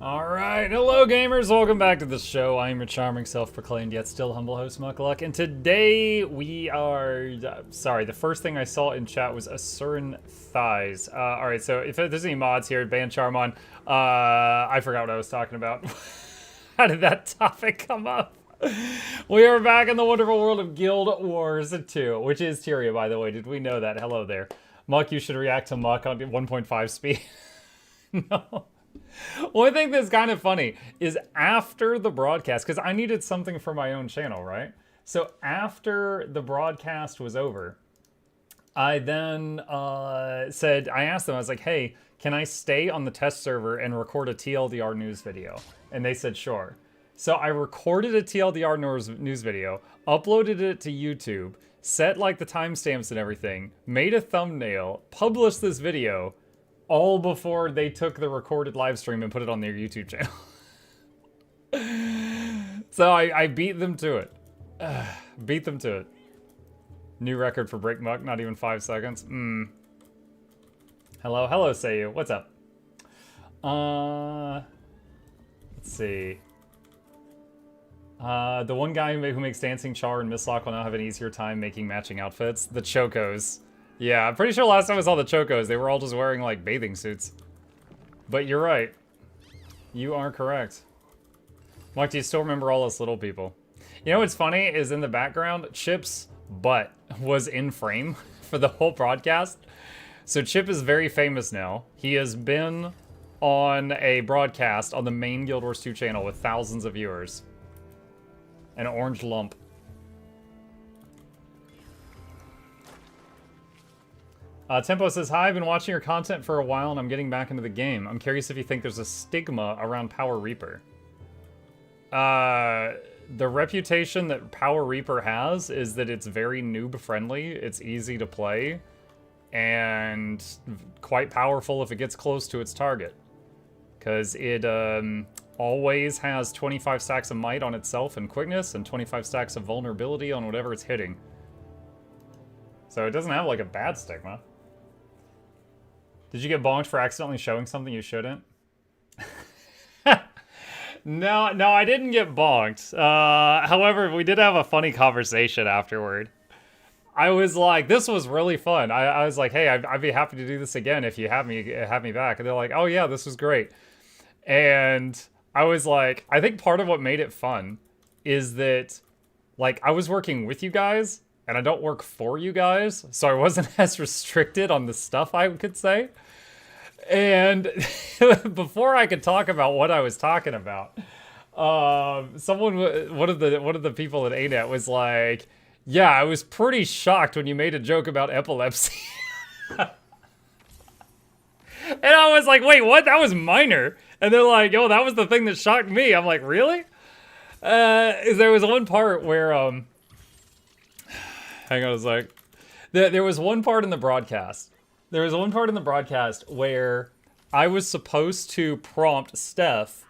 Alright, hello gamers, welcome back to the show. I am your charming, self-proclaimed, yet still humble host, Mukluk, and today we are... sorry, the first thing I saw in chat was Asuran Thighs. Alright, so if there's any mods here, ban Charmon. I forgot what I was talking about. How did that topic come up? We are back in the wonderful world of Guild Wars 2, which is Tyria, by the way. Did we know that? Hello there. Muck, you should react to Muck on 1.5 speed. No. One thing that's kind of funny is after the broadcast, because I needed something for my own channel, right? So after the broadcast was over, I then I asked them, I was like, hey, can I stay on the test server and record a TLDR news video? And they said, sure. So I recorded a TLDR news video, uploaded it to YouTube, set like the timestamps and everything, made a thumbnail, published this video, all before they took the recorded live stream and put it on their YouTube channel. So I beat them to it. Beat them to it. New record for Break Muck, not even 5 seconds. Hello, Sayu. What's up? Let's see. The one guy who makes Dancing Char and Mistlock will now have an easier time making matching outfits. The Chocos. Yeah, I'm pretty sure last time I saw the Chocos, they were all just wearing, like, bathing suits. But you're right. You are correct. Mike, do you still remember all us little people? You know what's funny is in the background, Chip's butt was in frame for the whole broadcast. So Chip is very famous now. He has been on a broadcast on the main Guild Wars 2 channel with thousands of viewers. An orange lump. Tempo says, hi, I've been watching your content for a while and I'm getting back into the game. I'm curious if you think there's a stigma around Power Reaper. The reputation that Power Reaper has is that it's very noob friendly, it's easy to play, and quite powerful if it gets close to its target. Because it always has 25 stacks of might on itself and quickness, and 25 stacks of vulnerability on whatever it's hitting. So it doesn't have like a bad stigma. Did you get bonked for accidentally showing something you shouldn't? No, I didn't get bonked. However, we did have a funny conversation afterward. I was like, this was really fun. I was like, hey, I'd be happy to do this again if you have me back. And they're like, oh yeah, this was great. And I was like, I think part of what made it fun is that, like, I was working with you guys, and I don't work for you guys, so I wasn't as restricted on the stuff I could say. And before I could talk about what I was talking about, one of the people at ANET was like, yeah, I was pretty shocked when you made a joke about epilepsy. And I was like, wait, what? That was minor. And they're like, yo, that was the thing that shocked me. I'm like, really? There was one part where, hang on a sec. There was one part in the broadcast. There was one part in the broadcast where I was supposed to prompt Steph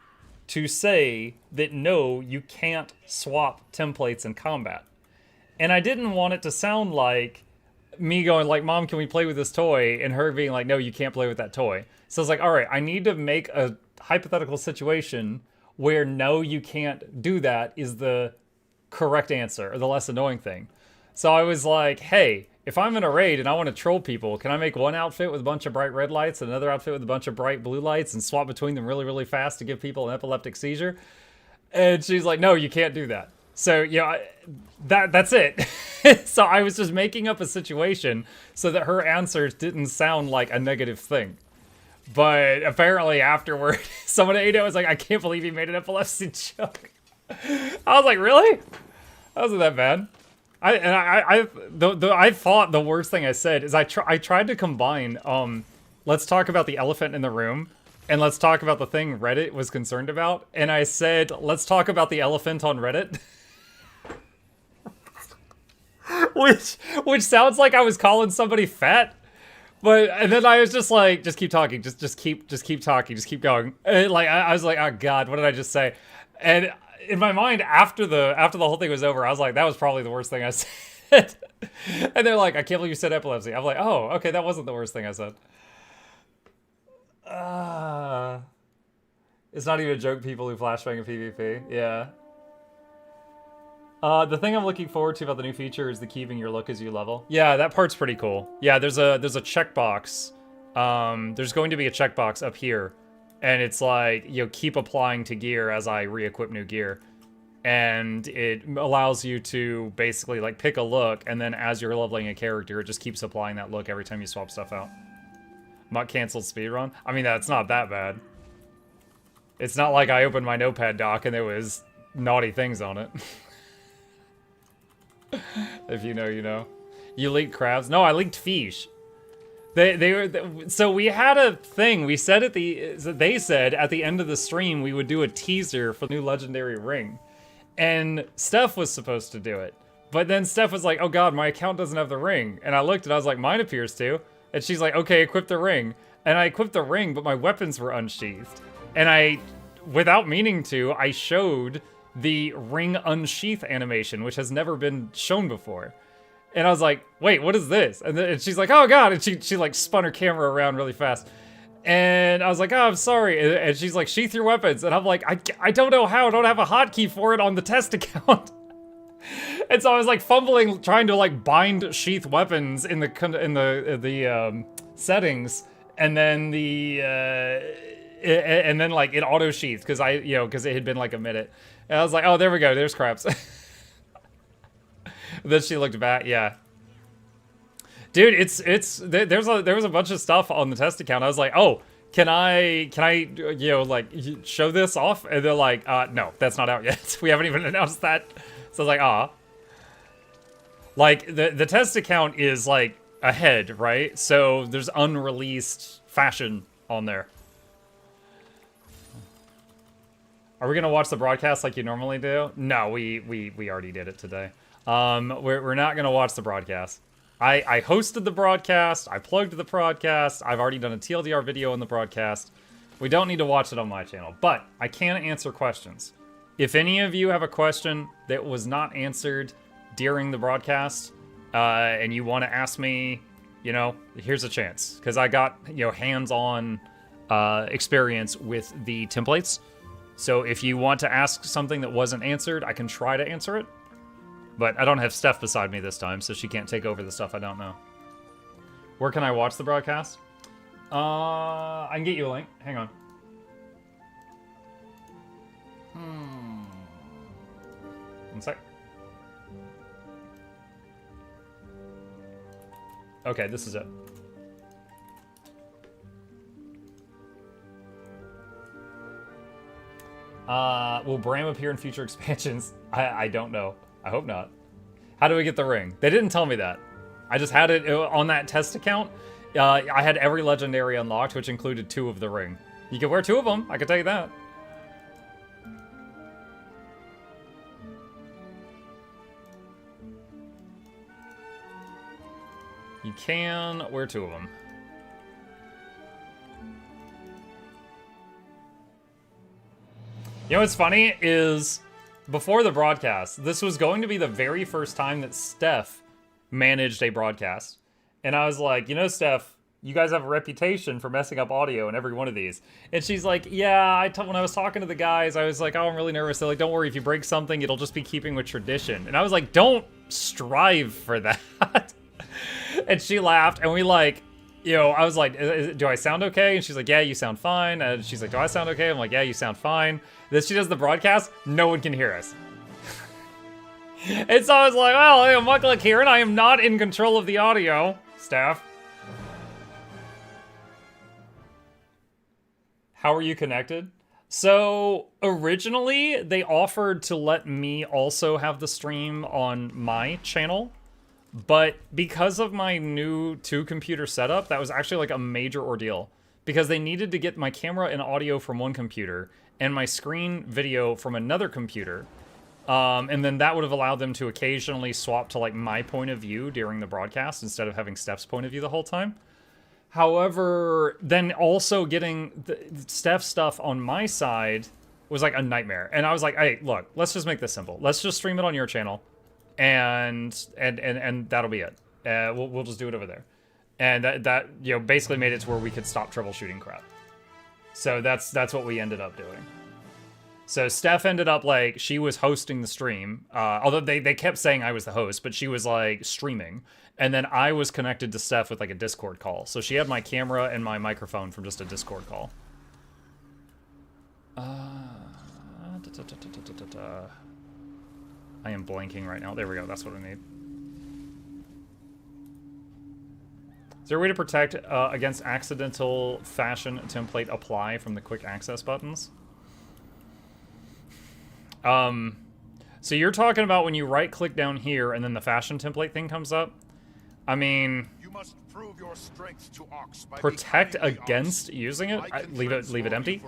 to say that no, you can't swap templates in combat. And I didn't want it to sound like me going like, Mom, can we play with this toy? And her being like, no, you can't play with that toy. So I was like, all right, I need to make a hypothetical situation where no, you can't do that is the correct answer, or the less annoying thing. So I was like, hey, if I'm in a raid and I want to troll people, can I make one outfit with a bunch of bright red lights and another outfit with a bunch of bright blue lights and swap between them really, really fast to give people an epileptic seizure? And she's like, no, you can't do that. So, yeah, that's it. So I was just making up a situation so that her answers didn't sound like a negative thing. But apparently afterward, someone at ANET was like, I can't believe you made an epilepsy joke. I was like, really? That wasn't that bad. I thought the worst thing I said is I tried to combine, let's talk about the elephant in the room, and let's talk about the thing Reddit was concerned about, and I said, let's talk about the elephant on Reddit. which sounds like I was calling somebody fat, and then I was just like, just keep talking, just keep talking, just keep going. And like, I was like, oh God, what did I just say? And in my mind, after the whole thing was over, I was like, that was probably the worst thing I said. And they're like, I can't believe you said epilepsy. I'm like, oh, okay, that wasn't the worst thing I said. It's not even a joke, people who flashbang in PvP. Yeah. The thing I'm looking forward to about the new feature is the keeping your look as you level. Yeah, that part's pretty cool. Yeah, there's a checkbox. There's going to be a checkbox up here. And it's like, you know, keep applying to gear as I re-equip new gear. And it allows you to basically like pick a look, and then as you're leveling a character, it just keeps applying that look every time you swap stuff out. Not canceled speedrun? I mean, that's not that bad. It's not like I opened my notepad doc and there was naughty things on it. If you know, you know. You leaked crabs? No, I leaked fish. So we had a thing. We said they said at the end of the stream we would do a teaser for the new legendary ring. And Steph was supposed to do it. But then Steph was like, oh god, my account doesn't have the ring. And I looked and I was like, mine appears to. And she's like, okay, equip the ring. And I equipped the ring, but my weapons were unsheathed. And I, without meaning to, I showed the ring unsheath animation, which has never been shown before. And I was like, wait, what is this? And she's like, oh god. And she like spun her camera around really fast. And I was like, oh, I'm sorry. And she's like, sheath your weapons. And I'm like, I don't know how. I don't have a hotkey for it on the test account. And so I was like fumbling, trying to like bind sheath weapons in the settings. And then and then like it auto sheathed because because it had been like a minute. And I was like, oh, there we go. There's craps. Then she looked back. Yeah. Dude, there was a bunch of stuff on the test account. I was like, oh, can I like show this off? And they're like, no, that's not out yet. We haven't even announced that. So I was like, like the test account is like ahead, right? So there's unreleased fashion on there. Are we gonna watch the broadcast like you normally do? No, we already did it today. We're not gonna watch the broadcast. I hosted the broadcast, I plugged the broadcast, I've already done a TLDR video on the broadcast. We don't need to watch it on my channel, but I can answer questions. If any of you have a question that was not answered during the broadcast, and you want to ask me, here's a chance. Because I got, hands-on experience with the templates. So if you want to ask something that wasn't answered, I can try to answer it. But I don't have Steph beside me this time, so she can't take over the stuff I don't know. Where can I watch the broadcast? I can get you a link. Hang on. One sec. Okay, this is it. Will Bram appear in future expansions? I don't know. I hope not. How do we get the ring? They didn't tell me that. I just had it on that test account. I had every legendary unlocked, which included 2 of the ring. You can wear 2 of them, I can tell you that. You can wear 2 of them. You know what's funny is, before the broadcast, this was going to be the very first time that Steph managed a broadcast. And I was like, Steph, you guys have a reputation for messing up audio in every one of these. And she's like, yeah, when I was talking to the guys, I was like, oh, I'm really nervous. They're like, don't worry, if you break something, it'll just be keeping with tradition. And I was like, don't strive for that. And she laughed, and we I was like, do I sound okay? And she's like, yeah, you sound fine. And she's like, do I sound okay? I'm like, yeah, you sound fine. Then she does the broadcast, no one can hear us. And so I was like, well, I'm Mukluk here, and I am not in control of the audio, Steph. How are you connected? So, originally, they offered to let me also have the stream on my channel. But because of my new 2-computer setup, that was actually like a major ordeal. Because they needed to get my camera and audio from one computer, and my screen video from another computer. And then that would have allowed them to occasionally swap to like my point of view during the broadcast instead of having Steph's point of view the whole time. However, then also getting the Steph's stuff on my side was like a nightmare. And I was like, hey, look, let's just make this simple. Let's just stream it on your channel. And that'll be it. We'll just do it over there. And that basically made it to where we could stop troubleshooting crap. So that's what we ended up doing. So Steph ended up, like, she was hosting the stream. Although they kept saying I was the host, but she was, like, streaming. And then I was connected to Steph with, like, a Discord call. So she had my camera and my microphone from just a Discord call. I am blanking right now. There we go. That's what I need. Is there a way to protect against accidental fashion template apply from the quick access buttons? So you're talking about when you right-click down here and then the fashion template thing comes up? I mean, you must prove your strength to Ox by protect against using it? Leave it empty?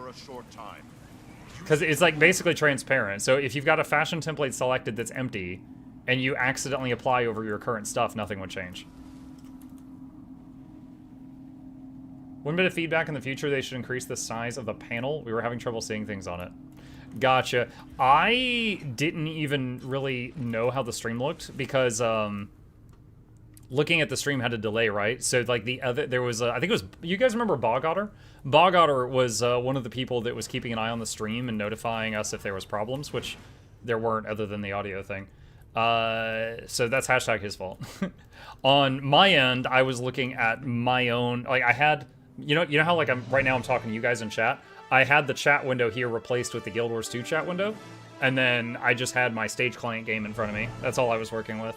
Because it's like basically transparent. So if you've got a fashion template selected that's empty and you accidentally apply over your current stuff, nothing would change. One bit of feedback in the future, they should increase the size of the panel. We were having trouble seeing things on it. Gotcha. I didn't even really know how the stream looked because looking at the stream had a delay, right? So like there was I think it was, you guys remember Bog Otter? Bog Otter was one of the people that was keeping an eye on the stream and notifying us if there was problems, which there weren't other than the audio thing. So that's hashtag his fault. On my end, I was looking at my own, like I had, you know how like right now I'm talking to you guys in chat? I had the chat window here replaced with the Guild Wars 2 chat window, and then I just had my stage client game in front of me. That's all I was working with.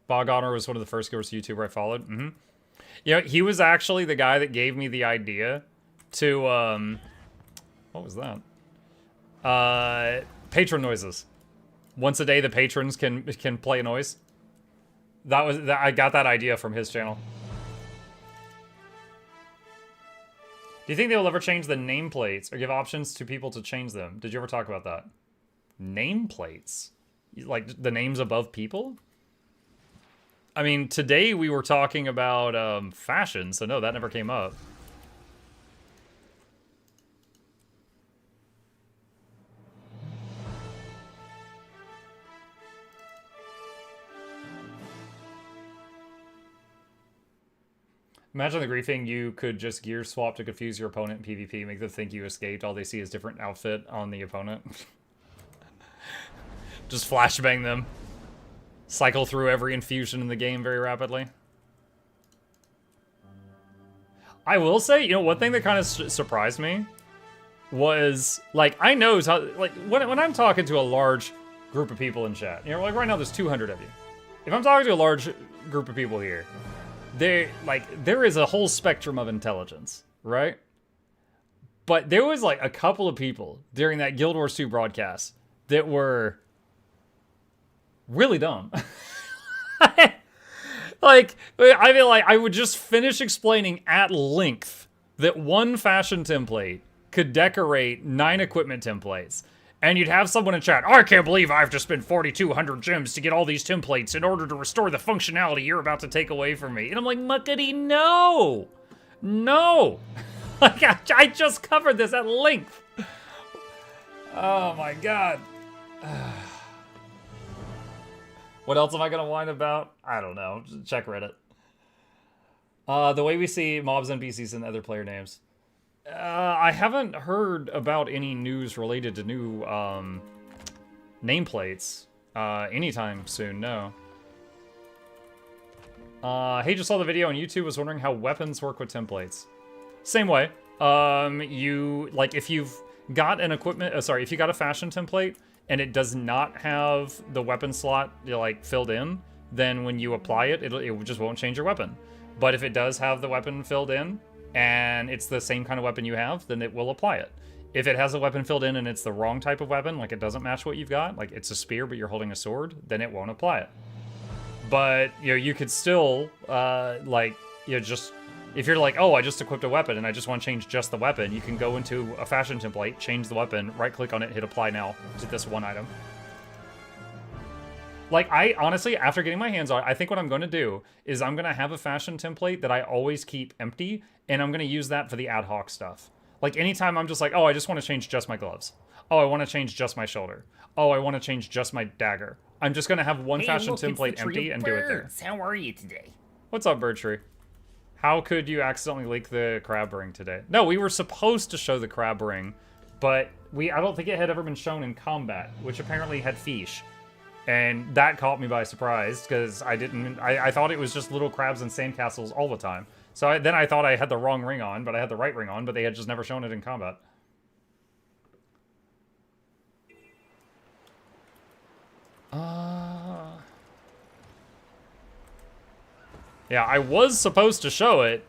Bog Honor was one of the first Guild Wars YouTuber I followed. You know, he was actually the guy that gave me the idea to, what was that? Patron noises. Once a day, the patrons can play a noise. I got that idea from his channel. Do you think they will ever change the nameplates or give options to people to change them? Did you ever talk about that? Nameplates? Like the names above people? I mean, today we were talking about fashion, so no, that never came up. Imagine the griefing, you could just gear swap to confuse your opponent in PvP, make them think you escaped, all they see is different outfit on the opponent. Just flashbang them. Cycle through every infusion in the game very rapidly. I will say, you know, one thing that kind of surprised me was, like, I know how, like, when I'm talking to a large group of people in chat, you know, like right now there's 200 of you. If I'm talking to a large group of people here, there is a whole spectrum of intelligence, right? But there was like a couple of people during that Guild Wars 2 broadcast that were really dumb. Like, I mean, like, I would just finish explaining at length that one fashion template could decorate 9 equipment templates. And you'd have someone in chat, I can't believe I have to spend 4,200 gems to get all these templates in order to restore the functionality you're about to take away from me. And I'm like, muckety, no! No! Like, I just covered this at length. Oh my god. What else am I gonna whine about? I don't know. Check Reddit. The way we see mobs, NPCs, and other player names. I haven't heard about any news related to new nameplates anytime soon, no. Hey, just saw the video on YouTube, was wondering how weapons work with templates. Same way. If you've got an if you got a fashion template and it does not have the weapon slot, like, filled in, then when you apply it, it just won't change your weapon. But if it does have the weapon filled in, and it's the same kind of weapon you have, then it will apply it. If it has a weapon filled in and it's the wrong type of weapon, like it doesn't match what you've got, like it's a spear but you're holding a sword, then it won't apply it. But, you know, you could still, just, if you're like, oh, I just equipped a weapon and I just want to change just the weapon, you can go into a fashion template, change the weapon, right-click on it, hit apply now to this one item. Like, I honestly, after getting my hands on it, I think what I'm going to do is I'm going to have a fashion template that I always keep empty, and I'm going to use that for the ad hoc stuff. Like, anytime I'm just like, oh, I just want to change just my gloves. Oh, I want to change just my shoulder. Oh, I want to change just my dagger. I'm just gonna have one fashion look, it's the template tree empty of and do it there. birds. How are you today? What's up, Bird Tree? How could you accidentally leak the crab ring today? No, we were supposed to show the crab ring, but I don't think it had ever been shown in combat, which apparently had fish. And that caught me by surprise, because I thought it was just little crabs and sandcastles all the time. So then I thought I had the wrong ring on, but I had the right ring on, but they had just never shown it in combat. Yeah, I was supposed to show it.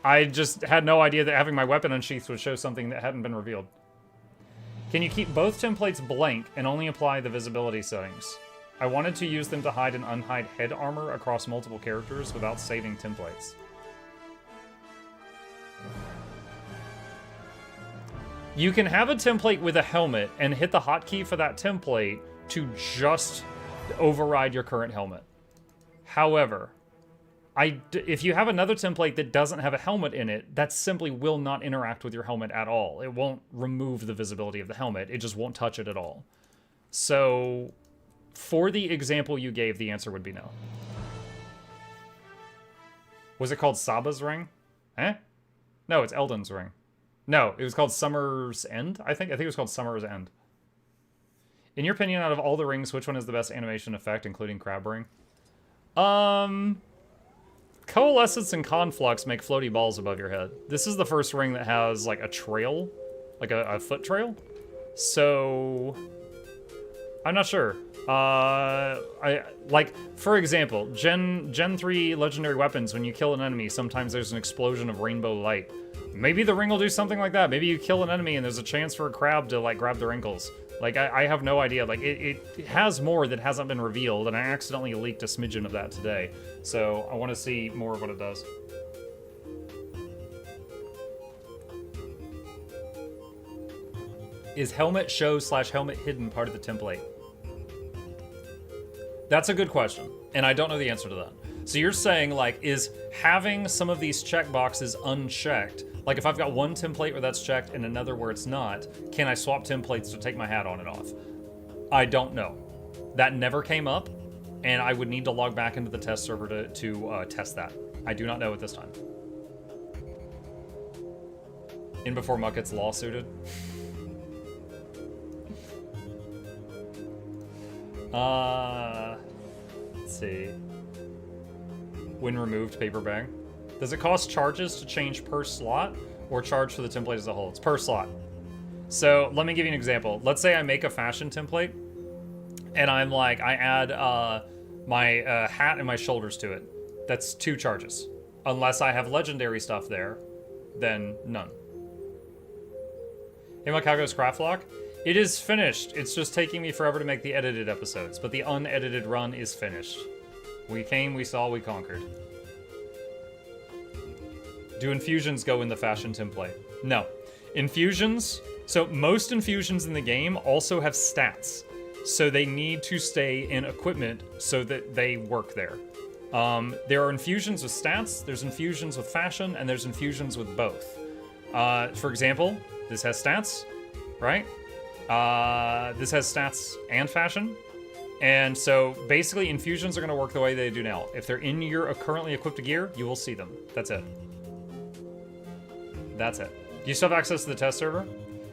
I just had no idea that having my weapon unsheathed would show something that hadn't been revealed. Can you keep both templates blank and only apply the visibility settings? I wanted to use them to hide and unhide head armor across multiple characters without saving templates. You can have a template with a helmet and hit the hotkey for that template to just override your current helmet. However, if you have another template that doesn't have a helmet in it, that simply will not interact with your helmet at all. It won't remove the visibility of the helmet. It just won't touch it at all. So, for the example you gave, the answer would be no. Was it called Saba's ring? Eh? No, it's Eldon's ring. No, it was called Summer's End, I think. I think it was called Summer's End. In your opinion, out of all the rings, which one is the best animation effect, including Crab Ring? Coalescence and Conflux make floaty balls above your head. This is the first ring that has, like, a trail. Like, a foot trail. So... I'm not sure. For example, Gen 3 legendary weapons, when you kill an enemy, sometimes there's an explosion of rainbow light. Maybe the ring will do something like that. Maybe you kill an enemy and there's a chance for a crab to, like, grab their ankles. Like, I have no idea. Like, it has more that hasn't been revealed, and I accidentally leaked a smidgen of that today. So, I want to see more of what it does. Is helmet show / helmet hidden part of the template? That's a good question, and I don't know the answer to that. So you're saying, like, is having some of these checkboxes unchecked, like if I've got one template where that's checked and another where it's not, can I swap templates to take my hat on and off? I don't know. That never came up, and I would need to log back into the test server to test that. I do not know at this time. In before Muck gets lawsuited. Let's see. When removed, paper bag. Does it cost charges to change per slot or charge for the template as a whole? It's per slot. So let me give you an example. Let's say I make a fashion template and I'm like, I add my hat and my shoulders to it. That's 2 charges. Unless I have legendary stuff there, then none. Hey, Muck, how goes Craftlock? It is finished. It's just taking me forever to make the edited episodes, but the unedited run is finished. We came, we saw, we conquered. Do infusions go in the fashion template? No. Infusions, so most infusions in the game also have stats. So they need to stay in equipment so that they work there. There are infusions with stats, there's infusions with fashion, and there's infusions with both. For example, this has stats, right? This has stats and fashion. And so basically infusions are going to work the way they do now. If they're in your currently equipped gear, you will see them. That's it. That's it. Do you still have access to the test server?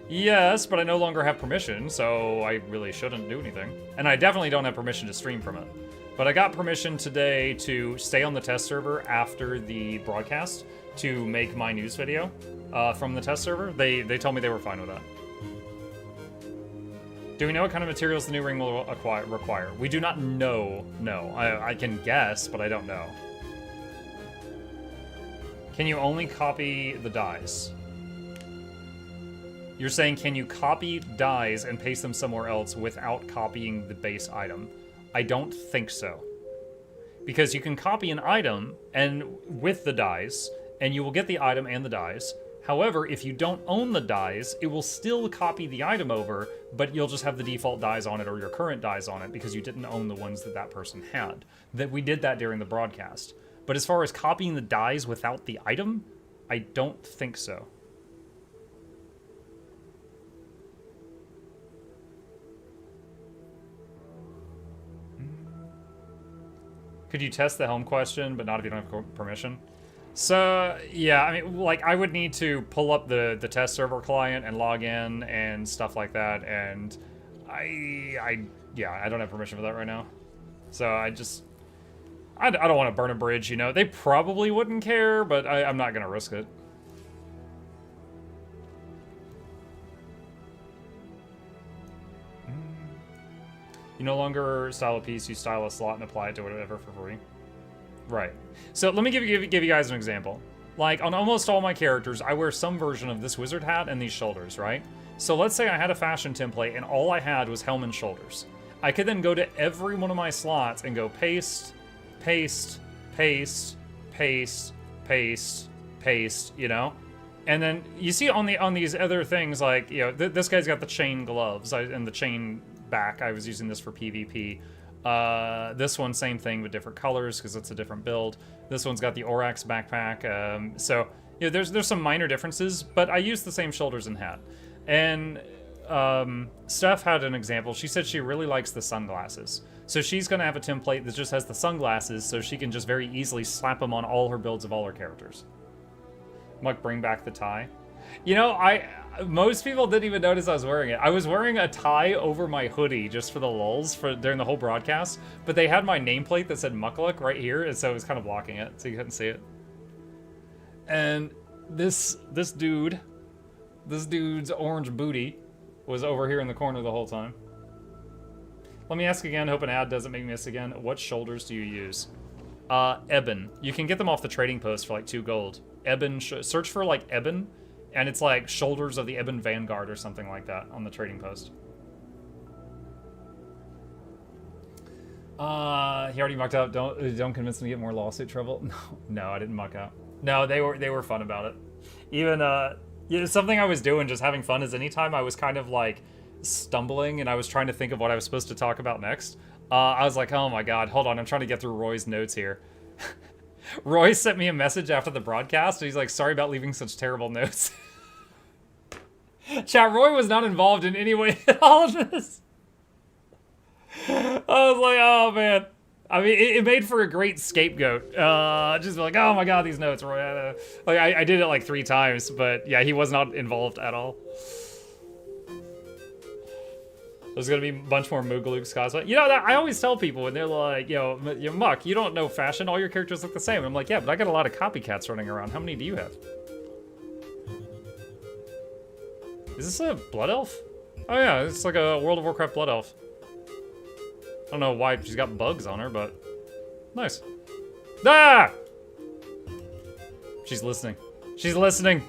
Yes, but I no longer have permission, so I really shouldn't do anything. And I definitely don't have permission to stream from it. But I got permission today to stay on the test server after the broadcast to make my news video from the test server. They told me they were fine with that. Do we know what kind of materials the new ring will require? We do not know. No. I can guess, but I don't know. Can you only copy the dies? You're saying, can you copy dies and paste them somewhere else without copying the base item? I don't think so. Because you can copy an item and with the dies, and you will get the item and the dies. However, if you don't own the dies, it will still copy the item over, but you'll just have the default dies on it or your current dies on it because you didn't own the ones that that person had. That we did that during the broadcast. But as far as copying the dies without the item, I don't think so. Could you test the helm question, but not if you don't have permission? So, yeah, I mean, like, I would need to pull up the test server client and log in and stuff like that, and yeah, I don't have permission for that right now. So I don't want to burn a bridge, you know? They probably wouldn't care, but I'm not going to risk it. You no longer style a piece, you style a slot and apply it to whatever for free. Right. So let me give you guys an example. Like, on almost all my characters, I wear some version of this wizard hat and these shoulders, right? So let's say I had a fashion template and all I had was helm and shoulders. I could then go to every one of my slots and go paste, paste, paste, paste, paste, paste, you know? And then you see on these other things, like, you know, this guy's got the chain gloves and the chain back. I was using this for PvP. This one, same thing, with different colors because it's a different build. This one's got the Orax backpack. So, you know, there's some minor differences, but I use the same shoulders and hat. And Steph had an example. She said she really likes the sunglasses. So she's going to have a template that just has the sunglasses so she can just very easily slap them on all her builds of all her characters. Muck, bring back the tie. You know, most people didn't even notice I was wearing it. I was wearing a tie over my hoodie just for the lulz during the whole broadcast, but they had my nameplate that said Mukluk right here, and so it was kind of blocking it, so you couldn't see it. And this dude's orange booty was over here in the corner the whole time. Let me ask again, hope an ad doesn't make me miss again. What shoulders do you use? Ebon. You can get them off the trading post for like 2 gold. Ebon, search for like Ebon, and it's like shoulders of the Ebon Vanguard or something like that on the trading post. He already mucked out. Don't convince me to get more lawsuit trouble. No, I didn't muck out. No, they were fun about it. Even yeah, something I was doing, just having fun, is anytime I was kind of like stumbling and I was trying to think of what I was supposed to talk about next, I was like, oh my god, hold on, I'm trying to get through Roy's notes here. Roy sent me a message after the broadcast, and he's like, sorry about leaving such terrible notes. Chat, Roy was not involved in any way at all of this. I was like, oh man. I mean, it made for a great scapegoat. Just like, oh my god, these notes, Roy. Like, I did it like 3 times, but yeah, he was not involved at all. There's gonna be a bunch more Mukluk's cosplay. You know, I always tell people when they're like, yo, Muck, you don't know fashion, all your characters look the same. And I'm like, yeah, but I got a lot of copycats running around. How many do you have? Is this a blood elf? Oh yeah, it's like a World of Warcraft blood elf. I don't know why she's got bugs on her, but nice. Ah! She's listening. She's listening.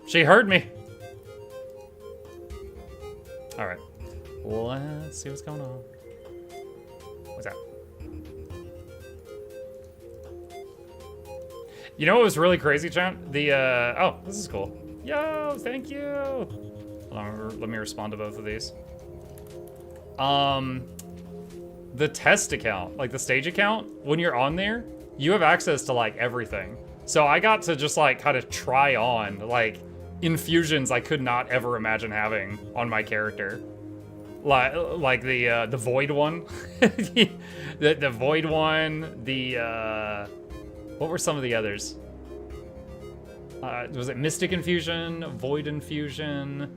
She heard me. All right. Let's see what's going on. What's that? You know what was really crazy, chat? Oh, this is cool. Yo, thank you. Hold on, let me respond to both of these. The test account, like the stage account, when you're on there, you have access to like everything. So I got to just like kind of try on like infusions I could not ever imagine having on my character. Like the void one, the void one, what were some of the others? Was it Mystic Infusion, Void Infusion,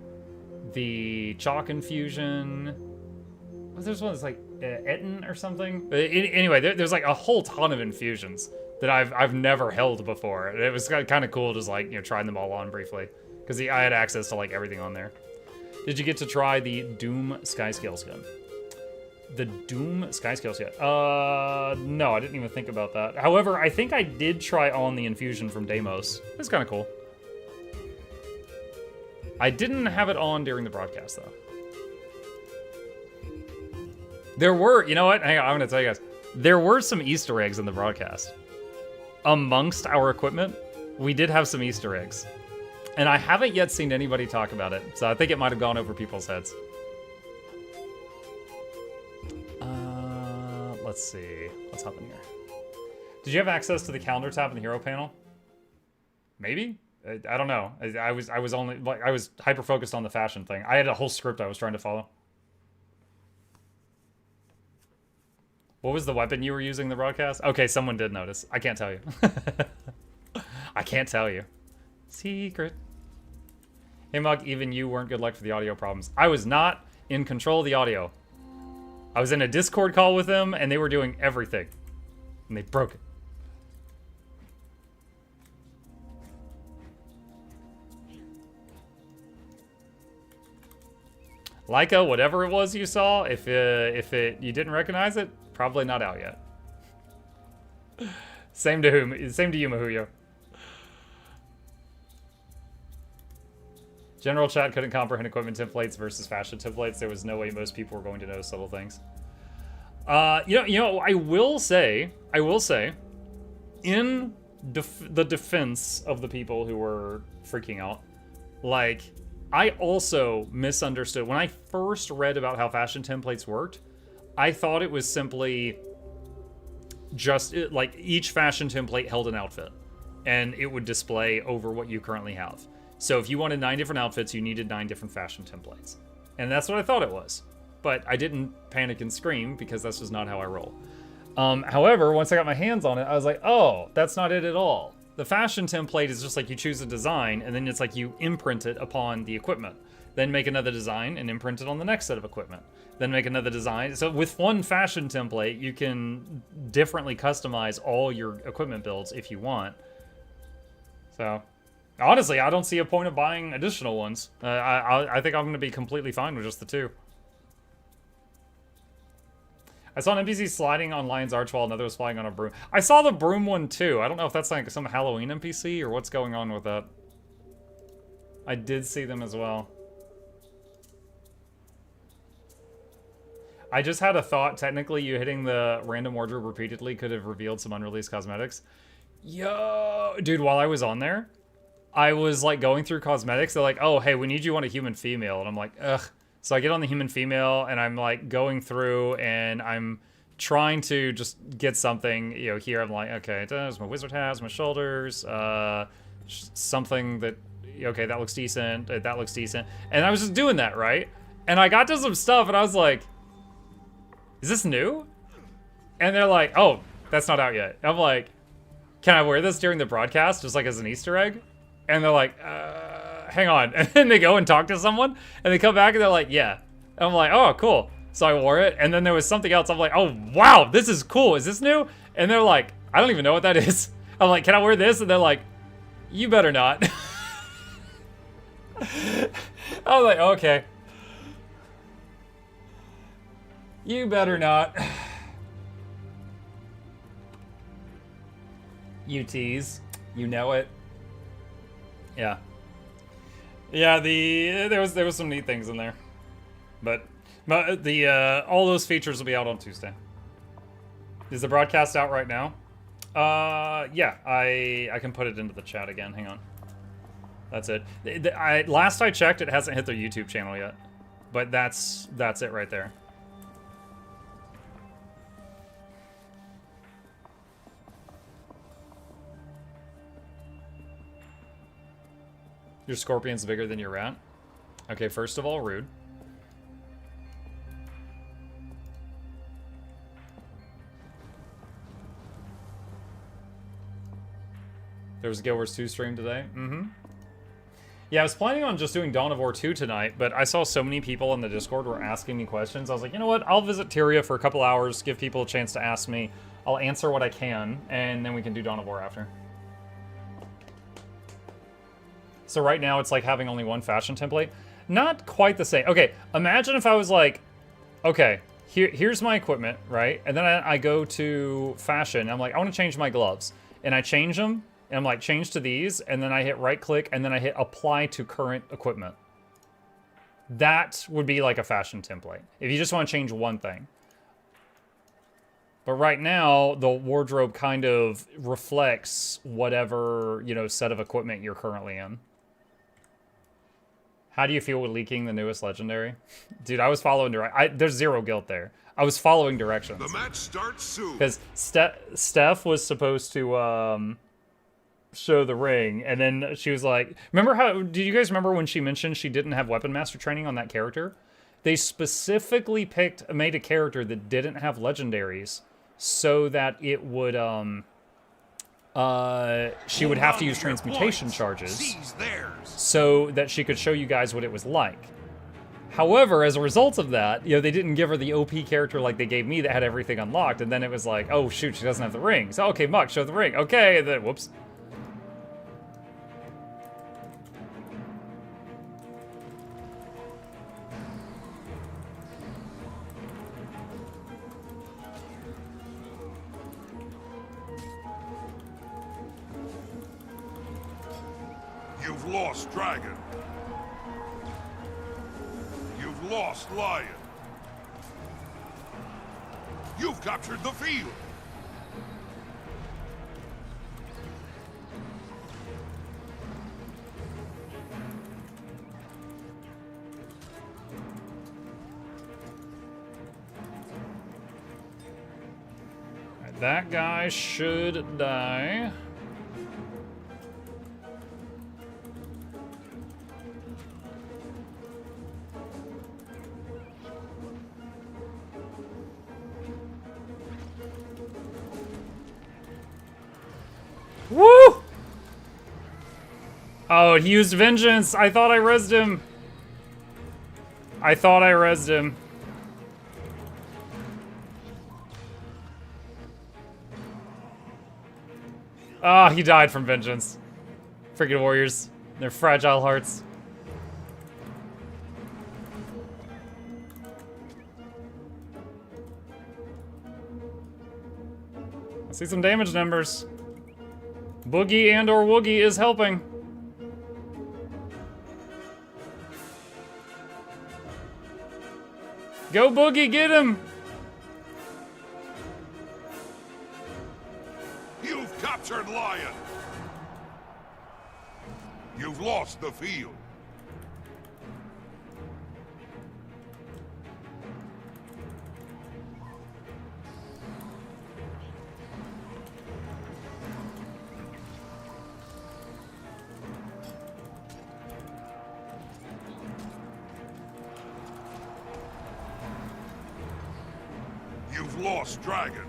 the Chalk Infusion? There's one that's like Etten or something. But anyway, there's like a whole ton of infusions that I've never held before. And it was kind of cool just like, you know, trying them all on briefly. Because I had access to like everything on there. Did you get to try the Doom Skyscale skin? The Doom Skyscale skin? No, I didn't even think about that. However, I think I did try on the infusion from Deimos. It's kind of cool. I didn't have it on during the broadcast, though. There were, you know what? Hang on, I'm going to tell you guys. There were some Easter eggs in the broadcast. Amongst our equipment, we did have some Easter eggs. And I haven't yet seen anybody talk about it, so I think it might have gone over people's heads. Let's see. Let's hop in here. Did you have access to the calendar tab in the hero panel? Maybe? I don't know. I was only like I was hyper focused on the fashion thing. I had a whole script I was trying to follow. What was the weapon you were using in the broadcast? Okay, someone did notice. I can't tell you. I can't tell you. Secret. Hey, Mug, even you weren't good luck for the audio problems. I was not in control of the audio. I was in a Discord call with them, and they were doing everything. And they broke it. Leica, whatever it was you saw, if you didn't recognize it, probably not out yet. Same to you, Mahuyo. General chat couldn't comprehend equipment templates versus fashion templates. There was no way most people were going to know subtle things. You know, I will say, in the defense of the people who were freaking out, like, I also misunderstood. When I first read about how fashion templates worked, I thought it was simply just, like, each fashion template held an outfit, and it would display over what you currently have. So if you wanted 9 different outfits, you needed 9 different fashion templates. And that's what I thought it was. But I didn't panic and scream, because that's just not how I roll. However, once I got my hands on it, I was like, oh, that's not it at all. The fashion template is just like you choose a design, and then it's like you imprint it upon the equipment. Then make another design and imprint it on the next set of equipment. Then make another design. So with one fashion template, you can differently customize all your equipment builds if you want. So, honestly, I don't see a point of buying additional ones. I think I'm going to be completely fine with just the 2. I saw an NPC sliding on Lion's Arch while another was flying on a broom. I saw the broom one too. I don't know if that's like some Halloween NPC or what's going on with that. I did see them as well. I just had a thought. Technically, you hitting the random wardrobe repeatedly could have revealed some unreleased cosmetics. Yo, dude, while I was on there, I was like going through cosmetics. They're like, oh, hey, we need you on a human female. And I'm like, ugh. So I get on the human female, and I'm like going through, and I'm trying to just get something. You know, here I'm like, okay, there's my wizard hat, my shoulders, something that, okay, that looks decent, that looks decent. And I was just doing that, right? And I got to some stuff, and I was like, is this new? And they're like, oh, that's not out yet. I'm like, can I wear this during the broadcast, just like as an Easter egg? And they're like, hang on. And then they go and talk to someone, and they come back and they're like, yeah. And I'm like, oh, cool. So I wore it, and then there was something else. I'm like, oh, wow, this is cool. Is this new? And they're like, I don't even know what that is. I'm like, can I wear this? And they're like, you better not. I was like, okay. You better not. You tease. You know it. Yeah. Yeah, there was some neat things in there. But all those features will be out on Tuesday. Is the broadcast out right now? Yeah, I can put it into the chat again. Hang on. That's it. Last I checked, it hasn't hit their YouTube channel yet. But that's it right there. Your scorpion's bigger than your rat? Okay, first of all, rude. There was Guild Wars 2 stream today? Mm-hmm. Yeah, I was planning on just doing Dawn of War 2 tonight, but I saw so many people in the Discord were asking me questions. I was like, you know what? I'll visit Tyria for a couple hours, give people a chance to ask me. I'll answer what I can, and then we can do Dawn of War after. So right now, it's like having only one fashion template. Not quite the same. Okay, imagine if I was like, okay, here's my equipment, right? And then I go to fashion. I'm like, I want to change my gloves. And I change them, and I'm like, change to these. And then I hit right-click, and then I hit apply to current equipment. That would be like a fashion template, if you just want to change one thing. But right now, the wardrobe kind of reflects whatever, you know, set of equipment you're currently in. How do you feel with leaking the newest legendary? Dude, I was following there's zero guilt there. I was following directions. The match starts soon. Because Steph was supposed to show the ring, and then she was like, do you guys remember when she mentioned she didn't have weapon master training on that character? They specifically made a character that didn't have legendaries so that it would, she would have to use transmutation charges so that she could show you guys what it was like. However, as a result of that, you know, they didn't give her the OP character like they gave me that had everything unlocked, and then it was like, oh shoot, she doesn't have the ring. So, okay, Muck, show the ring. Okay, and then, whoops. You've lost Dragon. You've lost Lion. You've captured the field. That guy should die. Woo! Oh, he used vengeance. I thought I rezzed him. I thought I rezzed him. Ah, he died from vengeance. Freaking warriors. They're fragile hearts. I see some damage numbers. Boogie and or Woogie is helping. Go Boogie, get him! You've captured Lion. You've lost the field. You've lost Dragon.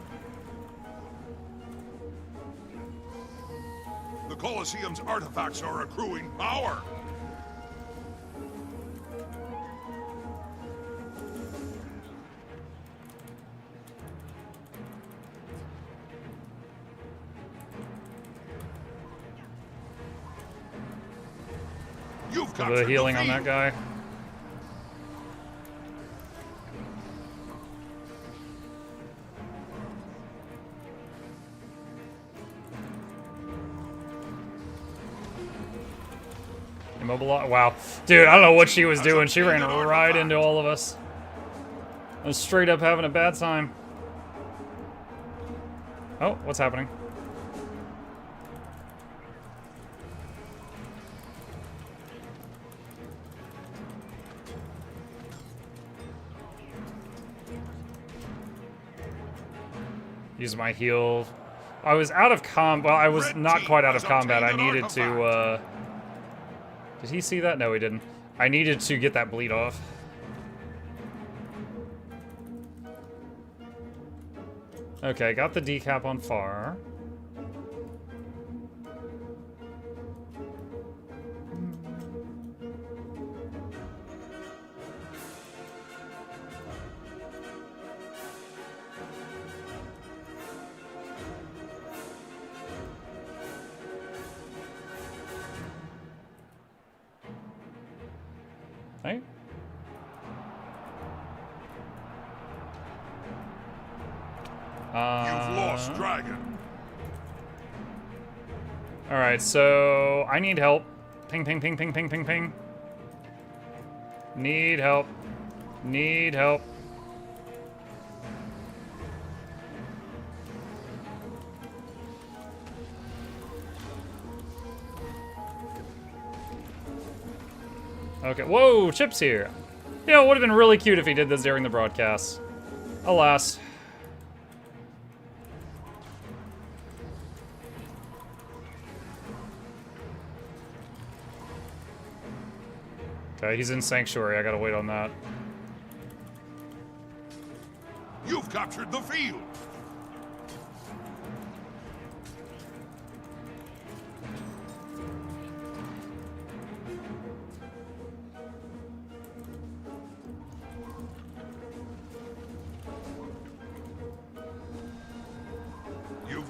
The Colosseum's artifacts are accruing power. You've A captured bit of healing the on that field. guy. Immobilize. Wow. Dude, I don't know what she was doing. She ran right into all of us. I was straight up having a bad time. Oh, what's happening? Use my heal. I was out of combat. Well, I was not quite out of combat. I needed to, Did he see that? No, he didn't. I needed to get that bleed off. Okay, got the decap on far. Hey. You've lost Dragon. Alright, so I need help. Ping, ping, ping, ping, ping, ping, ping. Need help. Need help. Okay, whoa, Chip's here. You know, it would have been really cute if he did this during the broadcast. Alas. Okay, he's in Sanctuary. I gotta wait on that. You've captured the field.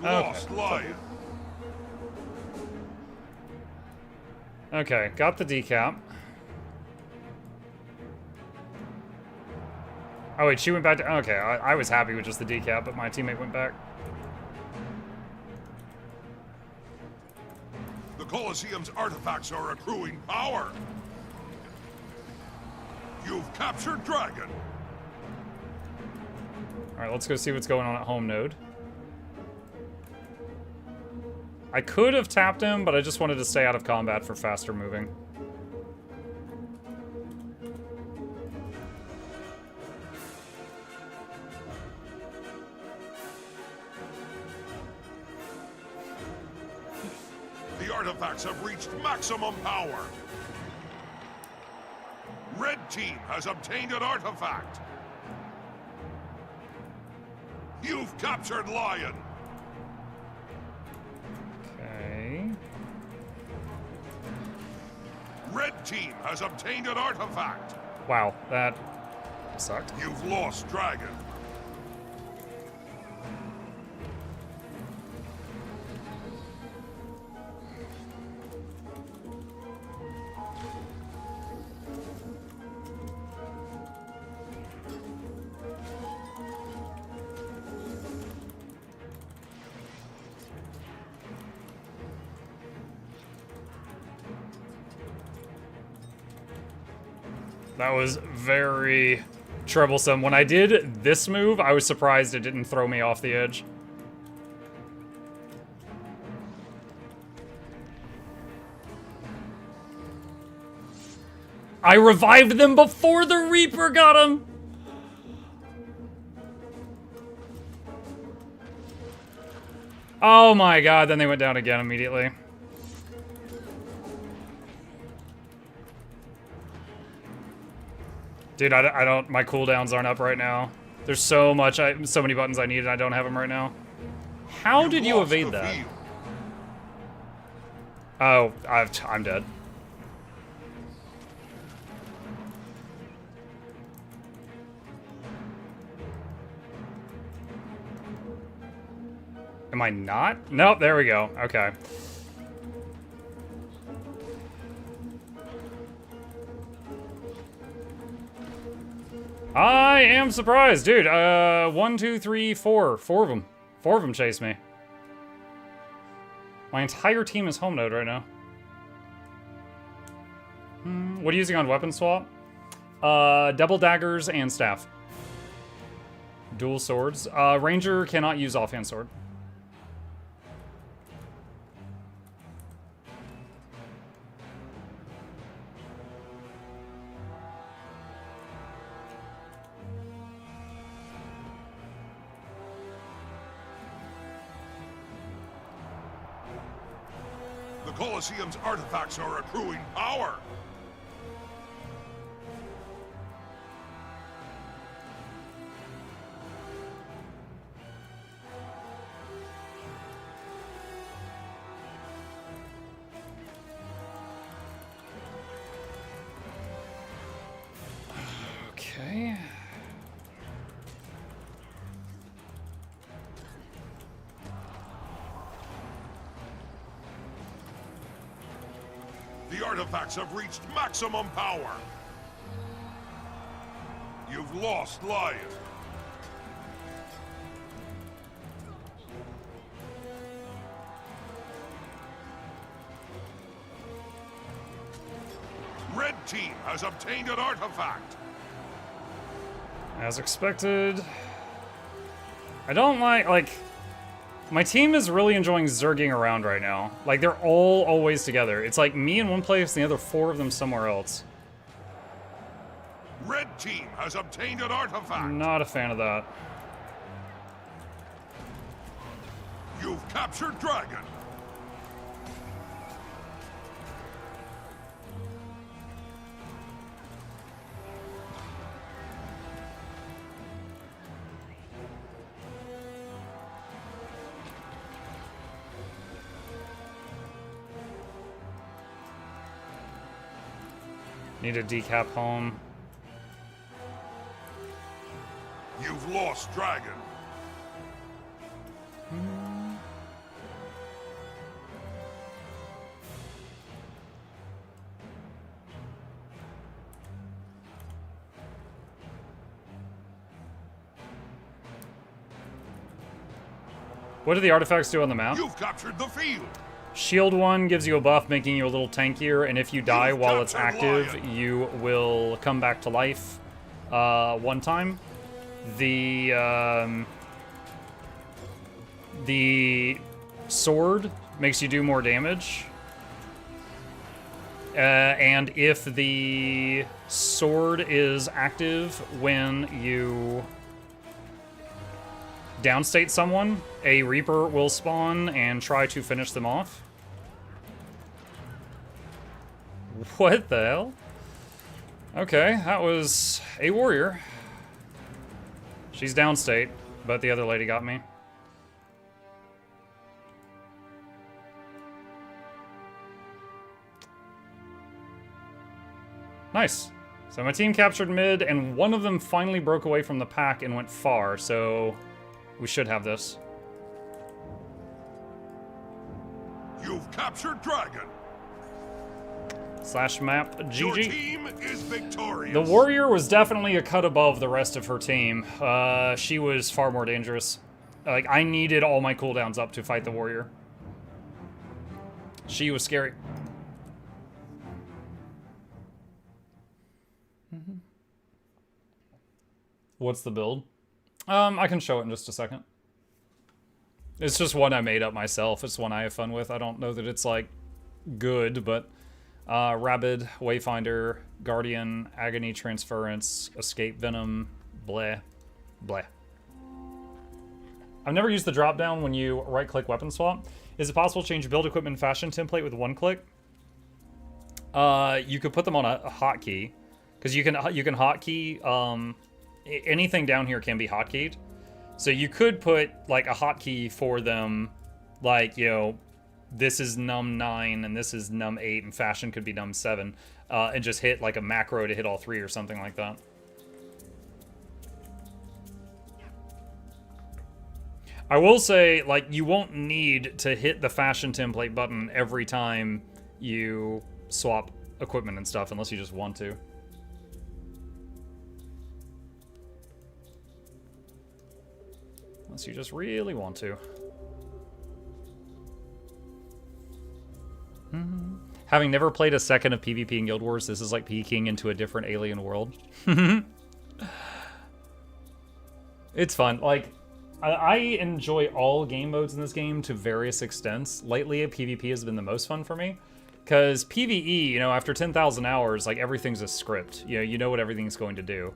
lost lion. Okay, got the decap. Oh wait, she went back to, okay, I was happy with just the decap, but my teammate went back. The Colosseum's artifacts are accruing power. You've captured Dragon. Alright, let's go see what's going on at home node. I could have tapped him, but I just wanted to stay out of combat for faster moving. The artifacts have reached maximum power. Red team has obtained an artifact. You've captured Lion. Okay. Red team has obtained an artifact. Wow, that sucked. You've lost Dragon. That was very troublesome. When I did this move, I was surprised it didn't throw me off the edge. I revived them before the Reaper got him! Oh my god, then they went down again immediately. Dude, I don't, my cooldowns aren't up right now. There's so many buttons I need and I don't have them right now. How did you evade that? Oh, I'm dead. Am I not? Nope, there we go. Okay. I am surprised, dude. 1, 2, 3, 4. 4 of them. 4 of them chase me. My entire team is home node right now. What are you using on weapon swap? Double daggers and staff. Dual swords. Ranger cannot use offhand sword. The Colosseum's artifacts are accruing power. Okay. The artifacts have reached maximum power. You've lost Lion. Red team has obtained an artifact. As expected. I don't like, my team is really enjoying zerging around right now. Like, they're all always together. It's like me in one place and the other 4 of them somewhere else. Red team has obtained an artifact. Not a fan of that. You've captured Dragon. Need a decap home. You've lost Dragon. What do the artifacts do on the map? You've captured the field. Shield 1 gives you a buff, making you a little tankier, and if you die while it's active, you will come back to life 1 time. The sword makes you do more damage. And if the sword is active when you downstate someone, a Reaper will spawn and try to finish them off. What the hell? Okay, that was a warrior. She's downstate, but the other lady got me. Nice. So my team captured mid, and one of them finally broke away from the pack and went far, so we should have this. You've captured Dragon. Slash map GG. Your team is victorious. The warrior was definitely a cut above the rest of her team. She was far more dangerous. Like, I needed all my cooldowns up to fight the warrior. She was scary. What's the build? I can show it in just a second. It's just one I made up myself. It's one I have fun with. I don't know that it's, like, good, but... Rabid, Wayfinder, Guardian, Agony Transference, Escape Venom, bleh, bleh. I've never used the drop-down when you right-click weapon swap. Is it possible to change build equipment fashion template with 1 click? You could put them on a hotkey, because you can hotkey, anything down here can be hotkeyed. So you could put, like, a hotkey for them, like, you know, this is num 9 and this is num 8 and fashion could be num 7, and just hit like a macro to hit all 3 or something like that. I will say, like, you won't need to hit the fashion template button every time you swap equipment and stuff unless you just want to. Unless you just really want to. Having never played a second of PvP in Guild Wars, this is like peeking into a different alien world. It's fun. Like, I enjoy all game modes in this game to various extents. Lately, PvP has been the most fun for me. Because PvE, you know, after 10,000 hours, like, everything's a script. You know what everything's going to do.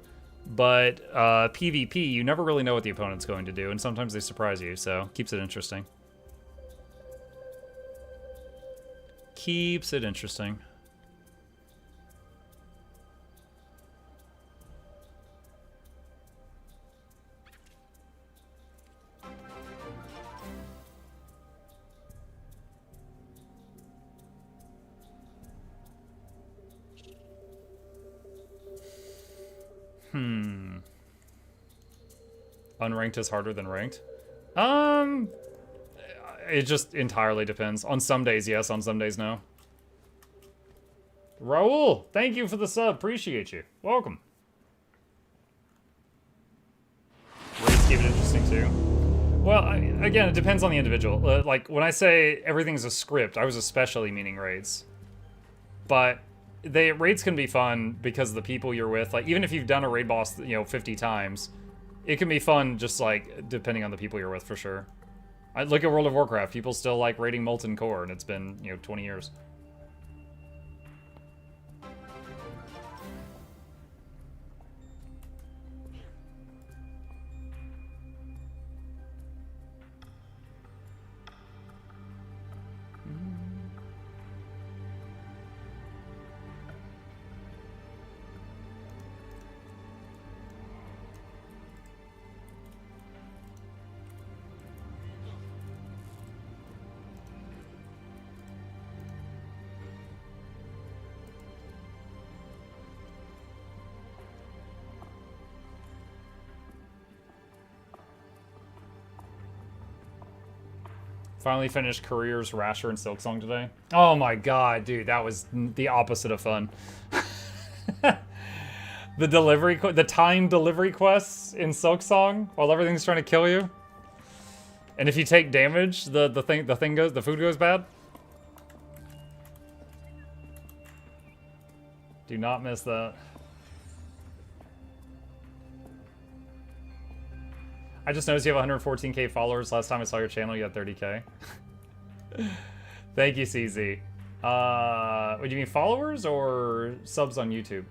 But PvP, you never really know what the opponent's going to do, and sometimes they surprise you, so keeps it interesting. Keeps it interesting. Unranked is harder than ranked? It just entirely depends. On some days, yes. On some days, no. Raul, thank you for the sub. Appreciate you. Welcome. Raids keep it interesting, too. Well, again, it depends on the individual. Like, when I say everything's a script, I was especially meaning raids. But raids can be fun because of the people you're with. Like, even if you've done a raid boss, you know, 50 times, it can be fun just, like, depending on the people you're with, for sure. I look at World of Warcraft. People still like raiding Molten Core, and it's been, you know, 20 years. Finally finished Careers, Rasher, and Silksong today. Oh my god, dude, that was the opposite of fun. The timed delivery quests in Silksong while everything's trying to kill you. And if you take damage, the food goes bad. Do not miss that. I just noticed you have 114k followers. Last time I saw your channel, you had 30k. Thank you, CZ. What do you mean, followers or subs on YouTube?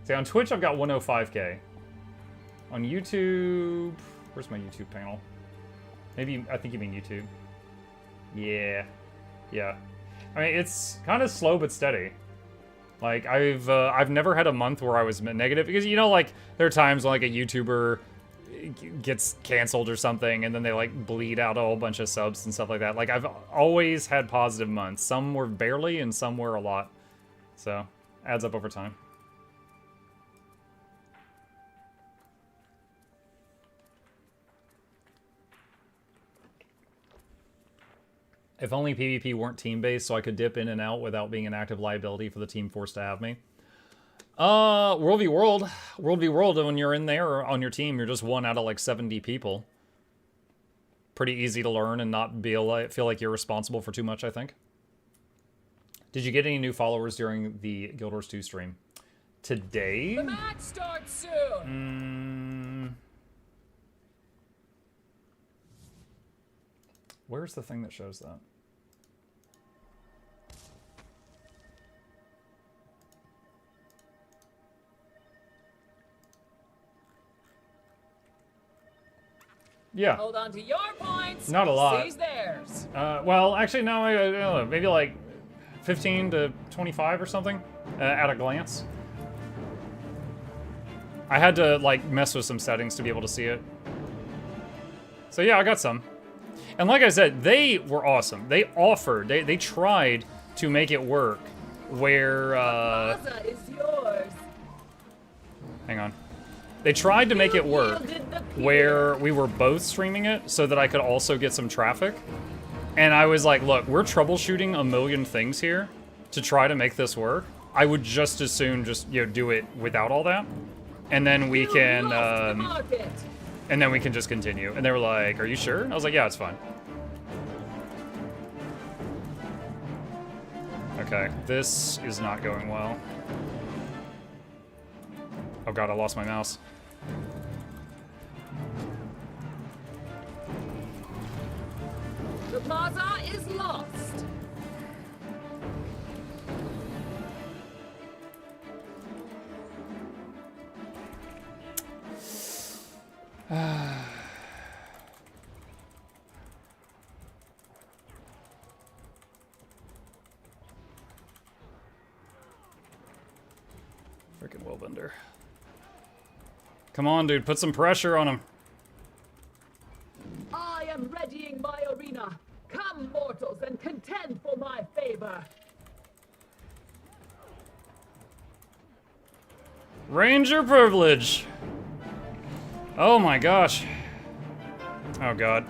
See, on Twitch, I've got 105k. On YouTube, where's my YouTube panel? Maybe, I think you mean YouTube. Yeah. Yeah. I mean, it's kind of slow but steady. Like, I've never had a month where I was negative, because, you know, like, there are times when, like, a YouTuber gets canceled or something, and then they, like, bleed out a whole bunch of subs and stuff like that. Like, I've always had positive months. Some were barely, and some were a lot. So, adds up over time. If only PvP weren't team-based, so I could dip in and out without being an active liability for the team forced to have me. World v. World, when you're in there or on your team, you're just one out of like 70 people. Pretty easy to learn and not feel like you're responsible for too much, I think. Did you get any new followers during the Guild Wars 2 stream? Today? The match starts soon! Where's the thing that shows that? Yeah. Hold on to your points. Not a lot. Seize theirs. Well, actually, no, I don't know. Maybe like 15 to 25 or something at a glance. I had to like mess with some settings to be able to see it. So yeah, I got some. And like I said, they were awesome. They offered, they tried to make it work where, Plaza is yours. hang on. They tried to make it work where we were both streaming it so that I could also get some traffic. And I was like, look, we're troubleshooting a million things here to try to make this work. I would just as soon just, you know, do it without all that. And then we can, and then we can just continue. And they were like, are you sure? I was like, yeah, it's fine. Okay, this is not going well. Oh god, I lost my mouse. The plaza is lost. Freaking Willbender. Come on, dude, put some pressure on him. I am readying my arena. Come, mortals, and contend for my favor. Ranger privilege. Oh my gosh. Oh god.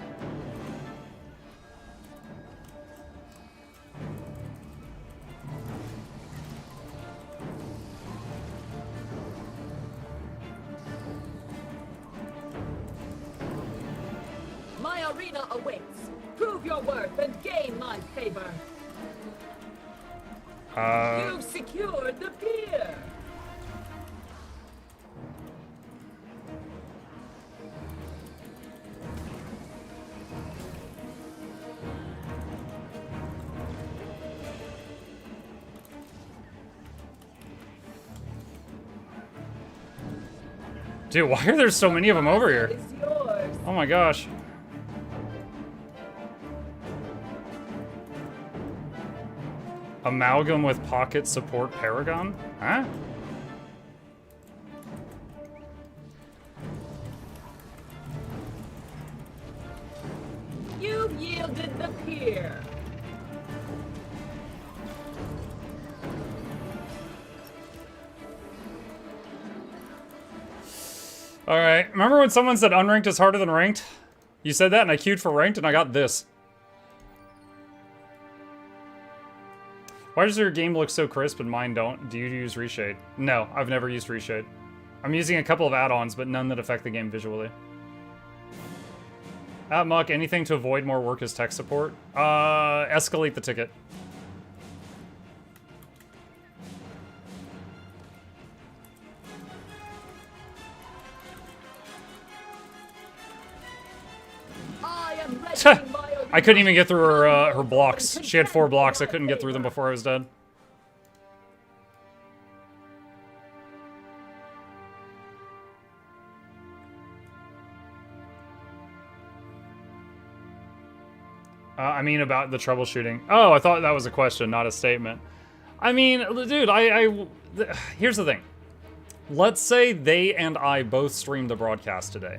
My arena awaits. Prove your worth and gain my favor. You've secured the pier. Dude, why are there so many of them over here? Is yours. Oh my gosh. Amalgam with pocket support Paragon? Huh? You've yielded the pier. Alright, remember when someone said unranked is harder than ranked? You said that and I queued for ranked and I got this. Why does your game look so crisp and mine don't? Do you use reshade? No, I've never used reshade. I'm using a couple of add-ons, but none that affect the game visually. Muck, anything to avoid more work as tech support? Escalate the ticket. I couldn't even get through her blocks. She had 4 blocks. I couldn't get through them before I was dead. I mean about the troubleshooting. Oh, I thought that was a question, not a statement. I mean, dude, here's the thing. Let's say they and I both streamed the broadcast today,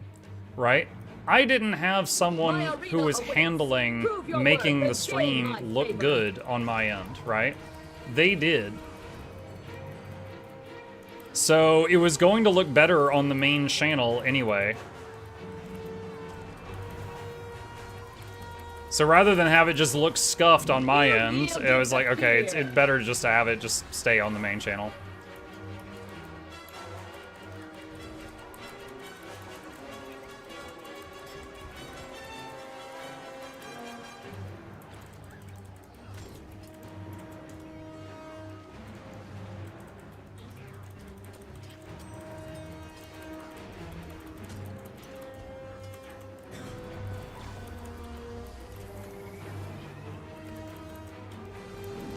right? I didn't have someone who was handling making the stream look good on my end, right? They did. So it was going to look better on the main channel anyway. So rather than have it just look scuffed on my end, it was like, okay, it's better just to have it just stay on the main channel.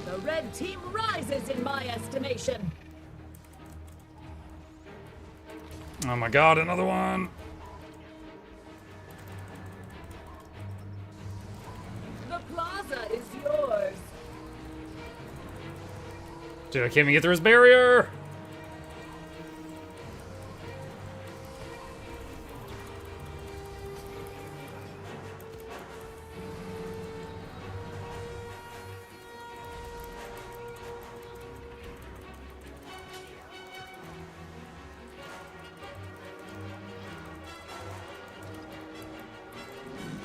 The red team rises in my estimation. Oh my god, another one! The plaza is yours. Dude, I can't even get through his barrier!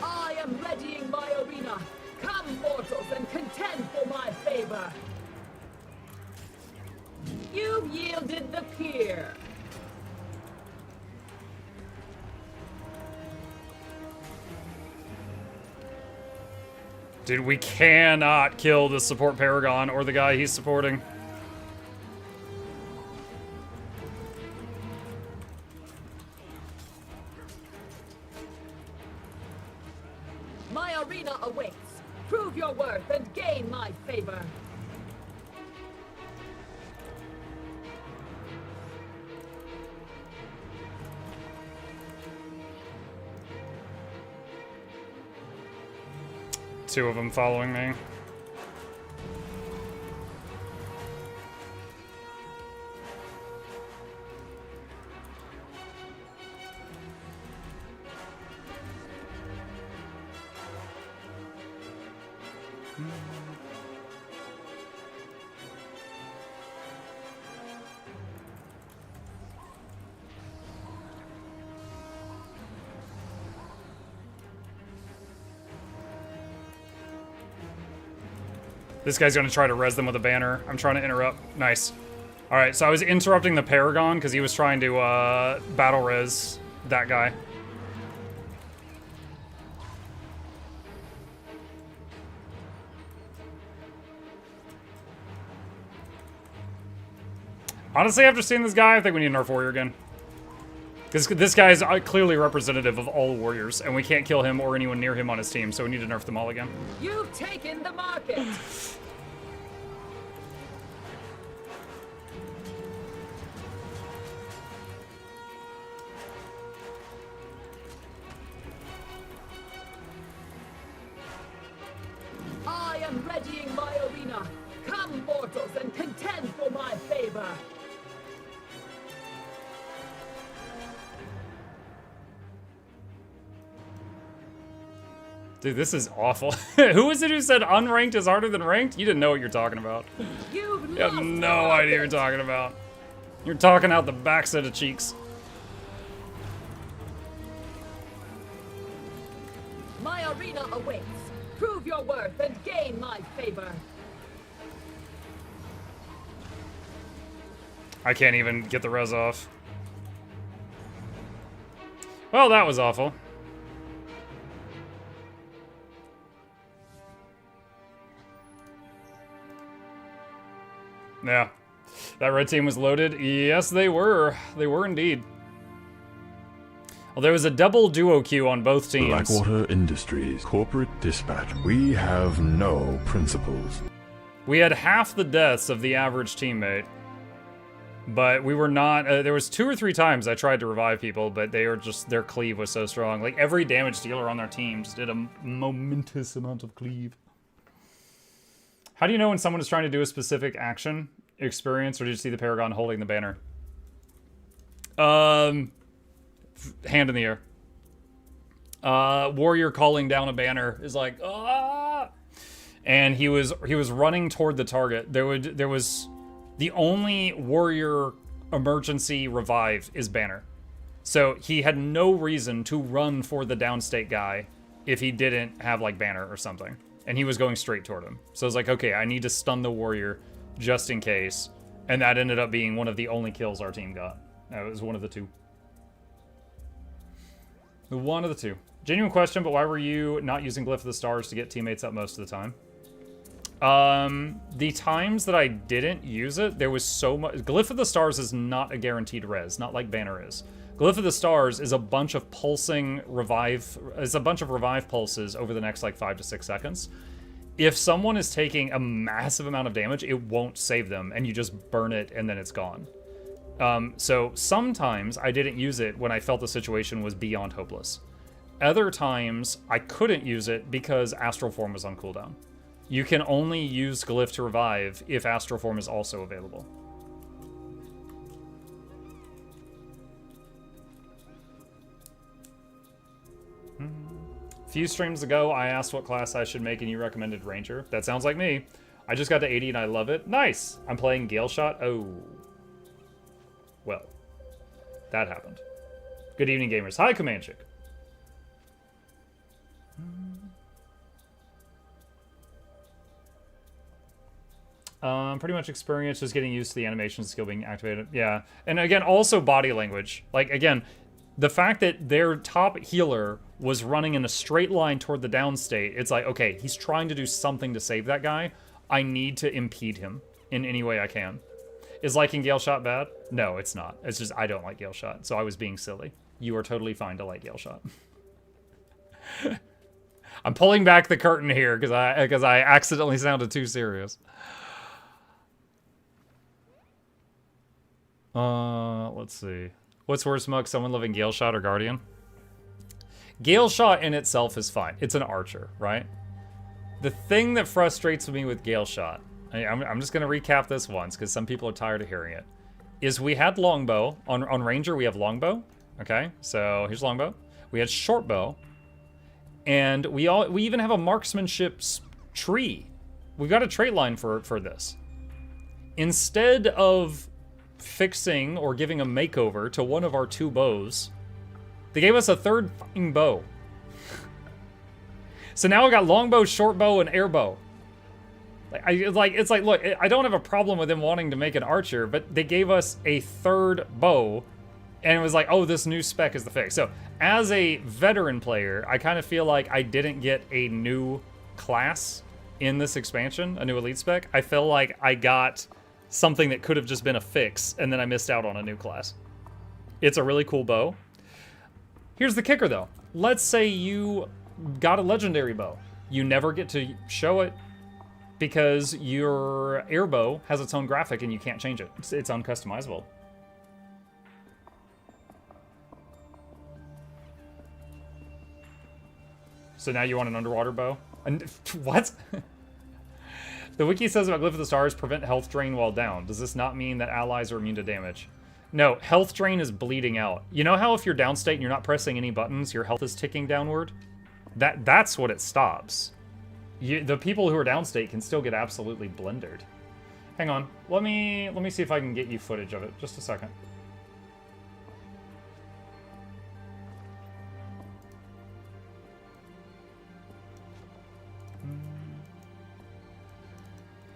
I am readying my arena. Come, mortals, and contend for my favor. You've yielded the pier. Dude, we cannot kill the support Paragon or the guy he's supporting. My arena awaits. Prove your worth and gain my favor. Two of them following me. This guy's gonna try to res them with a banner. I'm trying to interrupt. Nice. Alright, so I was interrupting the Paragon because he was trying to battle res that guy. Honestly, after seeing this guy, I think we need to nerf warrior again. Because this guy is clearly representative of all warriors, and we can't kill him or anyone near him on his team, so we need to nerf them all again. You've taken the market. I am readying my arena. Come, mortals, and contend for my favor. Dude, this is awful. Who was it who said unranked is harder than ranked? You didn't know what you're talking about. You have no idea what you're talking about. You're talking out the backside of cheeks. My arena awaits. Prove your worth and gain my favor. I can't even get the res off. Well, that was awful. Yeah. That red team was loaded. Yes, they were. They were indeed. Well, there was a double duo queue on both teams. Blackwater Industries, corporate dispatch. We have no principles. We had half the deaths of the average teammate. But we were not, there was 2 or 3 times I tried to revive people, but they were just, their cleave was so strong. Like, every damage dealer on their team just did a momentous amount of cleave. How do you know when someone is trying to do a specific action, experience, or did you see the Paragon holding the banner? Hand in the air. Warrior calling down a banner is like, ah! And he was running toward the target. There was... The only warrior emergency revive is banner. So he had no reason to run for the downstate guy if he didn't have like banner or something. And he was going straight toward him. So I was like, okay, I need to stun the warrior just in case. And that ended up being one of the only kills our team got. It was one of the 2. One of the 2. Genuine question, but why were you not using Glyph of the Stars to get teammates up most of the time? The times that I didn't use it, there was so much... Glyph of the Stars is not a guaranteed res, not like Banner is. Glyph of the Stars is a bunch of pulsing revive... It's a bunch of revive pulses over the next, like, 5 to 6 seconds. If someone is taking a massive amount of damage, it won't save them, and you just burn it, and then it's gone. So sometimes I didn't use it when I felt the situation was beyond hopeless. Other times, I couldn't use it because Astral Form was on cooldown. You can only use Glyph to revive if Astral Form is also available. A few streams ago, I asked what class I should make and you recommended Ranger. That sounds like me. I just got to 80 and I love it. Nice! I'm playing Gale Shot. Oh. Well. That happened. Good evening, gamers. Hi, Comanchic. Pretty much experience just getting used to the animation skill being activated. Yeah. And again, also body language. Like, again, the fact that their top healer was running in a straight line toward the downstate, it's like, okay, he's trying to do something to save that guy. I need to impede him in any way I can. Is liking Gale Shot bad? No, it's not. It's just I don't like Gale Shot, so I was being silly. You are totally fine to like Gale Shot. I'm pulling back the curtain here because I accidentally sounded too serious. Let's see. What's worse, Muck? Someone living Gale Shot or Guardian? Gale Shot in itself is fine. It's an archer, right? The thing that frustrates me with Gale Shot, I'm just going to recap this once because some people are tired of hearing it, is we had longbow. On Ranger, we have longbow. Okay, so here's longbow. We had shortbow. And we even have a marksmanship tree. We've got a trait line for this. Instead of fixing or giving a makeover to one of our 2 bows, they gave us a 3rd fucking bow. So now we got longbow, shortbow, and airbow. It's like, look, I don't have a problem with them wanting to make an archer, but they gave us a 3rd bow, and it was like, oh, this new spec is the fix. So as a veteran player, I kind of feel like I didn't get a new class in this expansion, a new elite spec. I feel like I got something that could have just been a fix, and then I missed out on a new class. It's a really cool bow. Here's the kicker, though. Let's say you got a legendary bow. You never get to show it because your airbow has its own graphic and you can't change it. It's uncustomizable. So now you want an underwater bow? And what? The wiki says about Glyph of the Stars, prevent health drain while down. Does this not mean that allies are immune to damage? No, health drain is bleeding out. You know how if you're downstate and you're not pressing any buttons, your health is ticking downward? That's what it stops. The people who are downstate can still get absolutely blendered. Hang on, let me see if I can get you footage of it. Just a second.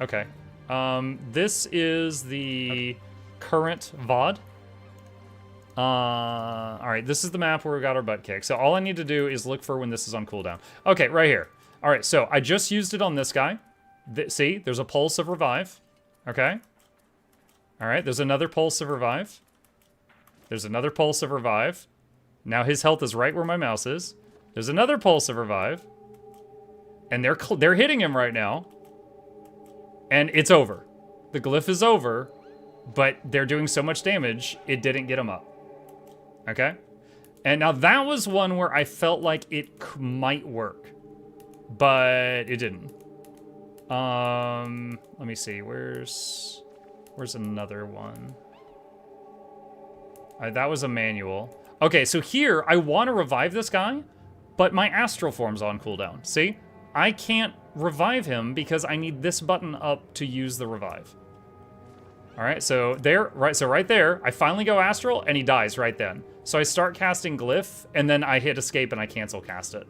Okay. This is the current VOD. Alright, this is the map where we got our butt kicked. So all I need to do is look for when this is on cooldown. Okay, right here. Alright, so I just used it on this guy. See, there's a pulse of revive. Okay? All right, there's another pulse of revive. There's another pulse of revive. Now his health is right where my mouse is. There's another pulse of revive. And they're hitting him right now. And it's over. The glyph is over, but they're doing so much damage, it didn't get him up. Okay? And now that was one where I felt like it might work, but it didn't. Let me see. Where's another one? That was a manual. Okay, so here I want to revive this guy, but my astral form's on cooldown. See? I can't revive him because I need this button up to use the revive. All right, so right there, I finally go astral and he dies right then. So I start casting glyph and then I hit escape and I cancel cast it.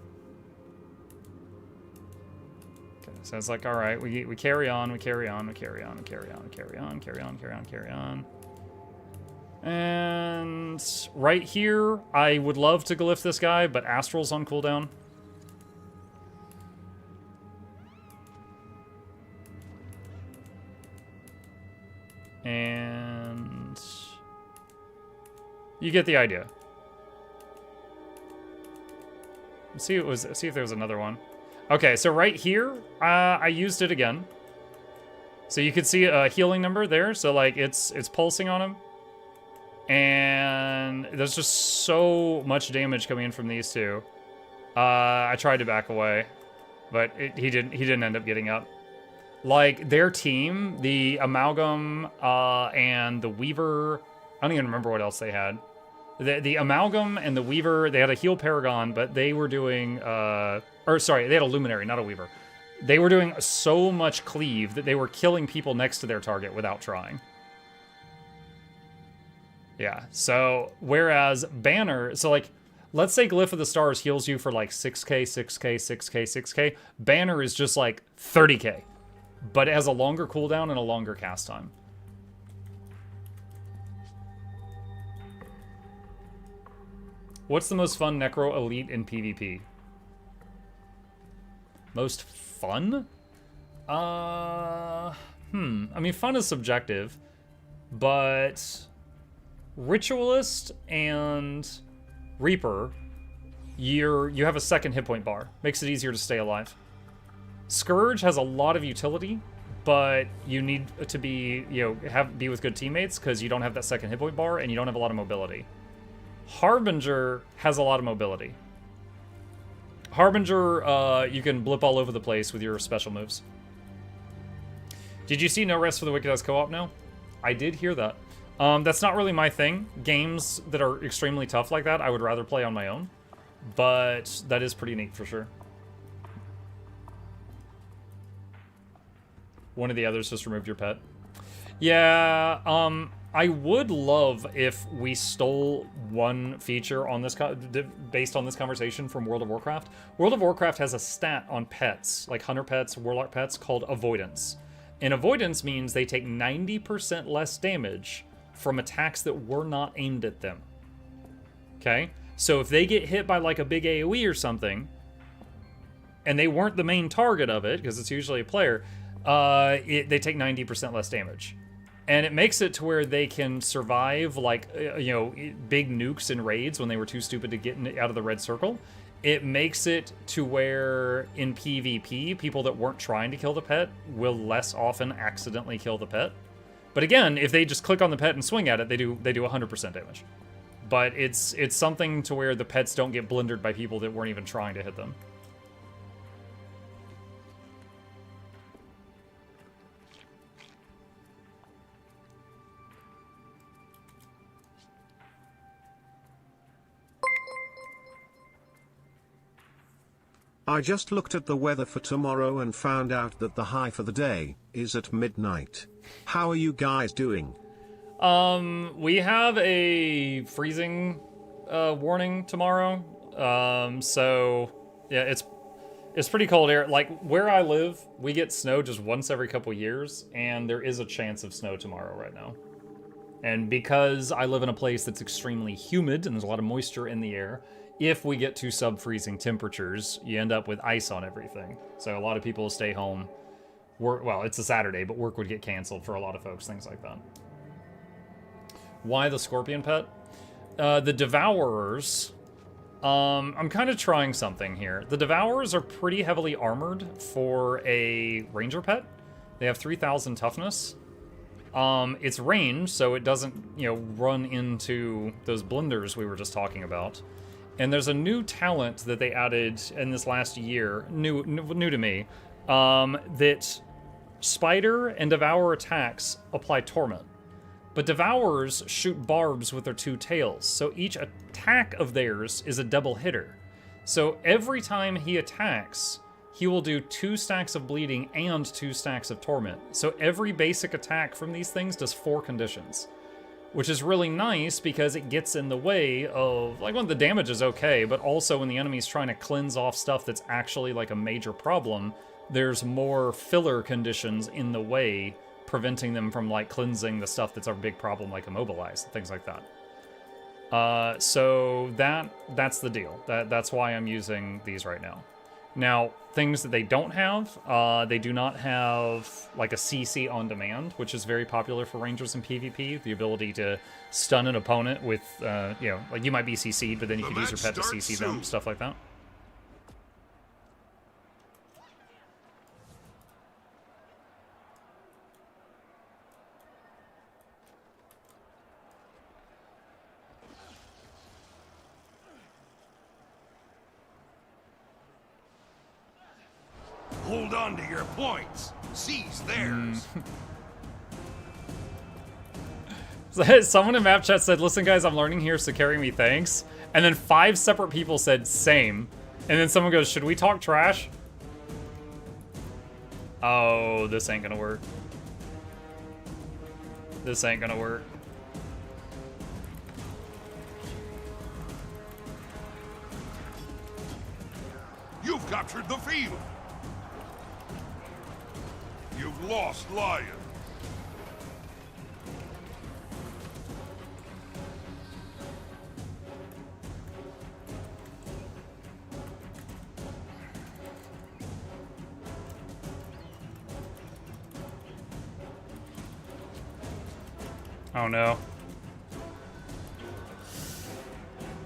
Okay, so it's like, all right, we carry on, we carry on, we carry on, we carry on, we carry on, carry on, carry on, carry on. And right here, I would love to glyph this guy, but astral's on cooldown. And you get the idea. Let's see if there was another one. Okay, so right here, I used it again. So you could see a healing number there. So like it's pulsing on him. And there's just so much damage coming in from these two. I tried to back away, but he didn't end up getting up. Like, their team, the Amalgam and the Weaver, I don't even remember what else they had. The Amalgam and the Weaver, they had a heal Paragon, but they were doing, they had a Luminary, not a Weaver. They were doing so much cleave that they were killing people next to their target without trying. Yeah, so, whereas Banner, so like, let's say Glyph of the Stars heals you for like 6k, 6k, 6k, 6k. Banner is just like 30k. But it has a longer cooldown and a longer cast time. What's the most fun Necro Elite in PvP? Most fun? I mean, fun is subjective, but Ritualist and Reaper, you have a second hit point bar. Makes it easier to stay alive. Scourge has a lot of utility, but you need to be, be with good teammates because you don't have that second hit point bar and you don't have a lot of mobility. Harbinger has a lot of mobility. Harbinger, you can blip all over the place with your special moves. Did you see No Rest for the Wicked as co-op now? I did hear that. That's not really my thing. Games that are extremely tough like that, I would rather play on my own. But that is pretty neat for sure. One of the others just removed your pet. Yeah, I would love if we stole one feature on this based on this conversation from World of Warcraft. World of Warcraft has a stat on pets, like hunter pets, warlock pets, called avoidance. And avoidance means they take 90% less damage from attacks that were not aimed at them. Okay? So if they get hit by like a big AoE or something, and they weren't the main target of it, because it's usually a player, they take 90% less damage. And it makes it to where they can survive, like, big nukes and raids when they were too stupid to get out of the red circle. It makes it to where, in PvP, people that weren't trying to kill the pet will less often accidentally kill the pet. But again, if they just click on the pet and swing at it, they do 100% damage. But it's something to where the pets don't get blendered by people that weren't even trying to hit them. I just looked at the weather for tomorrow and found out that the high for the day is at midnight. How are you guys doing? We have a freezing warning tomorrow. So yeah, it's pretty cold here. Like where I live, we get snow just once every couple years, and there is a chance of snow tomorrow right now. And because I live in a place that's extremely humid and there's a lot of moisture in the air, if we get to sub-freezing temperatures, you end up with ice on everything. So a lot of people will stay home. Well, it's a Saturday, but work would get canceled for a lot of folks, things like that. Why the Scorpion Pet? The Devourers... I'm kind of trying something here. The Devourers are pretty heavily armored for a Ranger pet. They have 3,000 toughness. It's range, so it doesn't, you know, run into those blenders we were just talking about. And there's a new talent that they added in this last year, new to me, that Spider and Devourer attacks apply Torment. But Devourers shoot barbs with their 2 tails, so each attack of theirs is a double hitter. So every time he attacks, he will do 2 stacks of bleeding and 2 stacks of torment. So every basic attack from these things does 4 conditions, which is really nice because it gets in the way of, like, when the damage is okay, but also when the enemy's trying to cleanse off stuff that's actually like a major problem, there's more filler conditions in the way, preventing them from, like, cleansing the stuff that's our big problem, like Immobilize and things like that. So that's the deal. That's why I'm using these right now. Now, things that they don't have, they do not have, like, a CC on demand, which is very popular for Rangers in PvP. The ability to stun an opponent with, you know, like, you might be CC'd, but then you can use your pet to CC them, stuff like that. Hold on to your points. Seize theirs. Someone in map chat said, listen guys, I'm learning here, so carry me, thanks. And then 5 separate people said same. And then someone goes, should we talk trash? Oh, this ain't gonna work. This ain't gonna work. You've captured the field. You've lost Lion. Oh no.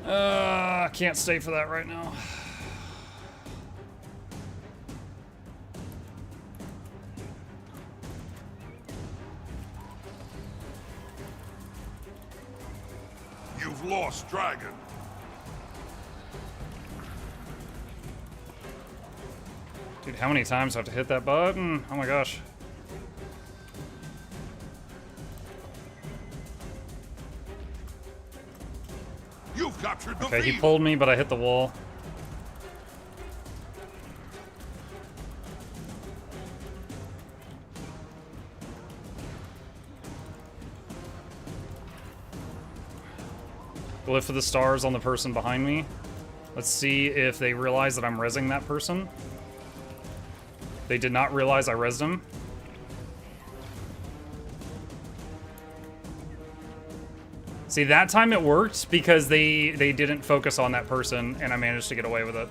I can't stay for that right now. You've lost Dragon. Dude, how many times do I have to hit that button? Oh my gosh. You've captured the Okay, field. he pulled me, but I hit the wall. Glyph of the stars on the person behind me. Let's see if they realize that I'm rezzing that person. They did not realize I rezzed him. See, that time it worked because they didn't focus on that person, and I managed to get away with it.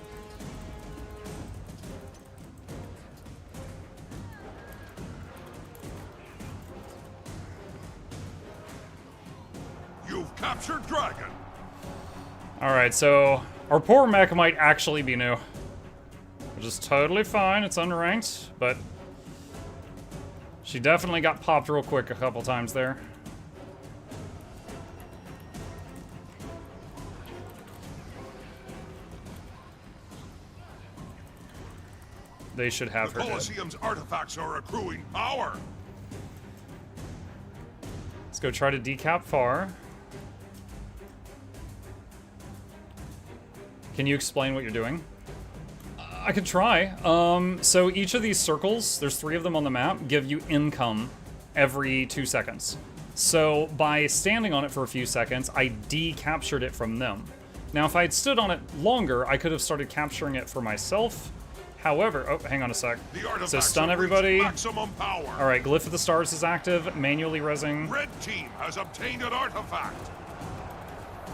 You've captured Dragon. Alright, so our poor mech might actually be new. Which is totally fine, it's unranked, but she definitely got popped real quick a couple times there. They should have The her dead. Colosseum's artifacts are accruing power. Let's go try to decap far. Can you explain what you're doing? I could try. So each of these circles, there's 3 of them on the map, give you income every 2 seconds. So by standing on it for a few seconds, I decaptured it from them. Now if I had stood on it longer, I could have started capturing it for myself. However, oh, hang on a sec. The artifacts So stun have everybody. reached maximum power. All right, Glyph of the Stars is active, manually rezzing. Red team has obtained an artifact.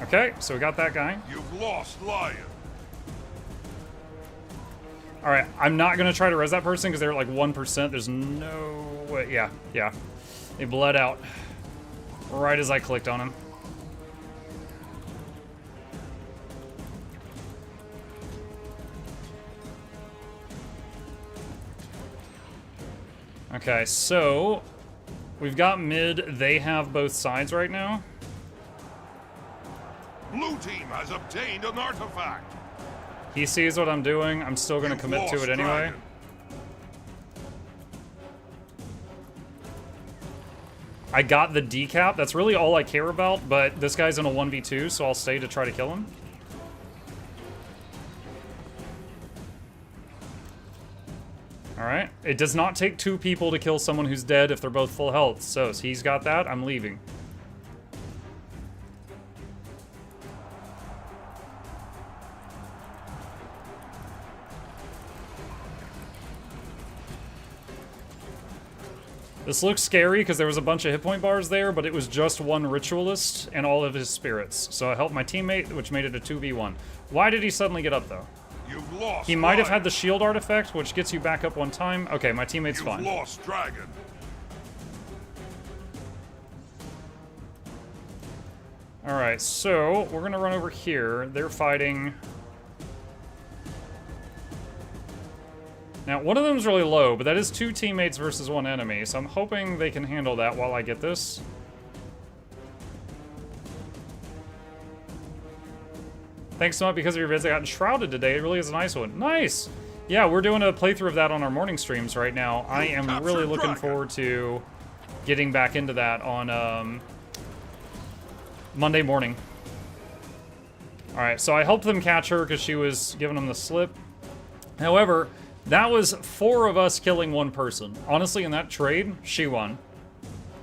Okay, so we got that guy. You've lost Lion. All right, I'm not gonna try to res that person because they're at like 1%. There's no way. Yeah. They bled out right as I clicked on him. Okay, so we've got mid. They have both sides right now. Blue team has obtained an artifact. He sees what I'm doing. I'm still going to commit to it anyway. Dragon. I got the decap. That's really all I care about, but this guy's in a 1v2, so I'll stay to try to kill him. Alright. It does not take 2 people to kill someone who's dead if they're both full health. So he's got that. I'm leaving. This looks scary because there was a bunch of hit point bars there, but it was just one ritualist and all of his spirits. So I helped my teammate, which made it a 2v1. Why did he suddenly get up, though? You've lost. He might have had Lion. the shield artifact, which gets you back up one time. Okay, my teammate's You've fine. lost dragon. Alright, so we're going to run over here. They're fighting. Now, one of them's really low, but that is 2 teammates versus 1 enemy, so I'm hoping they can handle that while I get this. Thanks so much because of your vids. I got enshrouded today. It really is a nice one. Nice! Yeah, we're doing a playthrough of that on our morning streams right now. I am really looking forward to getting back into that on Monday morning. Alright, so I helped them catch her because she was giving them the slip. However, that was 4 of us killing 1 person. Honestly, in that trade, she won.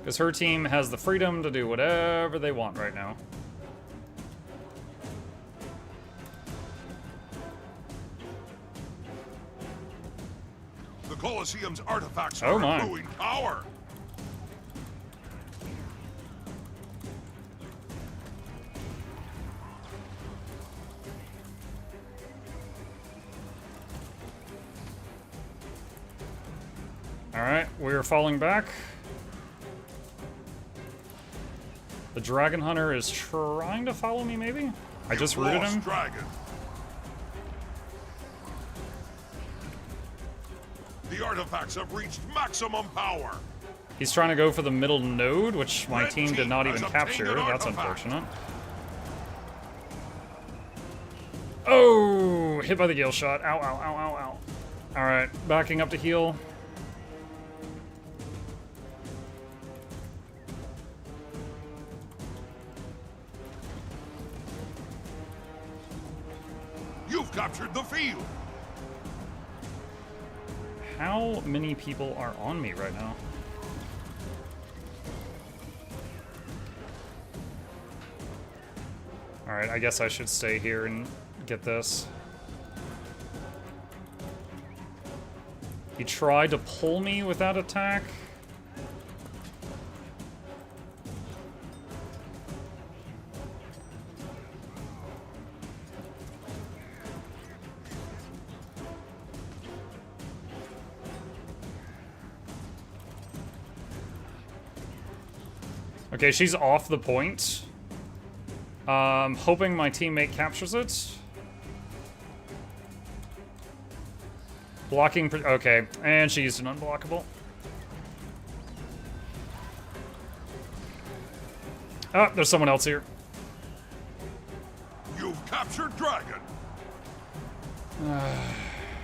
Because her team has the freedom to do whatever they want right now. The Colosseum's artifacts Oh are my. accruing power. Alright, we're falling back. The Dragon Hunter is trying to follow me, maybe? I just You've rooted lost him. Dragon. The artifacts have reached maximum power. He's trying to go for the middle node, which my Red team did team not has even obtained capture. an That's artifact. unfortunate. Oh, hit by the gale shot. Ow, ow, ow, ow, ow. Alright, backing up to heal. You've captured the field. How many people are on me right now? Alright, I guess I should stay here and get this. He tried to pull me with that attack. Okay, she's off the point. Hoping my teammate captures it. Blocking, okay, and she used an unblockable. Oh, there's someone else here. You've captured Dragon.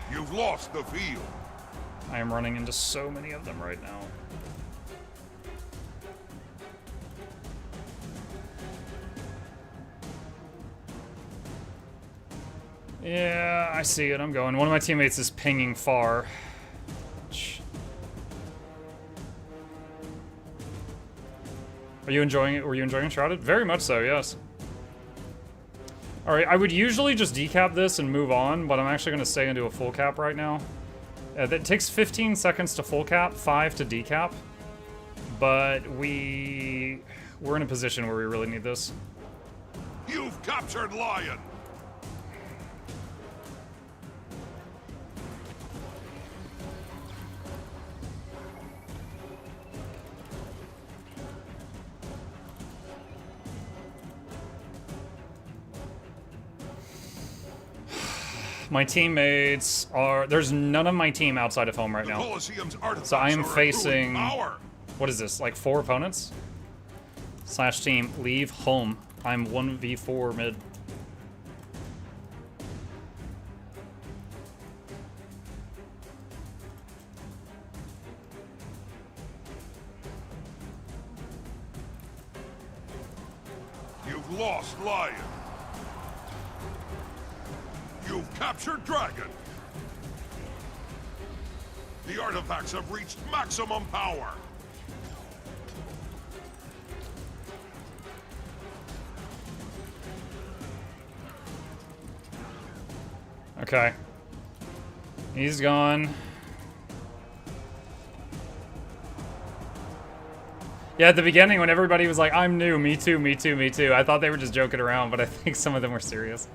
You've lost the field. I am running into so many of them right now. Yeah, I see it. I'm going. One of my teammates is pinging far. Are you enjoying it? Were you enjoying Shrouded? Very much so, yes. Alright, I would usually just decap this and move on, but I'm actually going to stay into a full cap right now. That takes 15 seconds to full cap, 5 to decap. But we're in a position where we really need this. You've captured Lion. My teammates are... There's none of my team outside of home right The now. Colosseum's artifacts So I am are facing... accruing power. What is this? Like 4 opponents? Slash team, leave home. I'm 1v4 mid. You've lost Lion. You've captured Dragon. The artifacts have reached maximum power. Okay. He's gone. Yeah, at the beginning when everybody was like, I'm new, me too, me too, me too. I thought they were just joking around, but I think some of them were serious.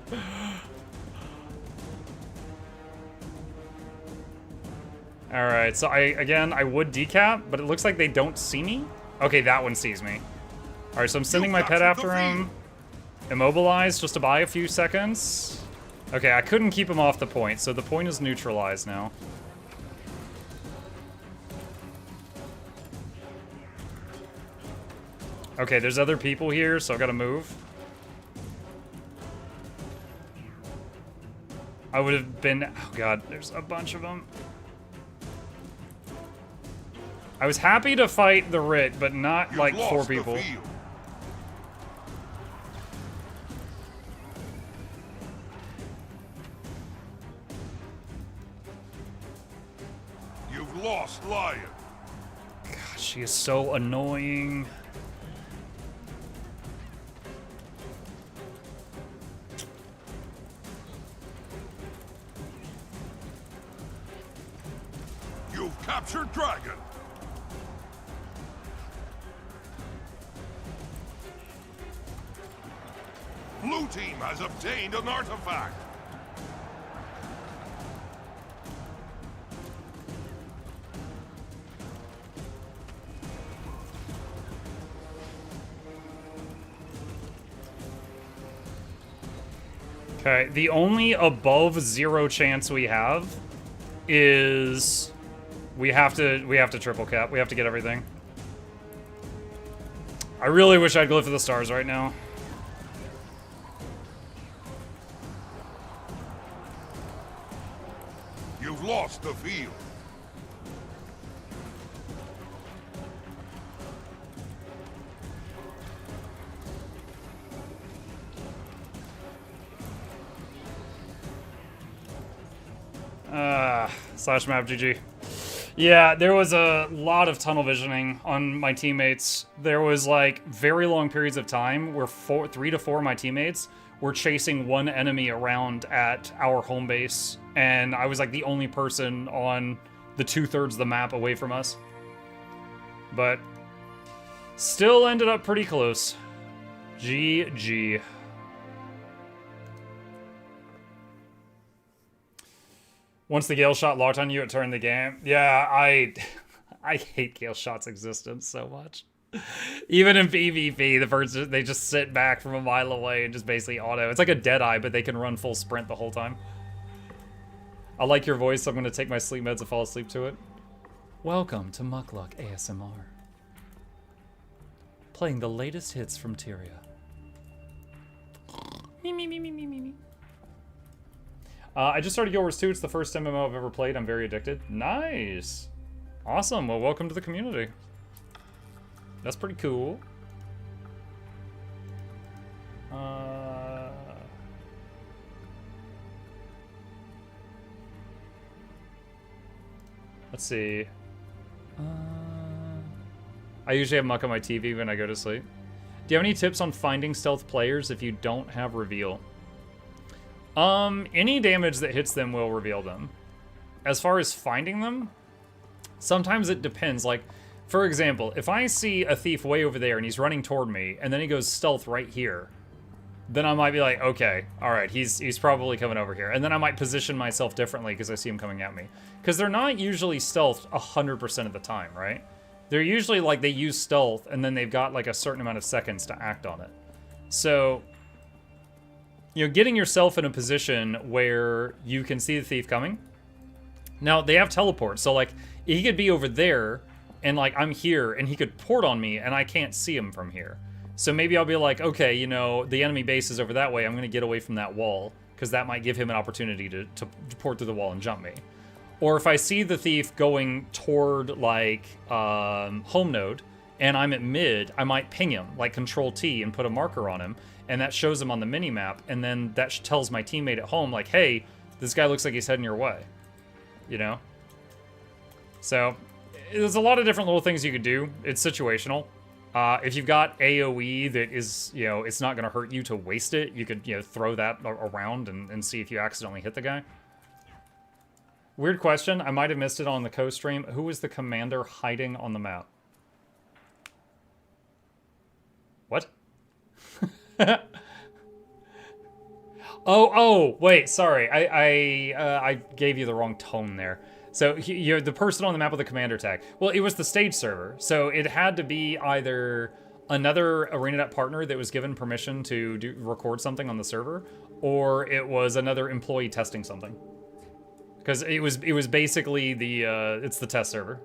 Alright, so I would decap, but it looks like they don't see me. Okay, that one sees me. Alright, so I'm sending my pet after him. Immobilized just to buy a few seconds. Okay, I couldn't keep him off the point, so the point is neutralized now. Okay, there's other people here, so I've got to move. I would have been... Oh god, there's a bunch of them. I was happy to fight the Rit, but not You've like lost 4 the people. field. You've lost Lion. God, she is so annoying. You've captured Dragon. Blue team has obtained an artifact. Okay, the only above 0 chance we have is we have to triple cap. We have to get everything. I really wish I'd Glyph of the Stars right now. You've lost the field. Slash map GG. Yeah, there was a lot of tunnel visioning on my teammates. There was like very long periods of time where 3 to 4 of my teammates were chasing one enemy around at our home base, and I was like the only person on the 2/3 of the map away from us. But still ended up pretty close. GG. Once the Gale shot locked on you, it turned the game. Yeah, I hate Gale shot's existence so much. Even in PvP, the birds, they just sit back from a mile away and just basically auto. It's like a Deadeye, but they can run full sprint the whole time. I like your voice, so I'm going to take my sleep meds and fall asleep to it. Welcome to Mukluk ASMR. Playing the latest hits from Tyria. Me, me, me, me, me, me, me. I just started Guild Wars 2. It's the first MMO I've ever played. I'm very addicted. Nice. Awesome. Well, welcome to the community. That's pretty cool. Let's see. I usually have Muck on my TV when I go to sleep. Do you have any tips on finding stealth players if you don't have reveal? Any damage that hits them will reveal them. As far as finding them, sometimes it depends. Like, for example, if I see a thief way over there and he's running toward me, and then he goes stealth right here, then I might be like, okay, all right, he's probably coming over here. And then I might position myself differently because I see him coming at me. Because they're not usually stealthed 100% of the time, right? They're usually like they use stealth, and then they've got like a certain amount of seconds to act on it. So you know, getting yourself in a position where you can see the thief coming. Now, they have teleport, so, like, he could be over there, and, like, I'm here, and he could port on me, and I can't see him from here. So maybe I'll be like, okay, you know, the enemy base is over that way, I'm going to get away from that wall, because that might give him an opportunity to port through the wall and jump me. Or if I see the thief going toward, like, home node, and I'm at mid, I might ping him, like Control-T, and put a marker on him, and that shows him on the mini-map, and then that tells my teammate at home, like, hey, this guy looks like he's heading your way. You know? So, there's a lot of different little things you could do. It's situational. If you've got AoE that is, you know, it's not going to hurt you to waste it, you could, you know, throw that around and see if you accidentally hit the guy. Weird question. I might have missed it on the co-stream. Who was the commander hiding on the map? What? Oh, wait, sorry. I gave you the wrong tone there. So you're the person on the map with the commander tag. Well, it was the stage server, so it had to be either another ArenaNet partner that was given permission to record something on the server, or it was another employee testing something. Because it was basically the it's the test server.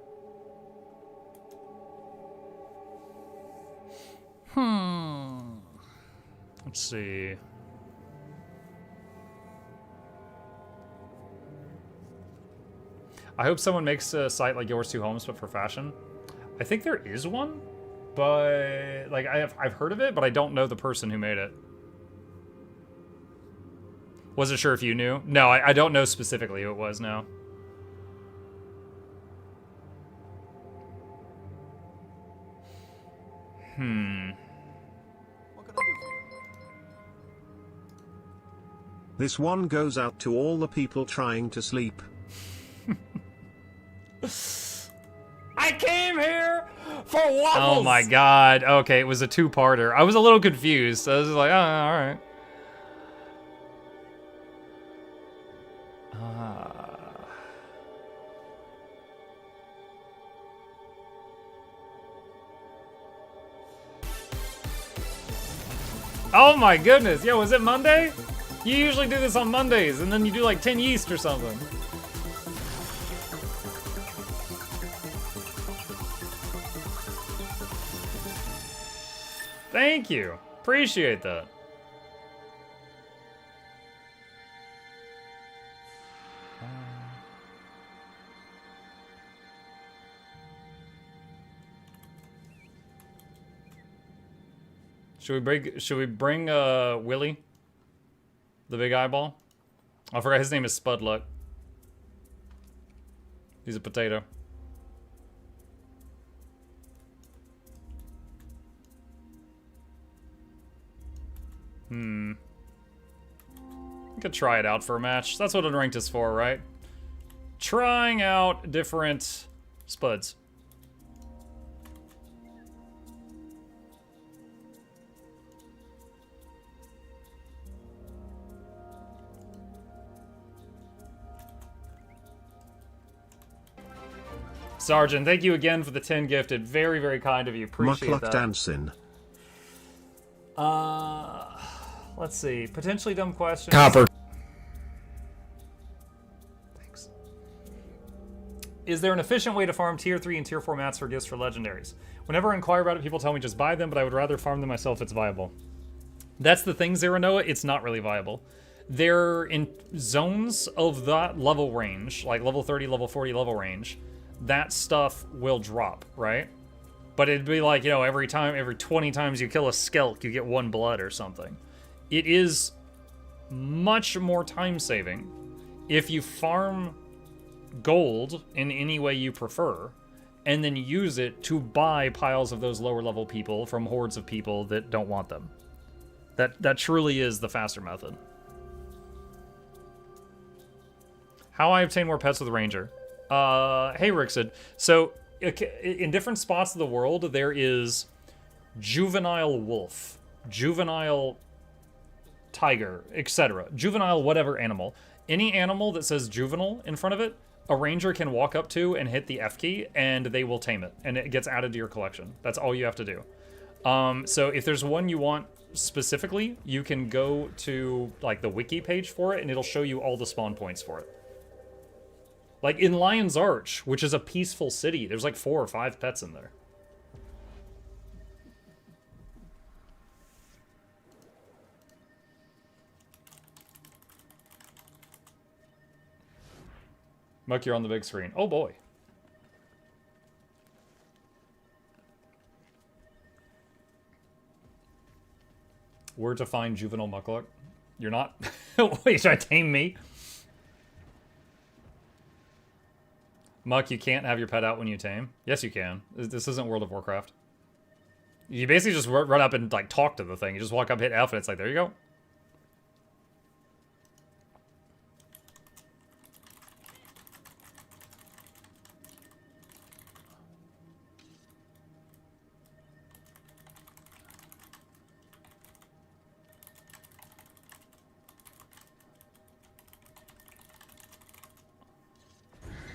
Let's see. I hope someone makes a site like Yours Two Homes, but for fashion. I think there is one, but like I've heard of it, but I don't know the person who made it. Wasn't sure if you knew. No, I don't know specifically who it was. No. What can I do for you? This one goes out to all the people trying to sleep. I came here for waffles! Oh my god. Okay, it was a two-parter. I was a little confused. I was just like, oh, alright. Oh my goodness. Yo, was it Monday? You usually do this on Mondays, and then you do like 10 yeast or something. Thank you. Appreciate that. Should we bring Willie? The big eyeball? I forgot his name is Spudluck. He's a potato. We could try it out for a match. That's what Unranked is for, right? Trying out different spuds. Sergeant, thank you again for the 10 gifted. Very, very kind of you. Appreciate that. Mukluk dancing. Let's see. Potentially dumb question. Copper. Thanks. Is there an efficient way to farm tier 3 and tier 4 mats for gifts for legendaries? Whenever I inquire about it, people tell me just buy them, but I would rather farm them myself if it's viable. That's the thing, Zeranoa. It's not really viable. They're in zones of that level range, like level 30, level 40 level range. That stuff will drop, right? But it'd be like, you know, every 20 times you kill a skelk, you get 1 blood or something. It is much more time-saving if you farm gold in any way you prefer, and then use it to buy piles of those lower-level people from hordes of people that don't want them. That truly is the faster method. How I obtain more pets with the Ranger. Hey, Rixid. So, in different spots of the world, there is juvenile wolf, juvenile tiger, etc. Juvenile whatever animal. Any animal that says juvenile in front of it, a ranger can walk up to and hit the F key, and they will tame it, and it gets added to your collection. That's all you have to do. So if there's one you want specifically, you can go to like the wiki page for it and it'll show you all the spawn points for it. Like in Lion's Arch, which is a peaceful city, there's like 4 or 5 pets in there. Muck, you're on the big screen. Oh boy. Where to find juvenile Mukluk? You're not? Wait, you're trying to tame me? Muck, you can't have your pet out when you tame. Yes, you can. This isn't World of Warcraft. You basically just run up and like talk to the thing. You just walk up, hit F, and it's like, there you go.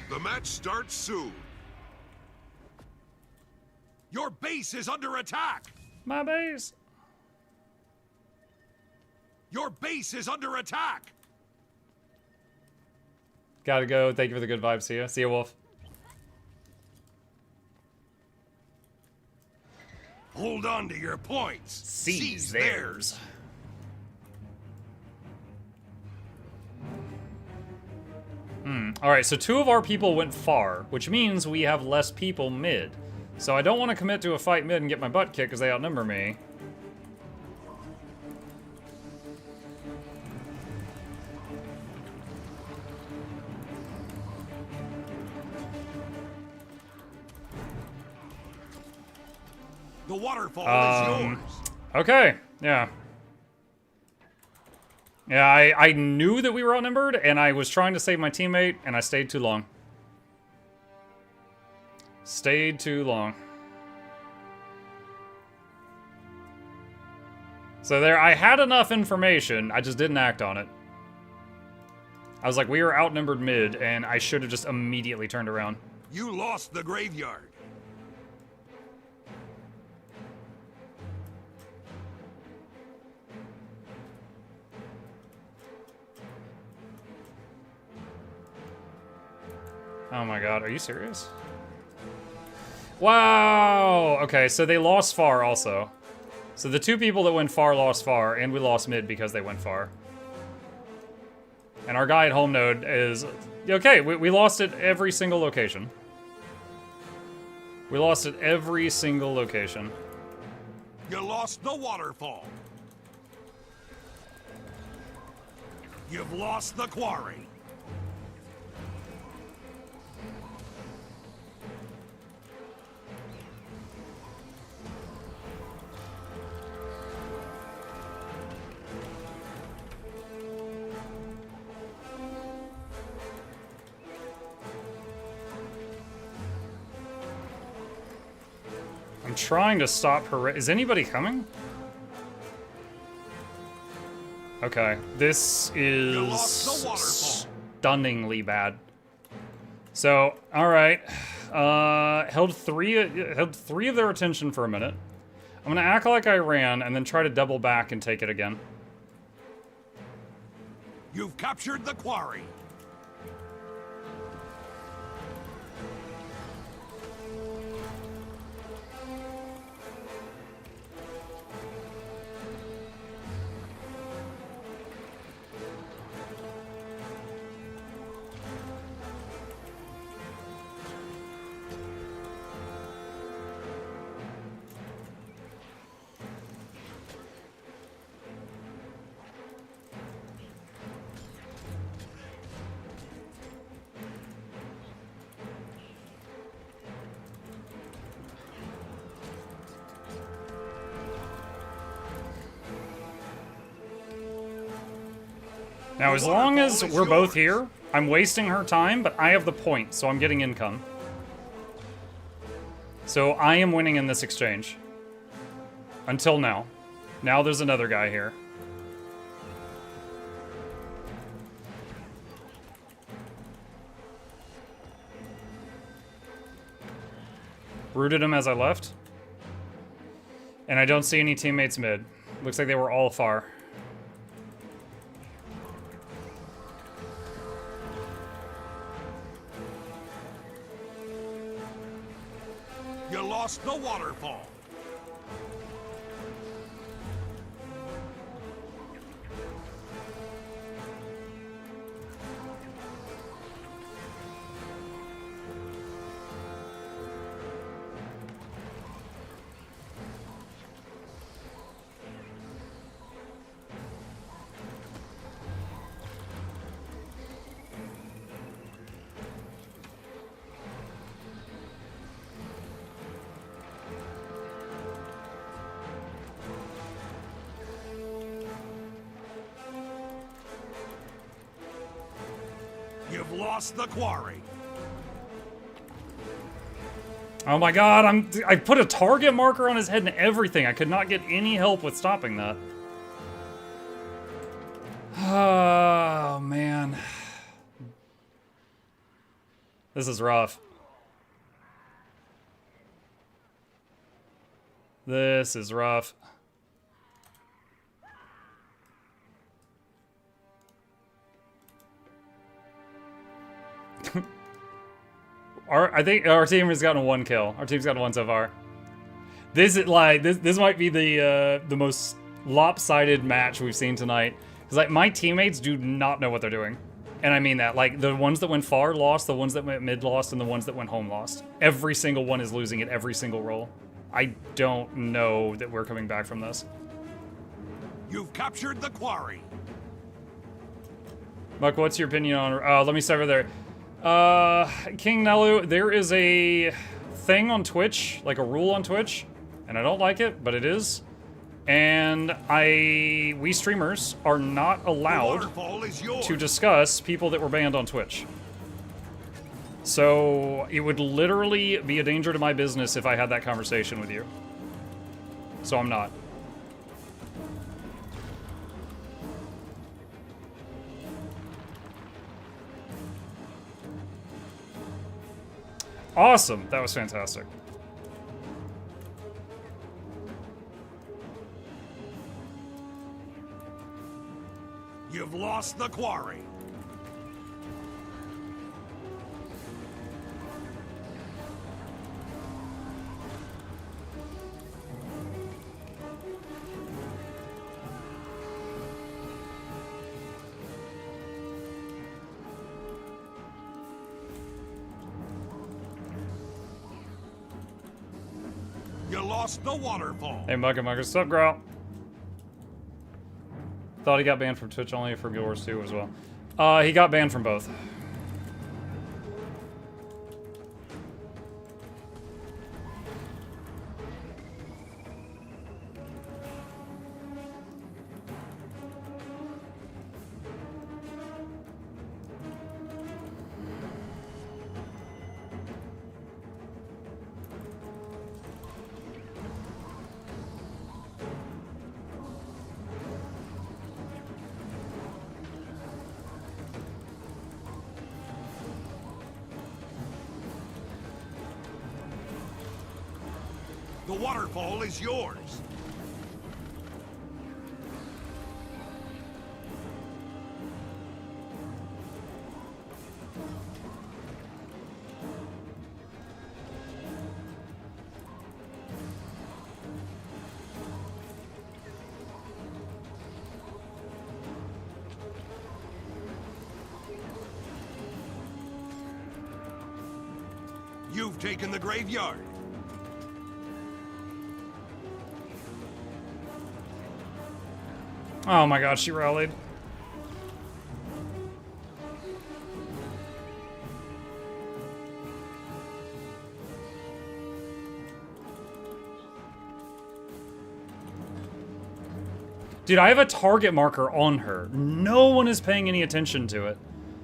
The match starts soon. Your base is under attack. My base. Your base is under attack. Gotta go. Thank you for the good vibes. See ya. See ya, Wolf. Hold on to your points. Seize theirs. Alright, so 2 of our people went far, which means we have less people mid. So I don't want to commit to a fight mid and get my butt kicked because they outnumber me. The waterfall is yours. Okay, yeah. Yeah, I knew that we were outnumbered, and I was trying to save my teammate, and I stayed too long. Stayed too long. So there, I had enough information, I just didn't act on it. I was like, we were outnumbered mid, and I should have just immediately turned around. You lost the graveyard. Oh my god, are you serious? Wow! Okay, so they lost far also. So the 2 people that went far lost far, and we lost mid because they went far. And our guy at home node is... Okay, we lost at every single location. We lost at every single location. You lost the waterfall. You've lost the quarry. I'm trying to stop her. Is anybody coming? Okay, this is stunningly bad. So, all right, held three of their attention for a minute. I'm gonna act like I ran and then try to double back and take it again. You've captured the quarry. Now, as long as we're both here, I'm wasting her time, but I have the point, so I'm getting income. So I am winning in this exchange. Until now. Now there's another guy here. Rooted him as I left. And I don't see any teammates mid. Looks like they were all far. You lost the waterfall. You've lost the quarry. Oh my god, I put a target marker on his head and everything. I could not get any help with stopping that. Oh man. This is rough. This is rough. I think our team has gotten 1 kill. Our team's gotten 1 so far. This is like this might be the most lopsided match we've seen tonight. Cause like my teammates do not know what they're doing, and I mean that. Like the ones that went far lost, the ones that went mid lost, and the ones that went home lost. Every single one is losing at every single roll. I don't know that we're coming back from this. You've captured the quarry. Muck, what's your opinion on? Let me start over there. King Nelu, there is a thing on Twitch, like a rule on Twitch, and I don't like it, but it is. And we streamers are not allowed to discuss people that were banned on Twitch. So it would literally be a danger to my business if I had that conversation with you. So I'm not. Awesome. That was fantastic. You've lost the quarry. You lost the waterfall. Hey, Mugga, what's up, Growl? Thought he got banned from Twitch only for Guild Wars 2 as well. He got banned from both. The waterfall is yours. You've taken the graveyard. Oh my god, she rallied. Dude, I have a target marker on her. No one is paying any attention to it.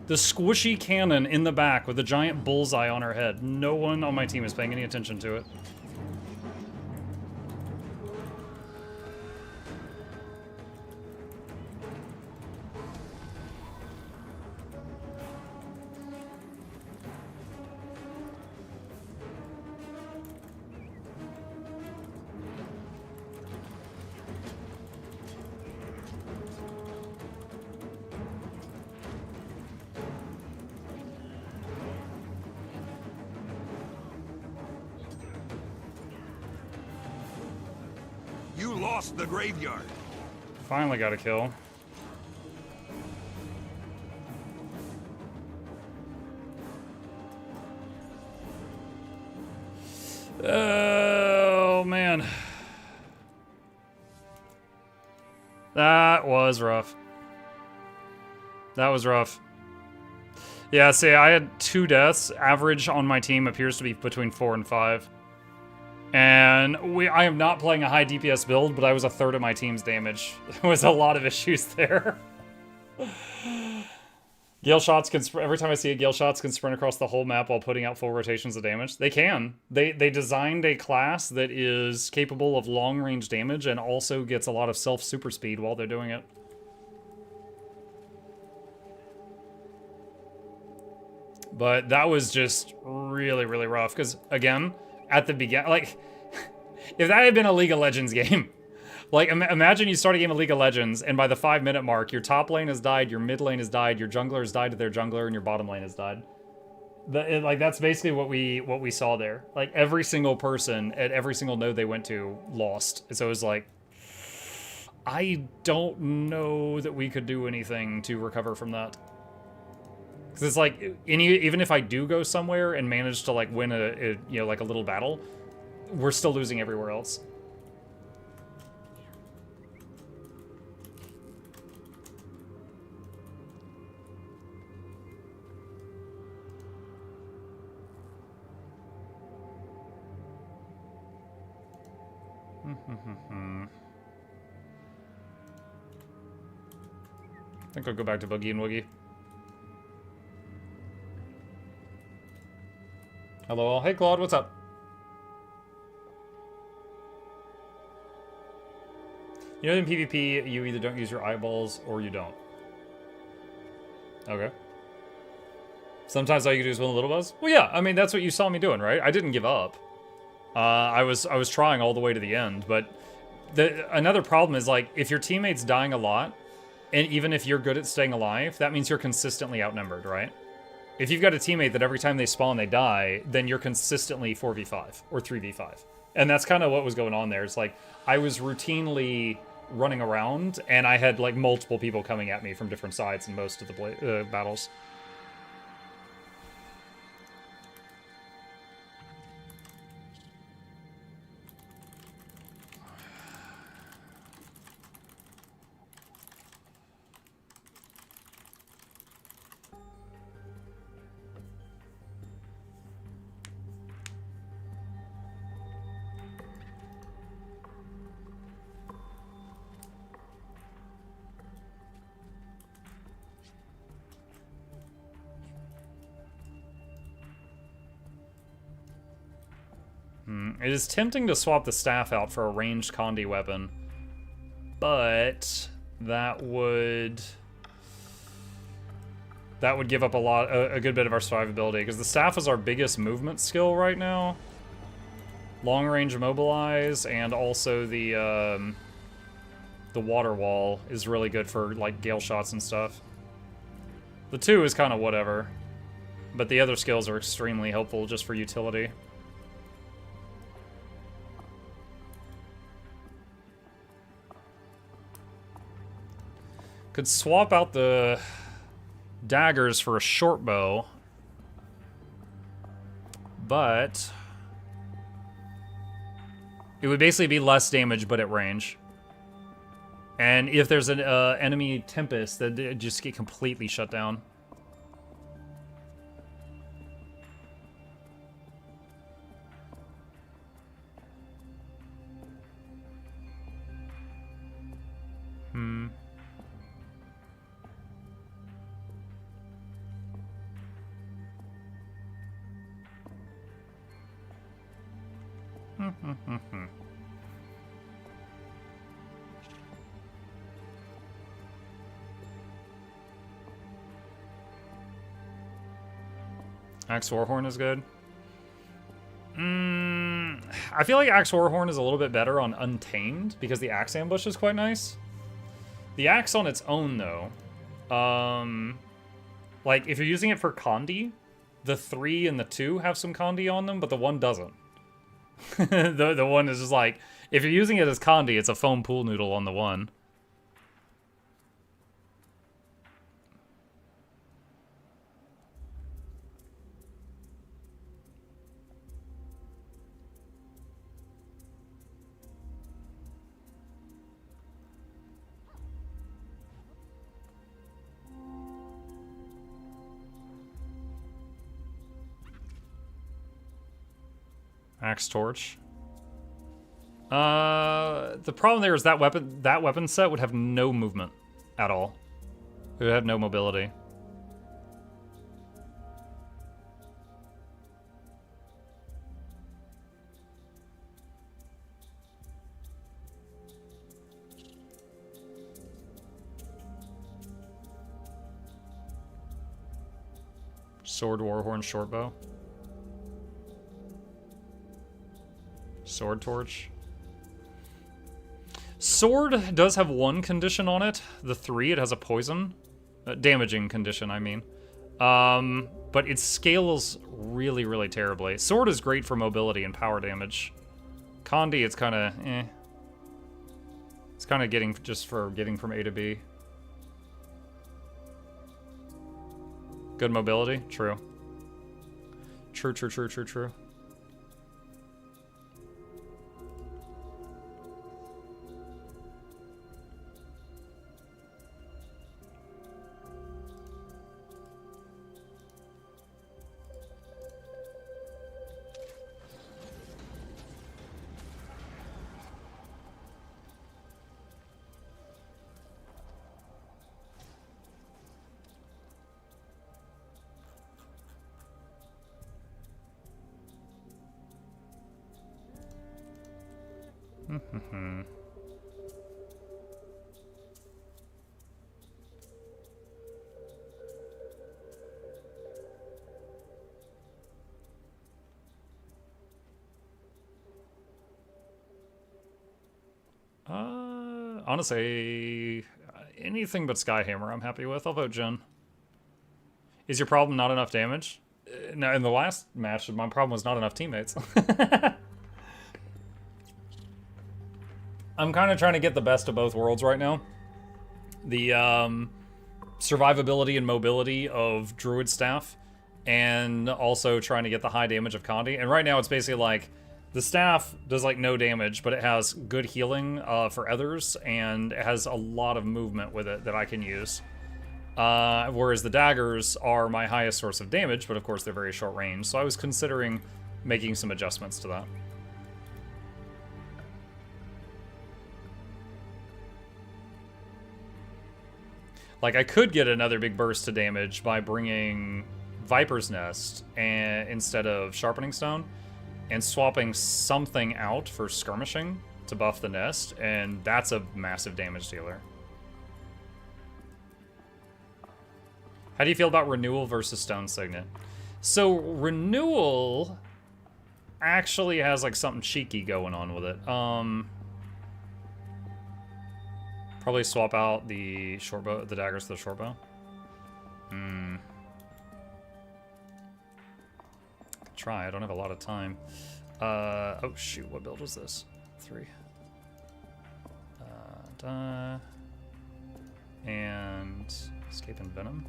The squishy cannon in the back with a giant bullseye on her head. No one on my team is paying any attention to it. lost the graveyard. Finally got a kill. Oh, man. That was rough. That was rough. Yeah, see, I had 2 deaths. Average on my team appears to be between 4 and 5. And I am not playing a high DPS build, but I was a third of my team's damage. There was a lot of issues there. Gale shots can every time I see it, Gale shots can sprint across the whole map while putting out full rotations of damage. They can. They designed a class that is capable of long range damage and also gets a lot of self super speed while they're doing it. But that was just really, really rough. Because, again, at the beginning, like, if that had been a League of Legends game, like, imagine you start a game of League of Legends, and by the 5-minute mark, your top lane has died, your mid lane has died, your jungler has died to their jungler, and your bottom lane has died. Like, that's basically what we saw there. Like, every single person at every single node they went to lost. So it was like, I don't know that we could do anything to recover from that. Because it's like, even if I do go somewhere and manage to, like, win a you know, like a little battle, we're still losing everywhere else. I think I'll go back to Boogie and Woogie. Hello all. Hey Claude, what's up? You know in PvP, you either don't use your eyeballs or you don't. Okay. Sometimes all you can do is win a little buzz? Well, yeah, I mean, that's what you saw me doing, right? I didn't give up. I was trying all the way to the end, but another problem is, like, if your teammate's dying a lot, and even if you're good at staying alive, that means you're consistently outnumbered, right? If you've got a teammate that every time they spawn they die, then you're consistently 4v5 or 3v5. And that's kind of what was going on there. It's like, I was routinely running around, and I had, like, multiple people coming at me from different sides in most of the battles. It is tempting to swap the staff out for a ranged Condi weapon, but that would give up a good bit of our survivability, because the staff is our biggest movement skill right now. Long range immobilize, and also the water wall is really good for, like, gale shots and stuff. The 2 is kind of whatever, but the other skills are extremely helpful just for utility. Could swap out the daggers for a short bow, but it would basically be less damage, but at range. And if there's an enemy Tempest, then it just get completely shut down. Axe Warhorn is good. I feel like Axe Warhorn is a little bit better on Untamed, because the Axe Ambush is quite nice. The Axe on its own, though, like, if you're using it for Condi, the 3 and the 2 have some Condi on them, but the 1 doesn't. the 1 is just like, If you're using it as Condi, it's a foam pool noodle on the one. Axe torch. The problem there is that weapon set would have no movement at all. It would have no mobility. Sword, warhorn, shortbow. Sword torch. Sword does have one condition on it. The 3, it has a poison. Damaging condition, I mean. But it scales really, really terribly. Sword is great for mobility and power damage. Condi, it's kind of eh. It's kind of getting from A to B. Good mobility? True. True, true, true, true, true. Honestly, anything but Skyhammer I'm happy with. I'll vote Jin. Is your problem not enough damage? No, in the last match, my problem was not enough teammates. I'm kind of trying to get the best of both worlds right now. The survivability and mobility of Druid Staff, and also trying to get the high damage of Condi. And right now it's basically like, the staff does like no damage, but it has good healing for others, and it has a lot of movement with it that I can use. Whereas the daggers are my highest source of damage, but of course they're very short range. So I was considering making some adjustments to that. Like, I could get another big burst to damage by bringing Viper's Nest instead of Sharpening Stone, and swapping something out for Skirmishing to buff the Nest, and that's a massive damage dealer. How do you feel about Renewal versus Stone Signet? So, Renewal actually has, like, something cheeky going on with it. Probably swap out the shortbow, the daggers to the shortbow. Try, I don't have a lot of time. Oh shoot, what build was this? 3. And Escape and Venom.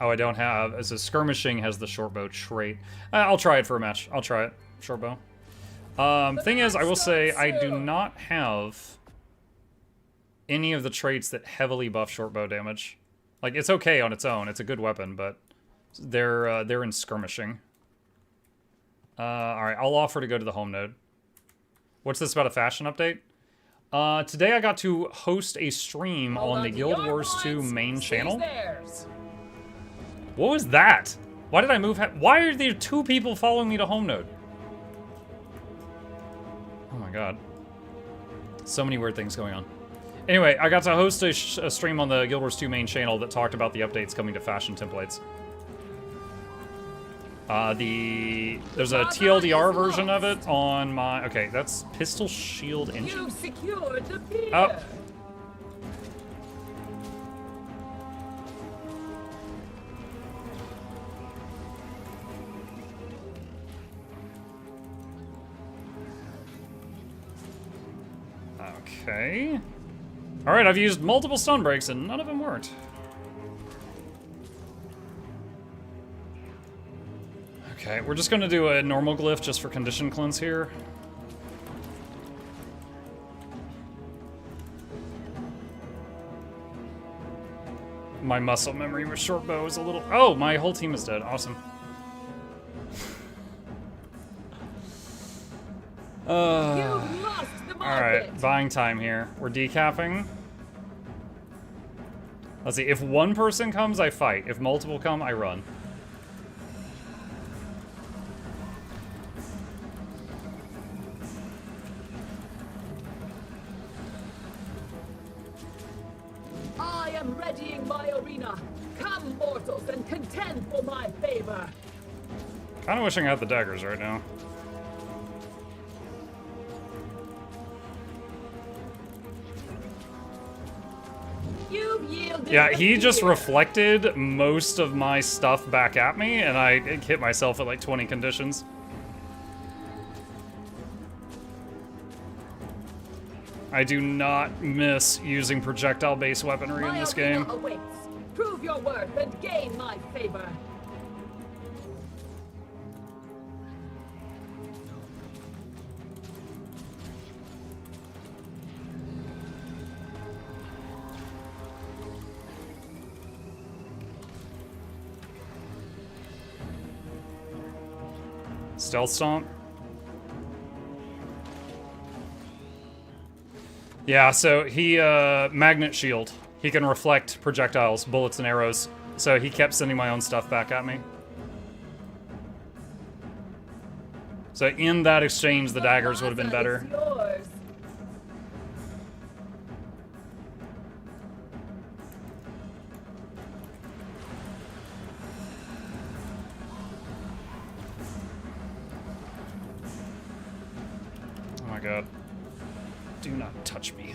Oh, I don't have, as a Skirmishing has the shortbow trait. I'll try it for a match. I'll try it, shortbow. Thing is, I will say, I do not have any of the traits that heavily buff shortbow damage. Like, it's okay on its own, it's a good weapon, but they're in Skirmishing. Alright, I'll offer to go to the home node. What's this about a fashion update? Today I got to host a stream on the Guild Wars 2 main channel. What was that? Why did I move? Why are there 2 people following me to home node? Oh my god. So many weird things going on. Anyway, I got to host a stream on the Guild Wars 2 main channel that talked about the updates coming to fashion templates. There's a TLDR version of it on my... Okay, that's Pistol Shield Engine. You've secured the pier. Oh. Okay. Alright, I've used multiple stun breaks and none of them worked. Okay, we're just gonna do a normal glyph just for condition cleanse here. My muscle memory with short bow is a little... Oh, my whole team is dead. Awesome. You've lost the market. Alright, buying time here. We're decapping. Let's see, if one person comes, I fight. If multiple come, I run. I am readying my arena. Come, mortals, and contend for my favor. Kinda wishing I had the daggers right now. You've yielded. Yeah, the he just fear. reflected most of my stuff back at me, and I hit myself at like 20 conditions. I do not miss using projectile-based weaponry in My this arena game. awaits. Prove your worth and gain my favor. Stealth Stomp. Yeah, so he, Magnet Shield. He can reflect projectiles, bullets, and arrows. So he kept sending my own stuff back at me. So in that exchange, the daggers would have been better. It's yours. Oh my god. Do not touch me.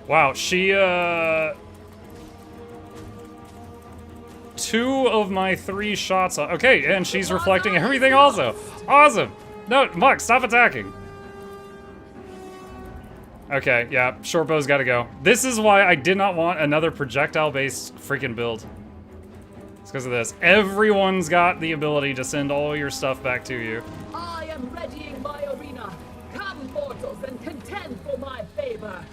Wow, she, 2 of my 3 shots on... Okay, and she's reflecting everything also. Awesome. No, Muck, stop attacking. Okay, yeah, short bow's gotta go. This is why I did not want another projectile-based freaking build. It's because of this. Everyone's got the ability to send all your stuff back to you. I am readying my arena. Come, mortals, and contend for my favor.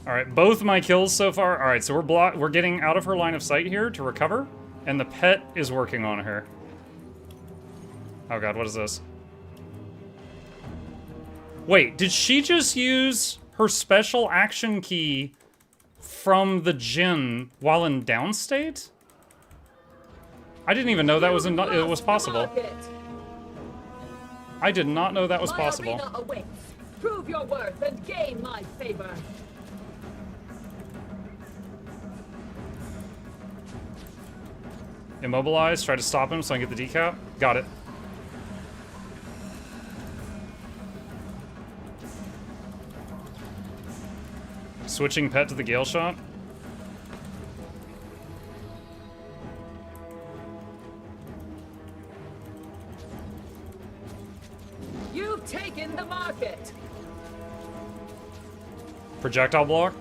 Alright, both my kills so far. Alright, so we're getting out of her line of sight here to recover, and the pet is working on her. Oh god, what is this? Wait, did she just use her special action key from the Jinn while in downstate? I didn't even know that was it was possible. I did not know that was possible. My arena awaits. Prove your worth and gain my favor. Immobilize, try to stop him so I can get the decap. Got it. Switching pet to the Gale Shot. You've taken the market. Projectile block.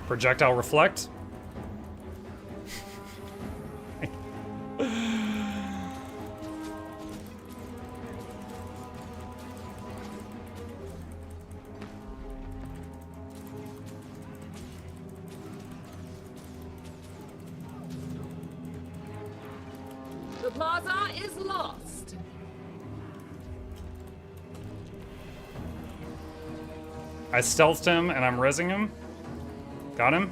Projectile reflect. The plaza is lost. I stealthed him and I'm rezzing him. Got him.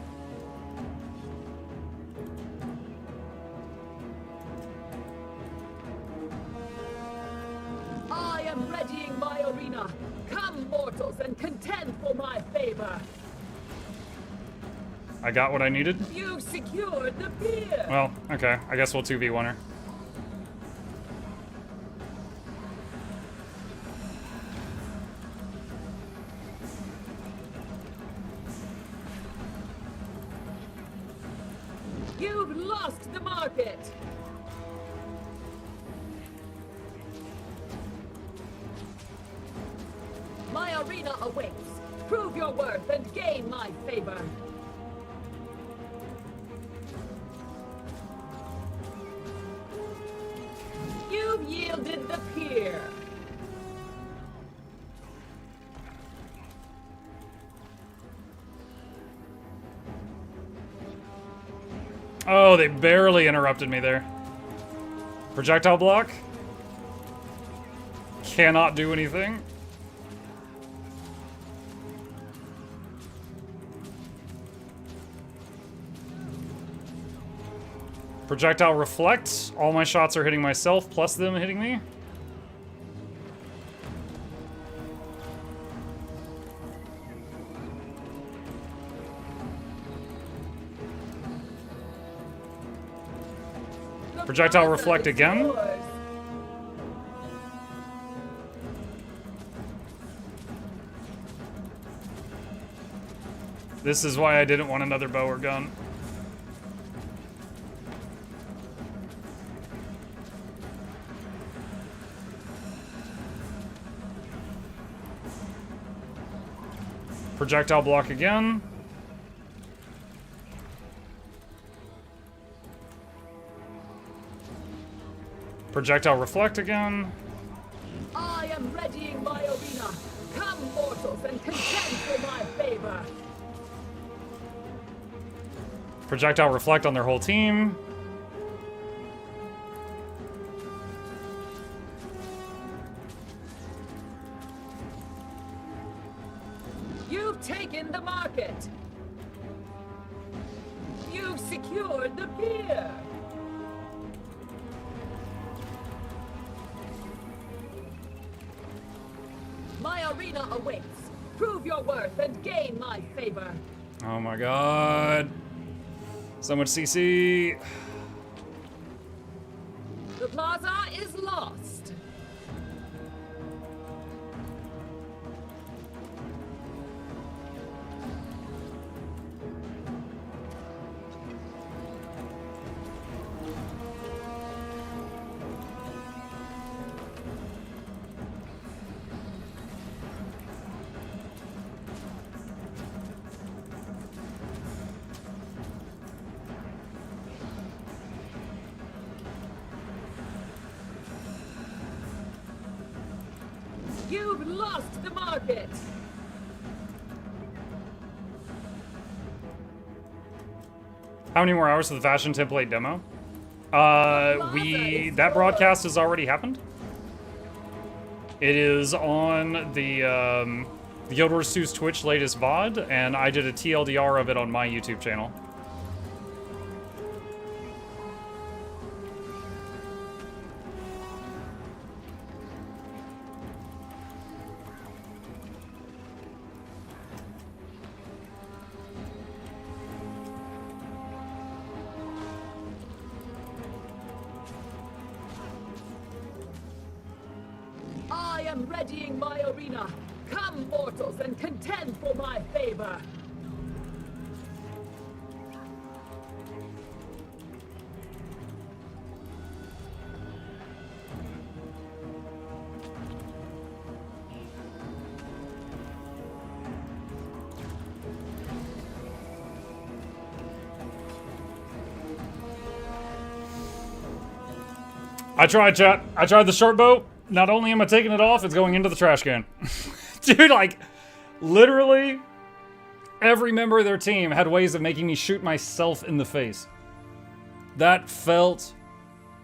I am readying my arena. Come, mortals, and contend for my favor. I got what I needed. You've secured the pier. Well, okay. I guess we'll 2v1 her. You've lost the market! My arena awaits. Prove your worth and gain my favor. You've yielded the pier. Oh, they barely interrupted me there. Projectile block. Cannot do anything. Projectile reflect. All my shots are hitting myself, plus them hitting me. Projectile reflect again. This is why I didn't want another bow or gun. Projectile block again. Projectile reflect again. I am readying my arena. Come, mortals, and contend for my favor. Projectile reflect on their whole team. You've taken the market. You've secured the pier. My arena awaits. Prove your worth and gain my favor. Oh my god. So much CC. The plaza is lost. You've lost the market. How many more hours of the fashion template demo? That broadcast has already happened. It is on the Guild Wars 2's Twitch latest VOD, and I did a TLDR of it on my YouTube channel. I am readying my arena. Come, mortals, and contend for my favor. I tried, chat. I tried the short bow. Not only am I taking it off, it's going into the trash can. Dude, like, literally, every member of their team had ways of making me shoot myself in the face. That felt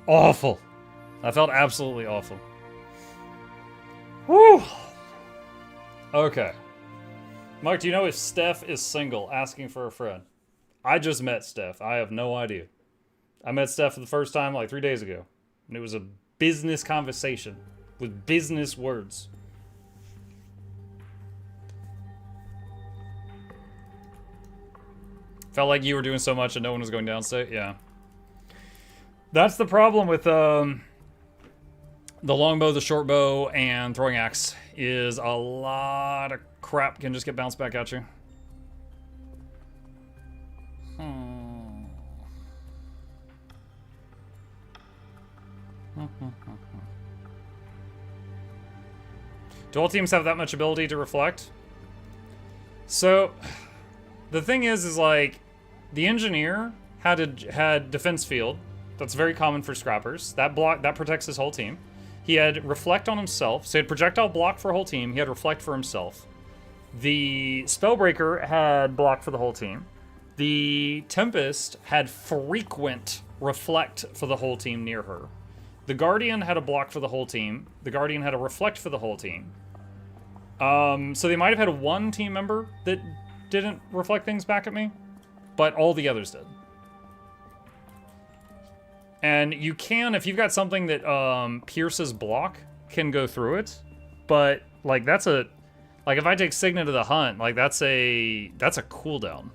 awful. That felt absolutely awful. Whew. Okay. Mark, do you know if Steph is single, asking for a friend? I just met Steph. I have no idea. I met Steph for the first time like 3 days ago. And it was a business conversation with business words. Felt like you were doing so much and no one was going downstate. Yeah. That's the problem with the longbow, the short bow, and throwing axe is a lot of crap can just get bounced back at you. Do all teams have that much ability to reflect? So, the thing is like, the engineer had defense field. That's very common for scrappers. That protects his whole team. He had reflect on himself, so he had projectile block for a whole team. He had reflect for himself. The Spellbreaker had block for the whole team. The Tempest had frequent reflect for the whole team near her. The Guardian had a block for the whole team. The Guardian had a reflect for the whole team. So they might have had one team member that didn't reflect things back at me, but all the others did. And you can, if you've got something that pierces block, can go through it, but like that's a, like if I take Signet to the Hunt, like that's a cooldown,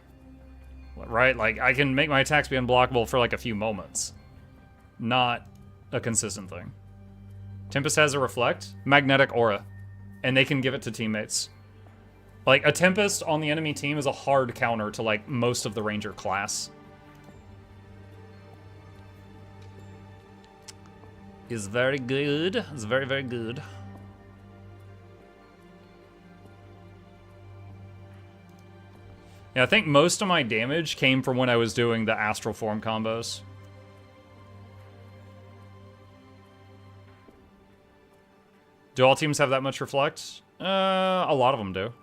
right? Like I can make my attacks be unblockable for like a few moments, not a consistent thing. Tempest has a reflect, magnetic aura, and they can give it to teammates. Like a Tempest on the enemy team is a hard counter to like most of the Ranger class. Is very good. It's very, very good. Yeah, I think most of my damage came from when I was doing the Astral Form combos. Do all teams have that much reflect? A lot of them do.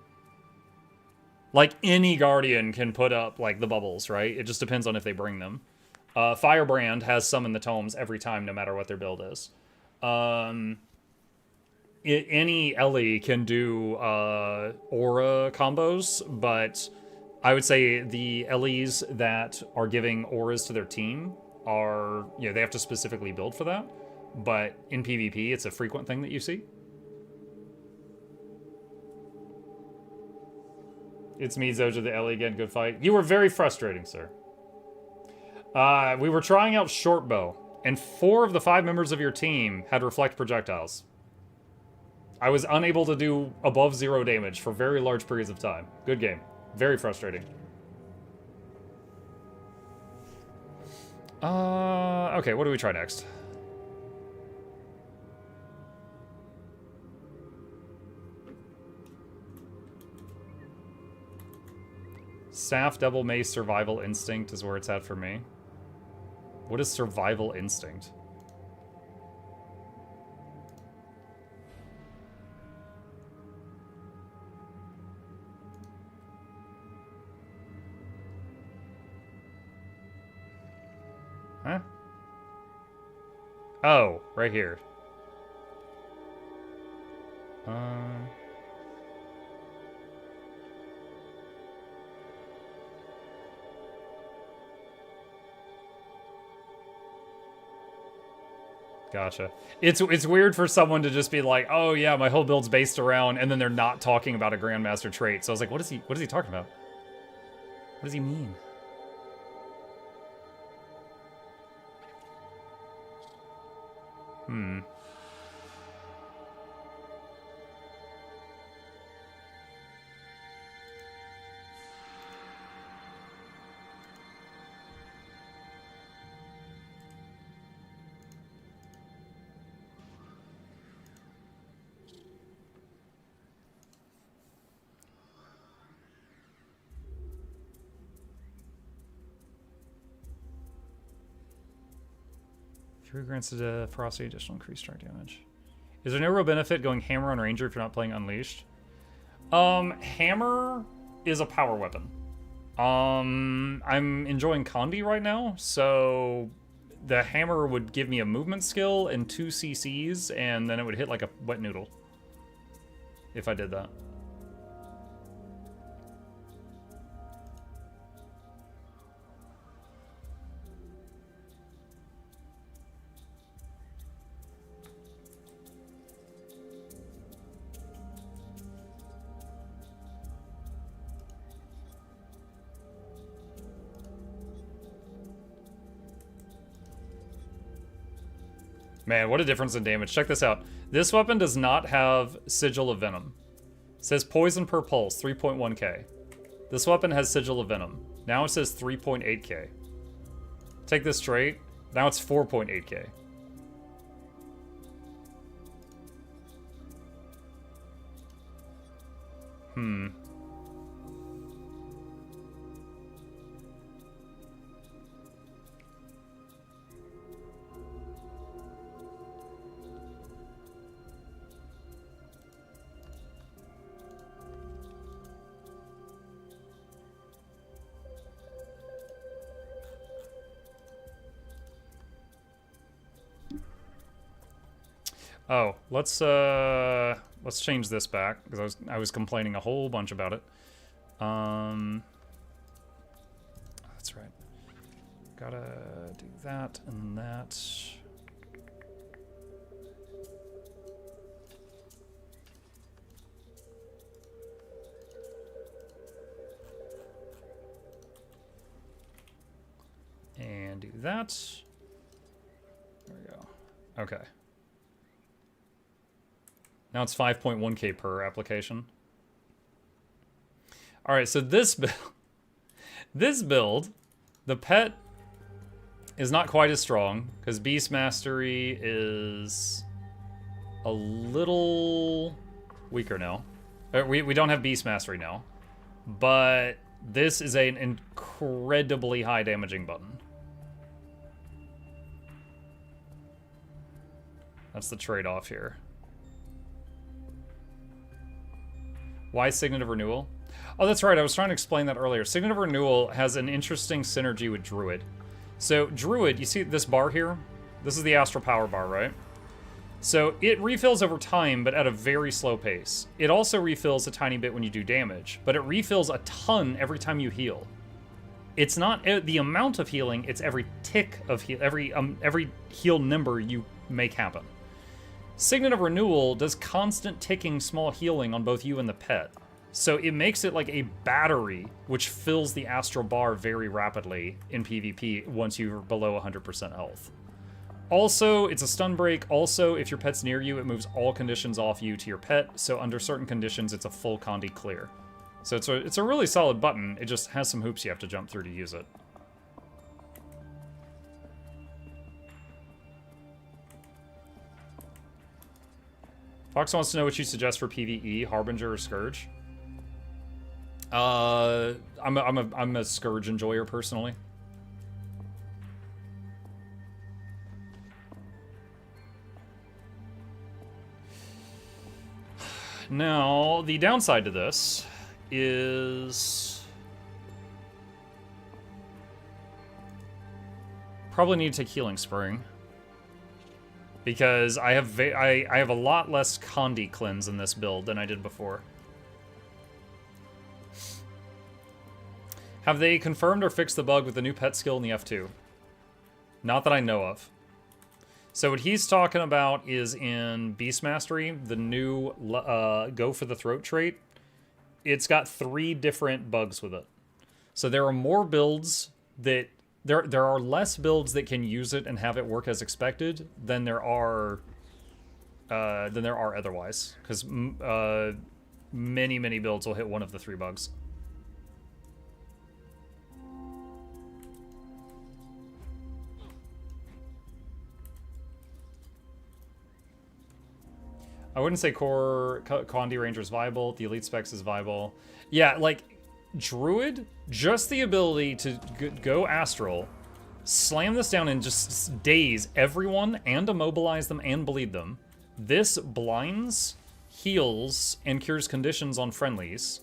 Like, any Guardian can put up, like, the bubbles, right? It just depends on if they bring them. Firebrand has some in the tomes every time, no matter what their build is. Any Ellie can do aura combos, but I would say the Ellies that are giving auras to their team are, you know, they have to specifically build for that. But in PvP, it's a frequent thing that you see. It's me, Zoja the Ellie again. Good fight. You were very frustrating, sir. We were trying out Shortbow, and 4 of the 5 members of your team had reflect projectiles. I was unable to do above 0 damage for very large periods of time. Good game. Very frustrating. Okay, what do we try next? Saf Devil Mace Survival Instinct is where it's at for me. What is Survival Instinct? Huh? Oh, right here. Gotcha. It's weird for someone to just be like, oh yeah, my whole build's based around, and then they're not talking about a Grandmaster trait. So I was like, what is he talking about? What does he mean? Fury grants the ferocity additional increased strike damage. Is there no real benefit going hammer on Ranger if you're not playing Unleashed? Hammer is a power weapon. I'm enjoying Condi right now, so the hammer would give me a movement skill and 2 CCs, and then it would hit like a wet noodle if I did that. Man, what a difference in damage. Check this out. This weapon does not have Sigil of Venom. It says poison per pulse, 3.1k. This weapon has Sigil of Venom. Now it says 3.8k. Take this trait. Now it's 4.8k. Oh, let's change this back because I was complaining a whole bunch about it. That's right. Gotta do that and that. And do that. There we go. Okay. Now it's 5.1k per application. All right, so this build, the pet is not quite as strong because Beast Mastery is a little weaker now. We don't have Beast Mastery now, but this is an incredibly high damaging button. That's the trade-off here. Why Signet of Renewal? Oh, that's right. I was trying to explain that earlier. Signet of Renewal has an interesting synergy with Druid. So Druid, you see this bar here? This is the Astral Power bar, right? So it refills over time, but at a very slow pace. It also refills a tiny bit when you do damage, but it refills a ton every time you heal. It's not the amount of healing, it's every tick of heal, every heal number you make happen. Signet of Renewal does constant ticking small healing on both you and the pet. So it makes it like a battery, which fills the astral bar very rapidly in PvP once you're below 100% health. Also, it's a stun break. Also, if your pet's near you, it moves all conditions off you to your pet. So under certain conditions, it's a full Condi clear. So it's a really solid button. It just has some hoops you have to jump through to use it. Fox wants to know what you suggest for PvE, Harbinger or Scourge. I'm a Scourge enjoyer personally. Now, the downside to this is probably need to take Healing Spring. Because I have a lot less Condi cleanse in this build than I did before. Have they confirmed or fixed the bug with the new pet skill in the F2? Not that I know of. So what he's talking about is in Beast Mastery, the new Go for the Throat trait. It's got 3 different bugs with it. So there are more builds that... There are less builds that can use it and have it work as expected than there are otherwise. Because many builds will hit one of the 3 bugs. I wouldn't say core Condi Ranger is viable. The Elite Specs is viable. Yeah, like... Druid, just the ability to go astral, slam this down and just daze everyone and immobilize them and bleed them. This blinds, heals, and cures conditions on friendlies.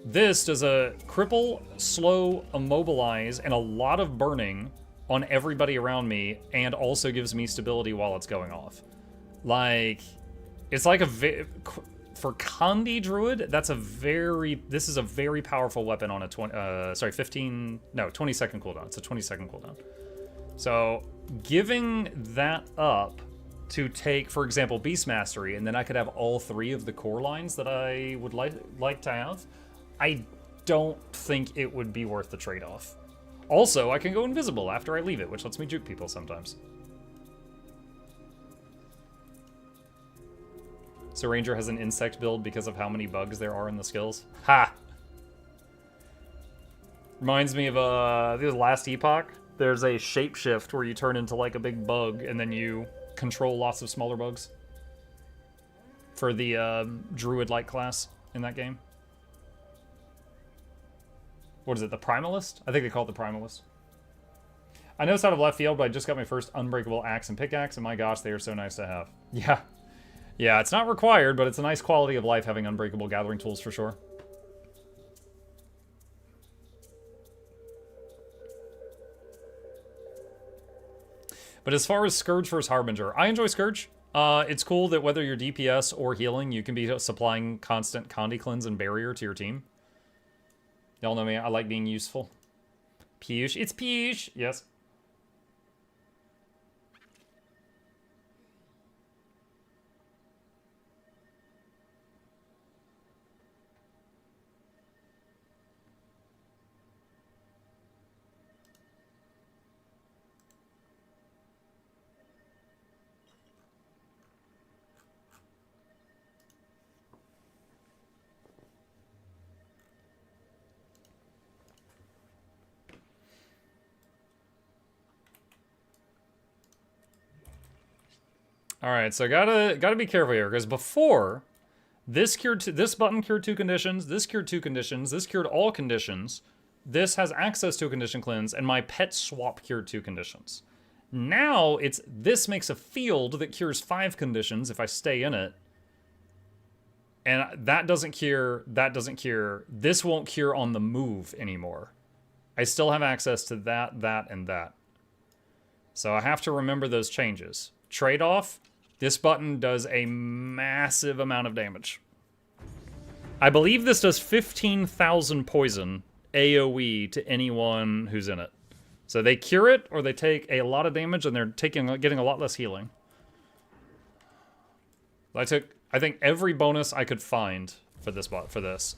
This does a cripple, slow, immobilize, and a lot of burning on everybody around me, and also gives me stability while it's going off. Like, it's like for Condi Druid, this is a very powerful weapon on a 20-second cooldown. It's a 20-second cooldown. So giving that up to take, for example, Beast Mastery, and then I could have all 3 of the core lines that I would like to have, I don't think it would be worth the trade-off. Also, I can go invisible after I leave it, which lets me juke people sometimes. So Ranger has an insect build because of how many bugs there are in the skills. Ha! Reminds me of the last Epoch. There's a shapeshift where you turn into like a big bug and then you control lots of smaller bugs. For the Druid-like class in that game. What is it, the Primalist? I think they call it the Primalist. I know it's out of left field, but I just got my first unbreakable axe and pickaxe, and my gosh, they are so nice to have. Yeah. Yeah, it's not required, but it's a nice quality of life having unbreakable gathering tools for sure. But as far as Scourge versus Harbinger, I enjoy Scourge. It's cool that whether you're DPS or healing, you can be supplying constant Condi Cleanse and Barrier to your team. Y'all know me, I like being useful. Piyush, it's Piyush! Yes. All right, so gotta be careful here, because before, this button cured 2 conditions, this cured 2 conditions, this cured all conditions, this has access to a condition cleanse, and my pet swap cured 2 conditions. Now, this makes a field that cures 5 conditions if I stay in it, and that doesn't cure, this won't cure on the move anymore. I still have access to that, that, and that. So I have to remember those changes. Trade-off, this button does a massive amount of damage. I believe this does 15,000 poison AoE to anyone who's in it. So they cure it, or they take a lot of damage, and they're getting a lot less healing. I think every bonus I could find for this for this.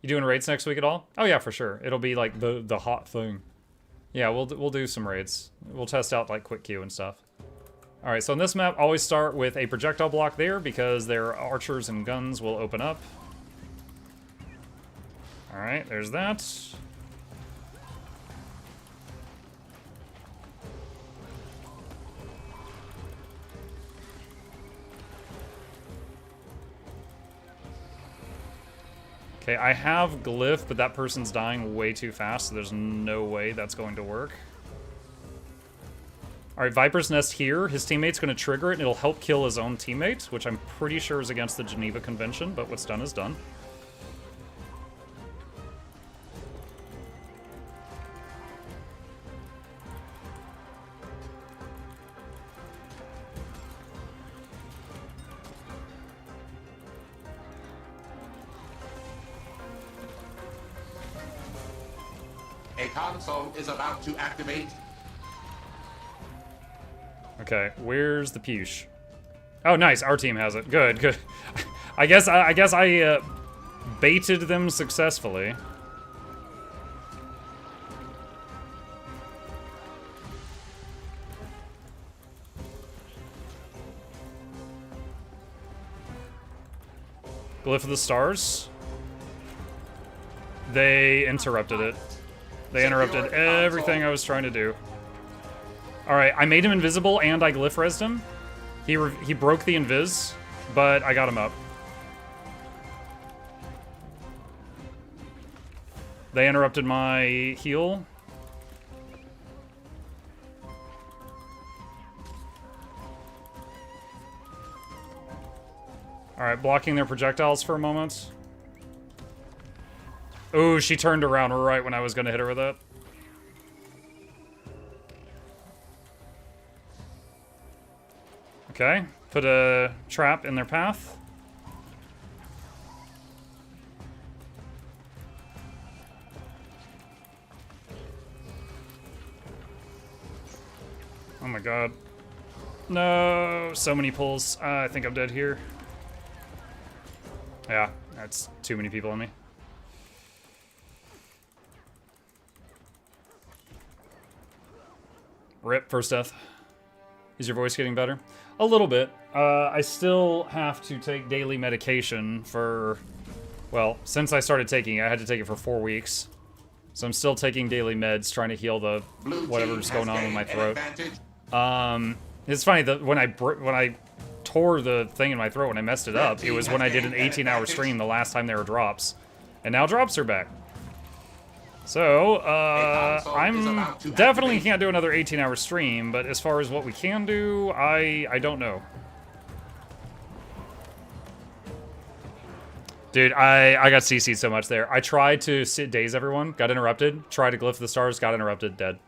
You doing raids next week at all? Oh yeah, for sure. It'll be like the hot thing. Yeah, we'll do some raids. We'll test out like quick queue and stuff. All right, so on this map, always start with a projectile block there because their archers and guns will open up. All right, there's that. Okay, I have Glyph, but that person's dying way too fast, so there's no way that's going to work. Alright, Viper's Nest here. His teammate's going to trigger it, and it'll help kill his own teammate, which I'm pretty sure is against the Geneva Convention, but what's done is done. A console is about to activate. Okay, where's the Piyush? Oh, nice. Our team has it. Good, good. I guess I baited them successfully. Glyph of the Stars. They interrupted it. They interrupted everything I was trying to do. Alright, I made him invisible and I glyph rezzed him. He broke the invis, but I got him up. They interrupted my heal. Alright, blocking their projectiles for a moment. Ooh, she turned around right when I was gonna hit her with that. Okay, put a trap in their path. Oh my god. No, so many pulls. I think I'm dead here. Yeah, that's too many people on me. Rip, first death. Is your voice getting better? A little bit. I still have to take daily medication for, well, since I started taking it, I had to take it for 4 weeks. So I'm still taking daily meds, trying to heal the whatever's going on with my throat. It's funny that when I tore the thing in my throat, when I messed it up, it was when I did an 18-hour stream the last time there were drops. And now drops are back. So, console is I'm about to definitely activate. can't do another 18-hour stream, but as far as what we can do, I don't know. Dude, I got CC'd so much there. I tried to daze everyone, got interrupted. Tried to glyph the stars, got interrupted, dead.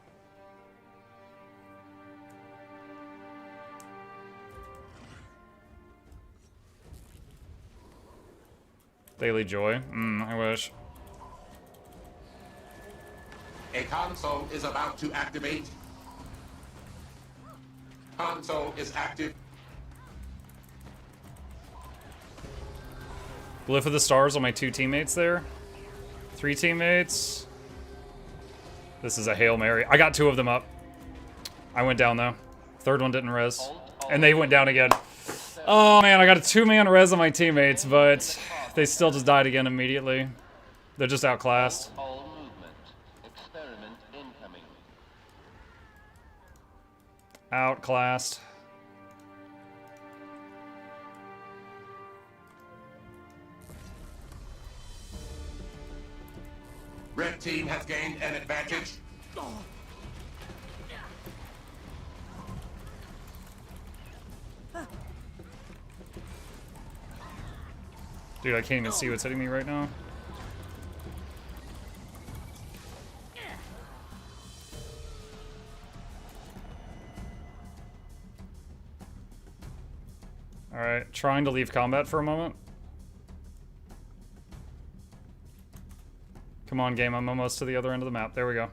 Daily joy. I wish. A console is about to activate. Console is active. Glyph of the stars on my 2 teammates there. 3 teammates. This is a Hail Mary. I got 2 of them up. I went down though. 3rd one didn't res. And they went down again. Oh man, I got a 2-man res on my teammates, but they still just died again immediately. They're just outclassed. All movement. Experiment incoming. Outclassed. Red team has gained an advantage. Dude, I can't even see what's hitting me right now. Alright, trying to leave combat for a moment. Come on, game, I'm almost to the other end of the map. There we go.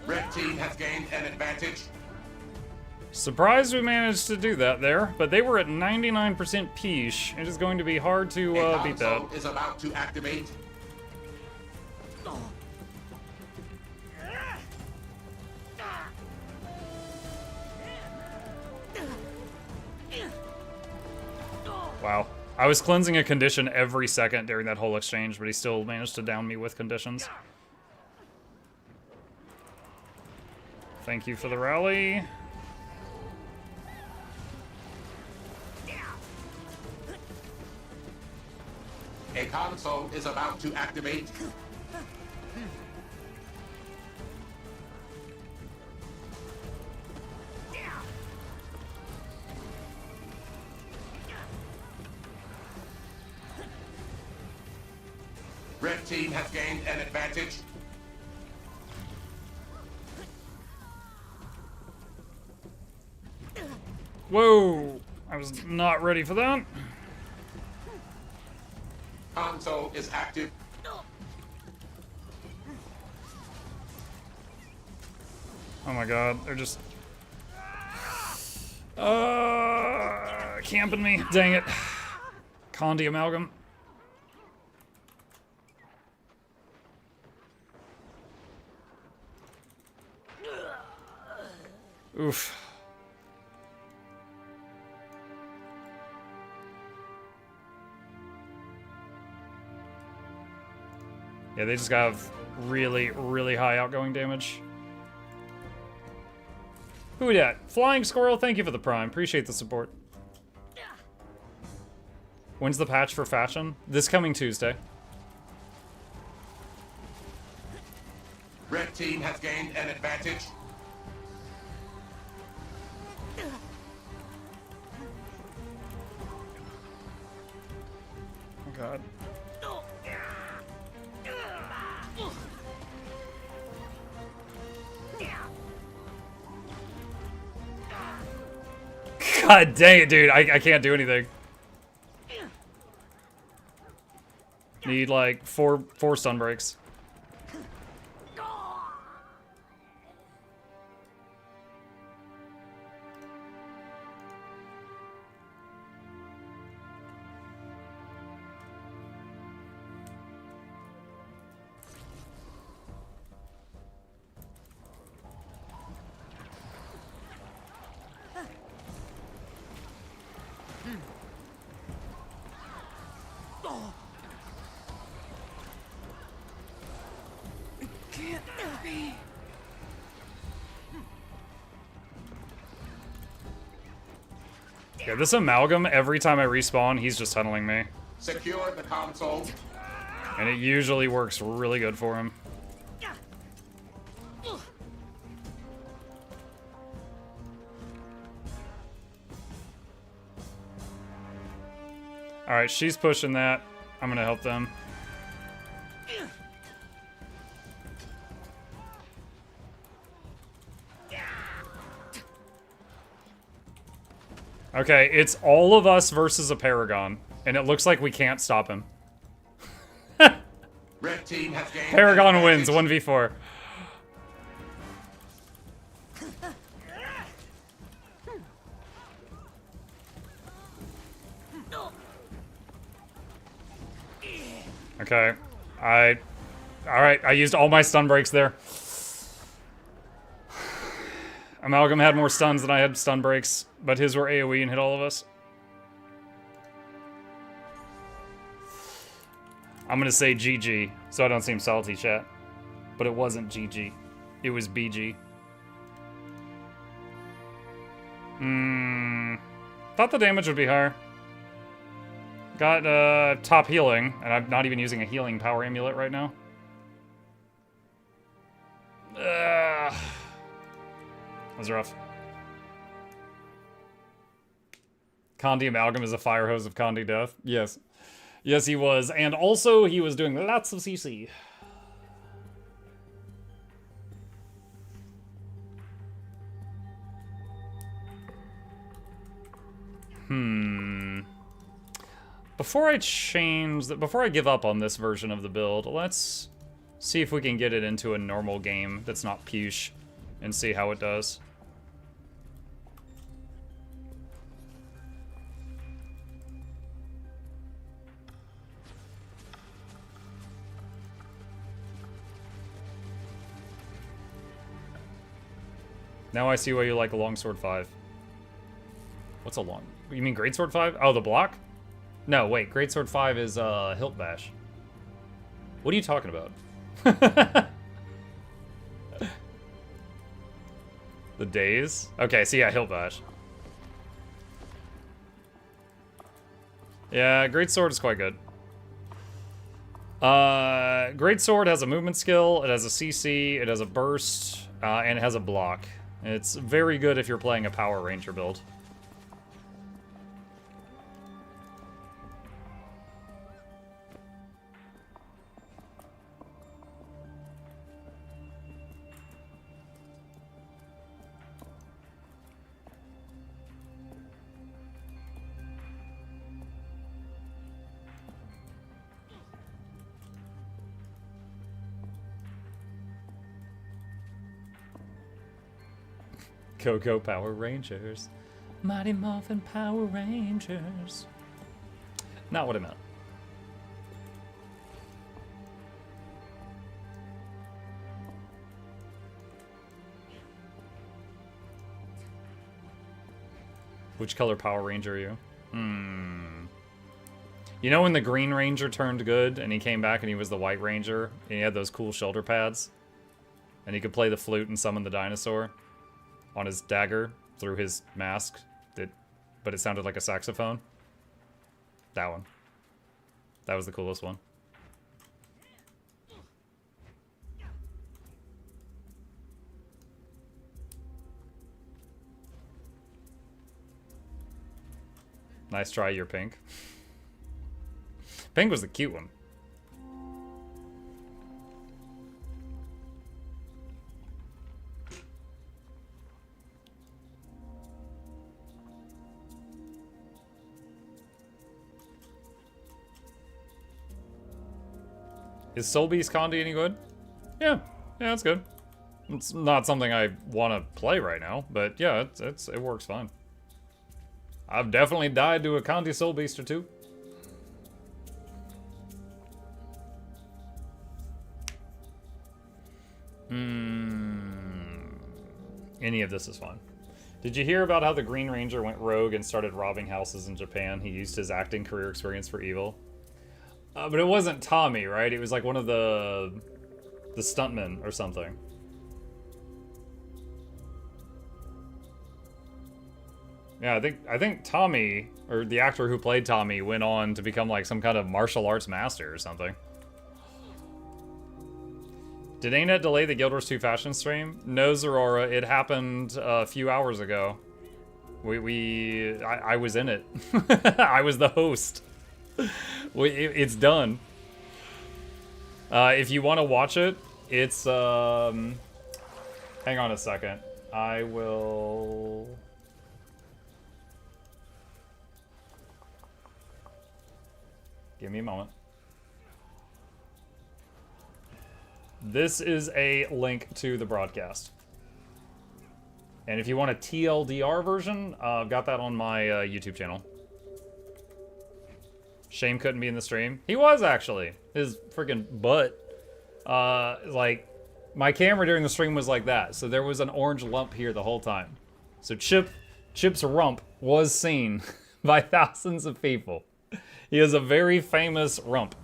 Red team has gained an advantage. Surprised we managed to do that there, but they were at 99% Peach. It is going to be hard to beat that. Console is about to activate. Wow. I was cleansing a condition every second during that whole exchange, but he still managed to down me with conditions. Thank you for the rally. A console is about to activate. Red team has gained an advantage. Whoa! I was not ready for that. Console is active. Oh my god, they're just... camping me. Dang it. Condi amalgam. Oof. Yeah, they just got really, really high outgoing damage. Who dat? Flying Squirrel, thank you for the prime. Appreciate the support. When's the patch for fashion? This coming Tuesday. Red team has gained an advantage. God. God dang it, dude. I can't do anything. Need like four stun breaks. Yeah, this amalgam, every time I respawn, he's just tunneling me. Secure the console. And it usually works really good for him. Alright, she's pushing that. I'm gonna help them. Okay, it's all of us versus a Paragon, and it looks like we can't stop him. Red team has gained Paragon an wins, advantage. 1v4. Okay, alright, I used all my stun breaks there. Amalgam had more stuns than I had stun breaks, but his were AoE and hit all of us. I'm gonna say GG, so I don't seem salty, chat. But it wasn't GG. It was BG. Thought the damage would be higher. Got top healing, and I'm not even using a healing power amulet right now. That was rough. Condi Amalgam is a fire hose of Condi death. Yes. Yes, he was. And also, he was doing lots of CC. Before I give up on this version of the build, let's see if we can get it into a normal game that's not Push and see how it does. Now I see why you like a Longsword 5. What's a long... You mean Greatsword 5? Oh, the block? No, wait. Greatsword 5 is Hilt Bash. What are you talking about? The days? Okay, so yeah, Hilt Bash. Yeah, Greatsword is quite good. Greatsword has a movement skill, it has a CC, it has a burst, and it has a block. It's very good if you're playing a Power Ranger build. Go Power Rangers. Mighty Morphin Power Rangers. Not what I meant. Which color Power Ranger are you? You know when the Green Ranger turned good and he came back and he was the White Ranger and he had those cool shoulder pads? And he could play the flute and summon the dinosaur on his dagger through his mask, but it sounded like a saxophone. That one. That was the coolest one. Nice try, you're pink. Pink was the cute one. Is Soul Beast Condi any good? Yeah, that's good. It's not something I want to play right now, but yeah, it works fine. I've definitely died to a Condi Soul Beast or two. Any of this is fun. Did you hear about how the Green Ranger went rogue and started robbing houses in Japan? He used his acting career experience for evil. But it wasn't Tommy, right? It was like one of the stuntmen or something. Yeah, I think Tommy, or the actor who played Tommy, went on to become like some kind of martial arts master or something. Did ANET delay the Guild Wars 2 fashion stream? No, Zerora, it happened a few hours ago. I was in it. I was the host. It's done. If you want to watch it, it's, hang on a second. I will... Give me a moment. This is a link to the broadcast. And if you want a TLDR version, I've got that on my YouTube channel. Shame couldn't be in the stream. He was, actually. His freaking butt. Like, my camera during the stream was like that. So there was an orange lump here the whole time. So Chip's rump was seen by thousands of people. He has a very famous rump.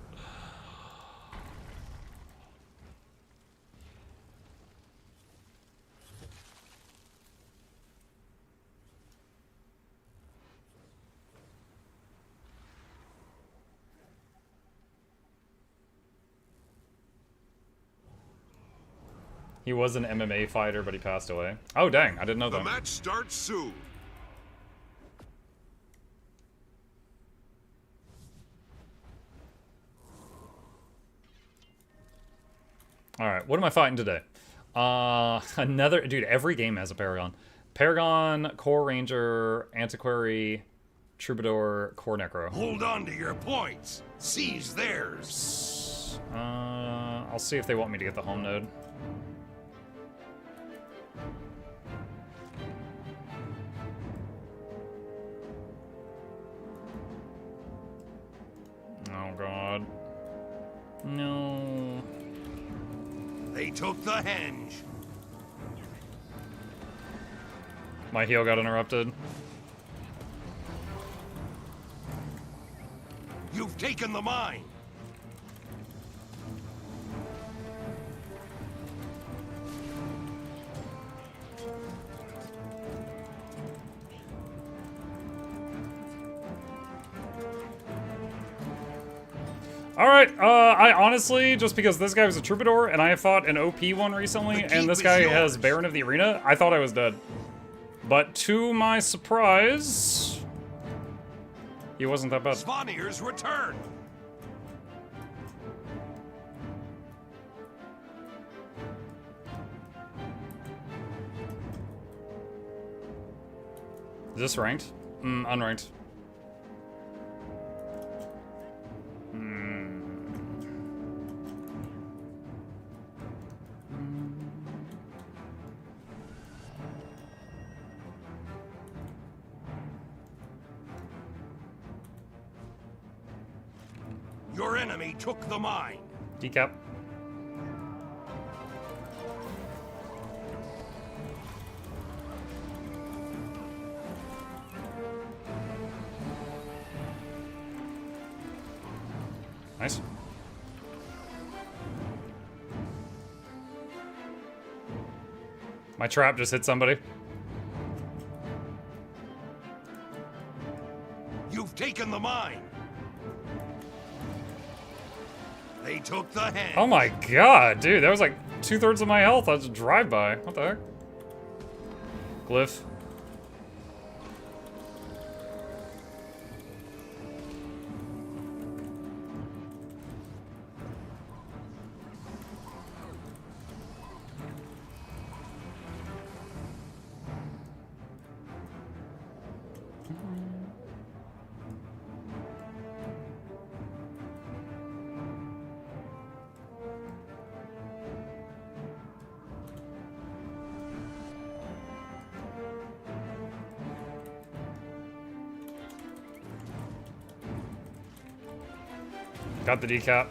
He was an MMA fighter, but he passed away. Oh, dang. I didn't know that. The match starts soon. Alright, what am I fighting today? Another... Dude, every game has a Paragon. Paragon, Core Ranger, Antiquary, Troubadour, Core Necro. Hold on to your points. Seize theirs. I'll see if they want me to get the home node. Oh, God. No. They took the henge. My heal got interrupted. You've taken the mine. Alright, I honestly, just because this guy was a Troubadour, and I fought an OP one recently, and this guy has Baron of the Arena, I thought I was dead. But to my surprise, he wasn't that bad. Svanier's return. Is this ranked? Unranked. Your enemy took the mine. Decap. Nice. My trap just hit somebody. You've taken the mine. They took the henge. Oh my god, dude, that was like 2/3 of my health. I just drive by. What the heck? Glyph. Got the decap.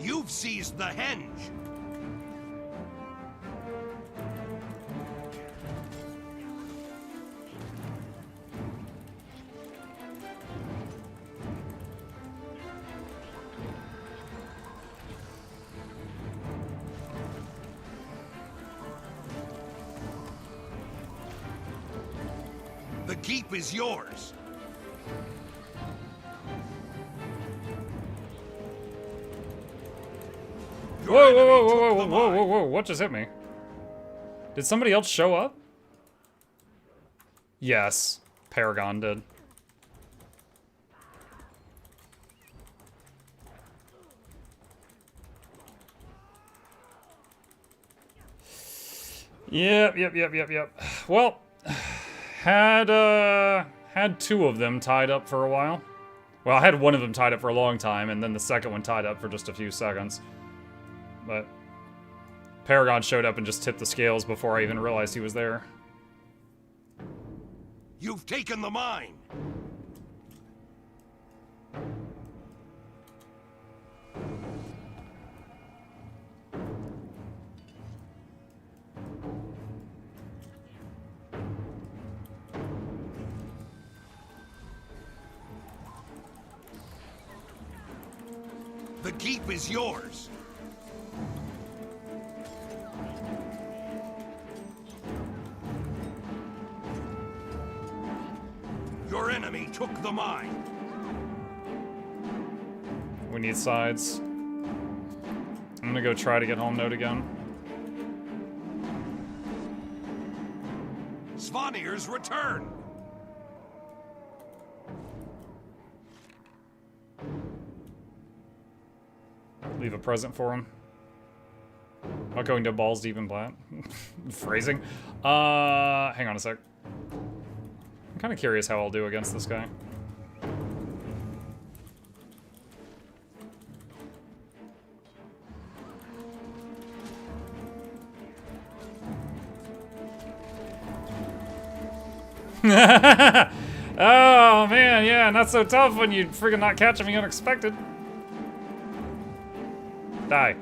You've seized the henge. The keep is yours. Whoa, whoa, whoa, whoa, whoa, whoa, whoa, whoa, what just hit me? Did somebody else show up? Yes, Paragon did. Yep. Well, had two of them tied up for a while. Well, I had one of them tied up for a long time, and then the second one tied up for just a few seconds. But Paragon showed up and just tipped the scales before I even realized he was there. You've taken the mine. The keep is yours. Your enemy took the mine. We need sides. I'm gonna go try to get home node again. Svanir's return. Leave a present for him. Not going to balls deep in plat. Phrasing. Hang on a sec. I'm kind of curious how I'll do against this guy. Oh man, yeah, not so tough when you freaking not catching me unexpected. Die.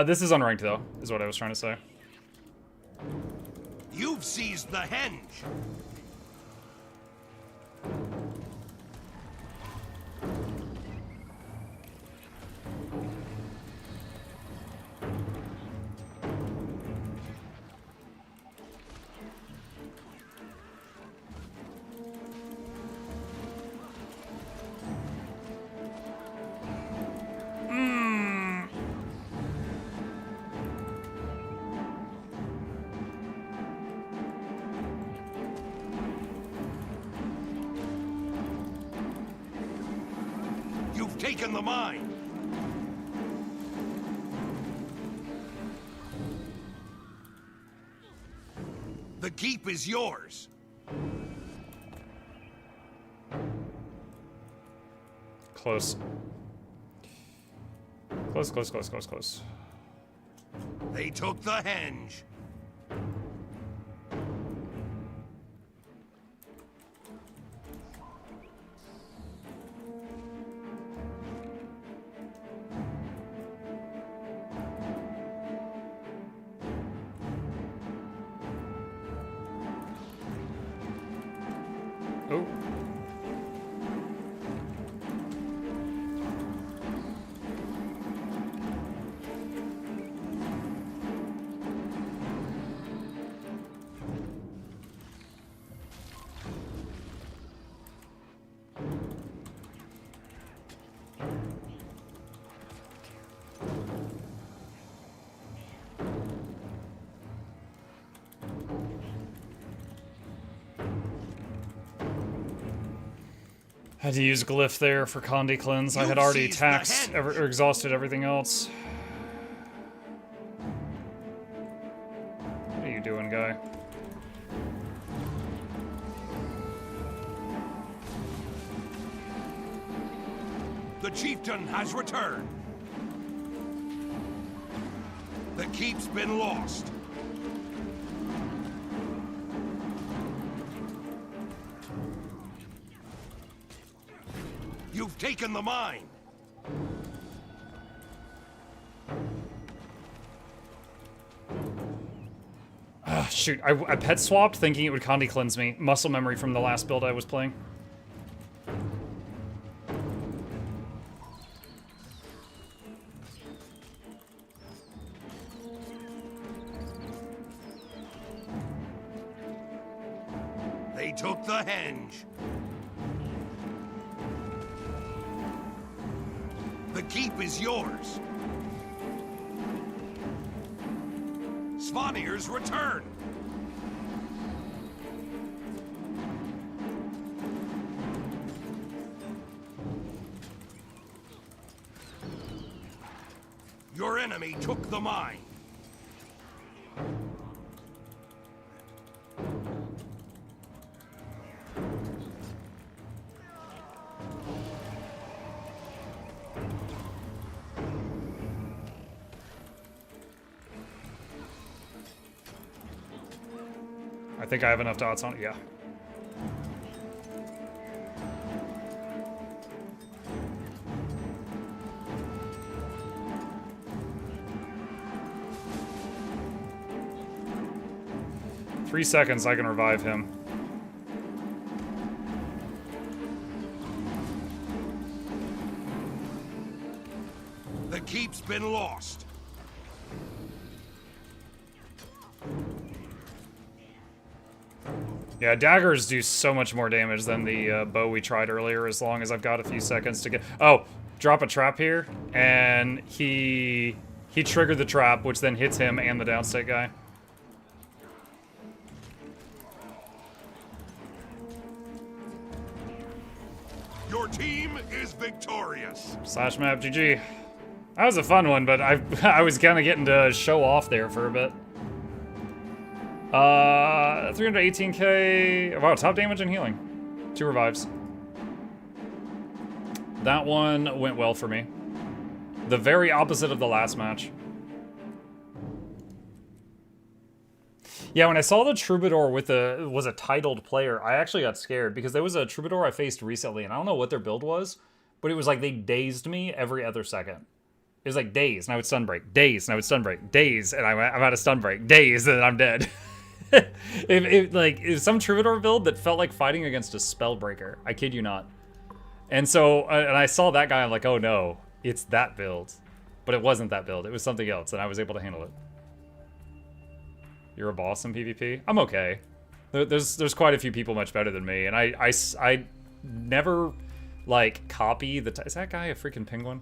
This is unranked though, is what I was trying to say. You've seized the henge. You've taken the mine. The keep is yours. Close. Close. They took the henge. Oh. Had to use Glyph there for Condi Cleanse. I had already taxed, or exhausted everything else. What are you doing, guy? The chieftain has returned. The keep's been lost. You've taken the mine. Shoot, I pet swapped thinking it would Condi Cleanse me. Muscle memory from the last build I was playing. They took the henge. The keep is yours. Svanir's return. Your enemy took the mine. I think I have enough dots on it, yeah. Three seconds, I can revive him. The keep's been lost. Yeah, daggers do so much more damage than the bow we tried earlier, as long as I've got a few seconds to get... Oh, drop a trap here, and he triggered the trap, which then hits him and the downstate guy. Your team is victorious. Slash map, GG. That was a fun one, but I was kind of getting to show off there for a bit. 318k. Wow, top damage and healing. 2 revives. That one went well for me. The very opposite of the last match. Yeah, when I saw the Troubadour with was a titled player, I actually got scared because there was a Troubadour I faced recently, and I don't know what their build was, but it was like they dazed me every other second. It was like daze, and I would stun break, daze, and I would stun break, daze, and I'm out of stun break, daze, and I'm dead. If some Troubadour build that felt like fighting against a Spellbreaker. I kid you not. And so, and I saw that guy, I'm like, oh no, it's that build. But it wasn't that build, it was something else, and I was able to handle it. You're a boss in PvP? I'm okay. There's quite a few people much better than me, and I never, like, copy the... Is that guy a freaking penguin?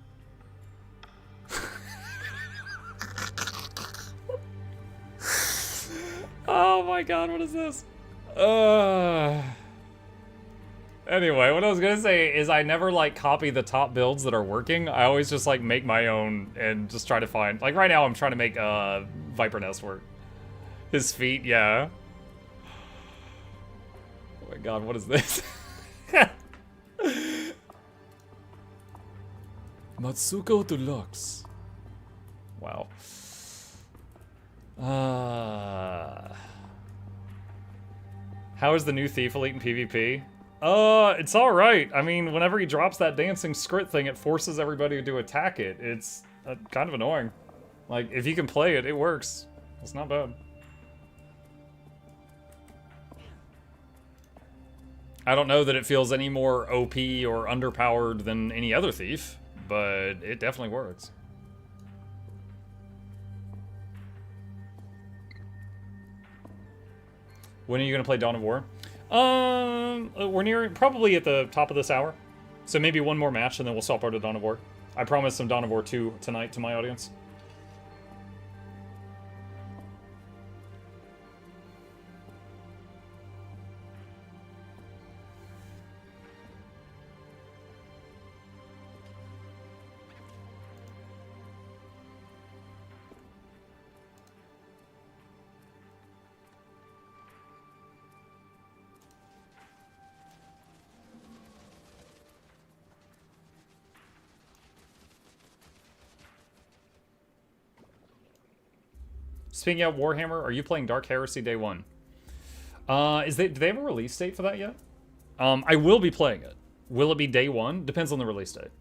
Oh my god, what is this? Anyway, what I was gonna say is I never, like, copy the top builds that are working. I always just, like, make my own and just try to find... Like, right now I'm trying to make, Viper Nest work. His feet, yeah. Oh my god, what is this? Matsuko Deluxe. Wow. How is the new Thief Elite in PvP? It's alright. I mean, whenever he drops that dancing script thing, it forces everybody to attack it. It's kind of annoying. Like, if you can play it, it works. It's not bad. I don't know that it feels any more OP or underpowered than any other thief, but it definitely works. When are you gonna play Dawn of War? We're near, probably at the top of this hour. So maybe one more match and then we'll swap over to Dawn of War. I promised some Dawn of War 2 tonight to my audience. Speaking of Warhammer, are you playing Dark Heresy Day 1? Do they have a release date for that yet? I will be playing it. Will it be Day 1? Depends on the release date.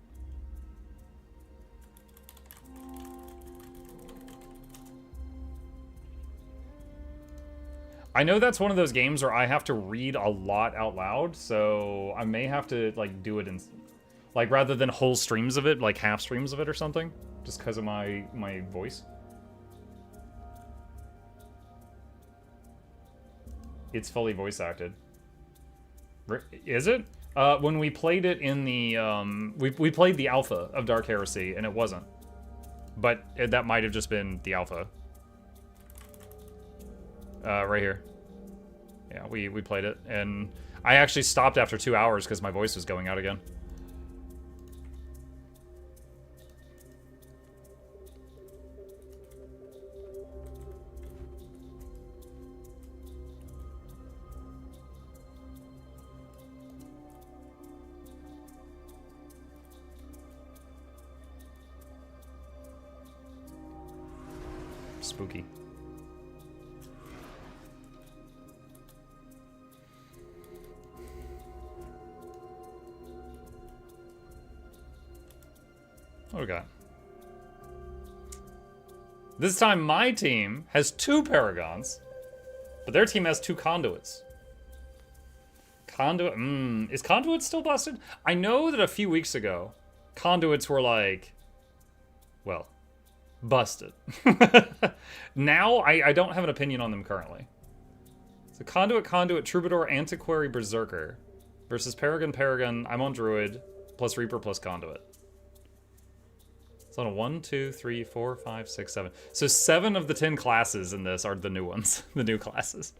I know that's one of those games where I have to read a lot out loud, so I may have to, like, do it in... Like, rather than whole streams of it, like half streams of it or something. Just because of my voice. It's fully voice acted. Is it? When we played it in the, we played the alpha of Dark Heresy, and it wasn't. But that might have just been the alpha. Right here. Yeah, we played it, and I actually stopped after 2 hours because my voice was going out again. Spooky. What do we got? This time my team has 2 Paragons, but their team has 2 Conduits. Conduit, is Conduit still busted? I know that a few weeks ago, Conduits were like, well, busted. Now, I don't have an opinion on them currently. So Conduit, Troubadour, Antiquary, Berserker versus Paragon, I'm on Druid, plus Reaper, plus Conduit. So on a 1, 2, 3, 4, 5, 6, 7. So 7 of the 10 classes in this are the new ones, the new classes.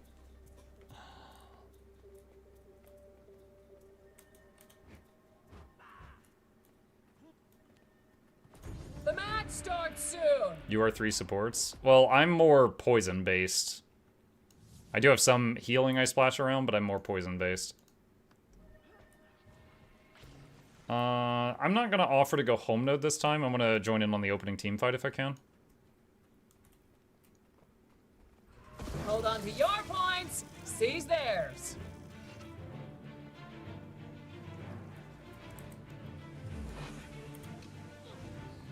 The match starts soon. You are 3 supports. Well, I'm more poison based. I do have some healing I splash around, but I'm more poison based. I'm not gonna offer to go home node this time. I'm gonna join in on the opening team fight if I can. Hold on to your points. Seize theirs.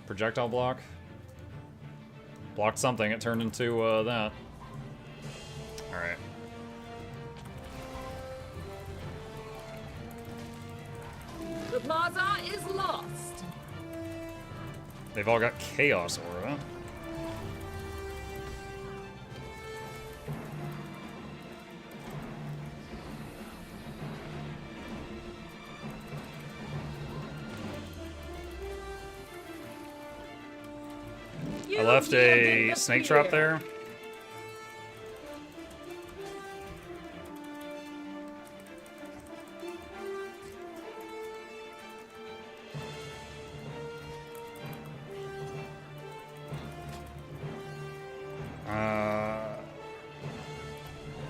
Projectile block. Blocked something. It turned into that. Alright. The plaza is lost. They've all got Chaos Aura. I left a snake trap there.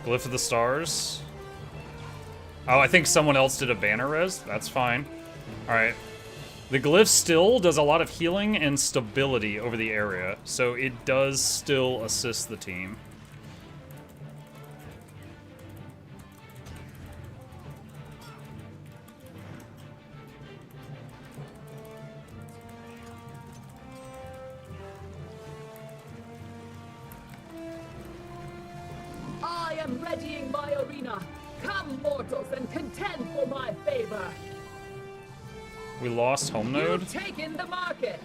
Glyph of the Stars. Oh, I think someone else did a banner res. That's fine. Alright. The glyph still does a lot of healing and stability over the area, so it does still assist the team. I am readying my arena. Come, mortals, and contend for my favor. We lost home node. You've taken the market.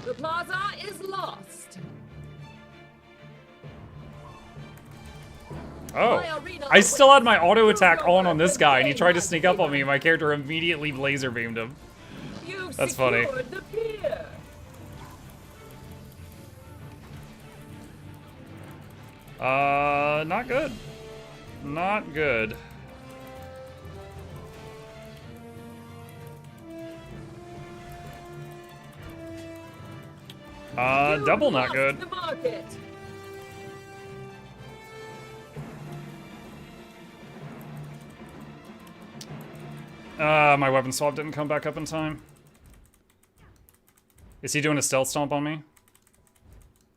The plaza is lost. Oh, I still had my auto attack on this guy, and he tried to sneak up on me, and my character immediately laser beamed him. That's funny. The pier. Not good. Not good. Double not good. The market. My weapon swap didn't come back up in time. Is he doing a stealth stomp on me?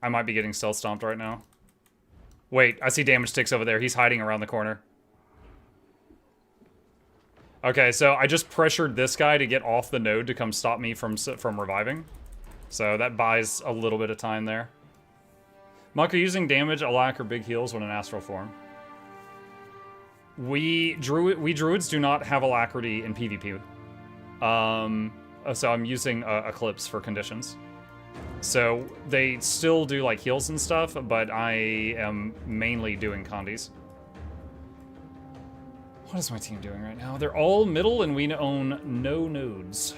I might be getting stealth stomped right now. Wait, I see damage ticks over there. He's hiding around the corner. Okay, so I just pressured this guy to get off the node to come stop me from reviving. So that buys a little bit of time there. Muck, are you using damage, alac, or big heals when in astral form? We druids do not have alacrity in PvP. So I'm using Eclipse for conditions. So they still do like heals and stuff, but I am mainly doing condies. What is my team doing right now? They're all middle and we own no nodes.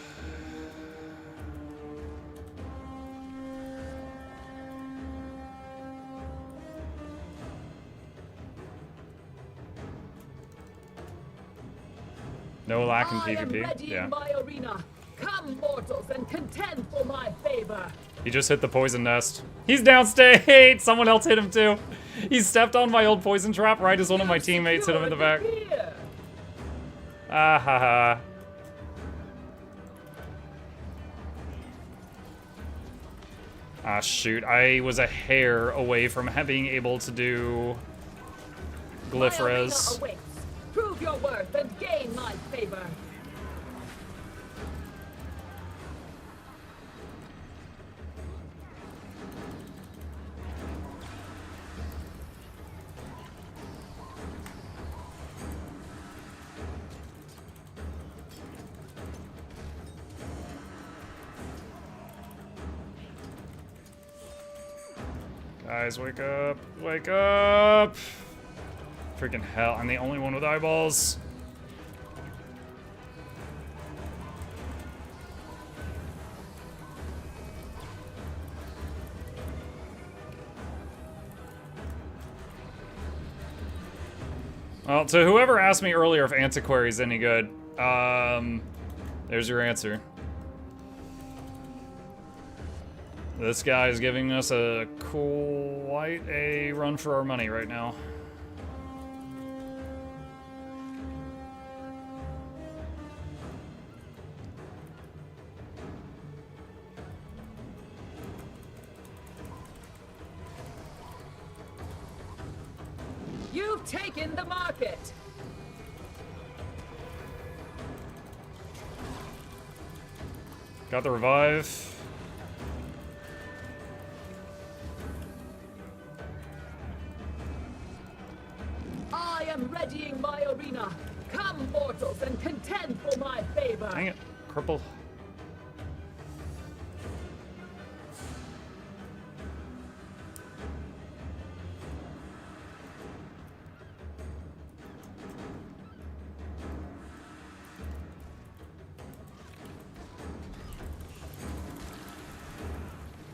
No lack in PvP. Yeah. My arena. Come, mortals, and contend for my favor. He just hit the poison nest. He's downstate! Someone else hit him too. He stepped on my old poison trap right as one of my teammates hit him in the back. Ah ha ha. Ah shoot, I was a hair away from being able to do glyph res. Prove your worth and gain my favor. Guys, wake up. Wake up! Freaking hell, I'm the only one with eyeballs. Well, to whoever asked me earlier if Antiquary is any good, there's your answer. This guy is giving us quite a run for our money right now. You've taken the market. Got the revive. I am readying my arena. Come, mortals, and contend for my favor. Dang it. Cripple.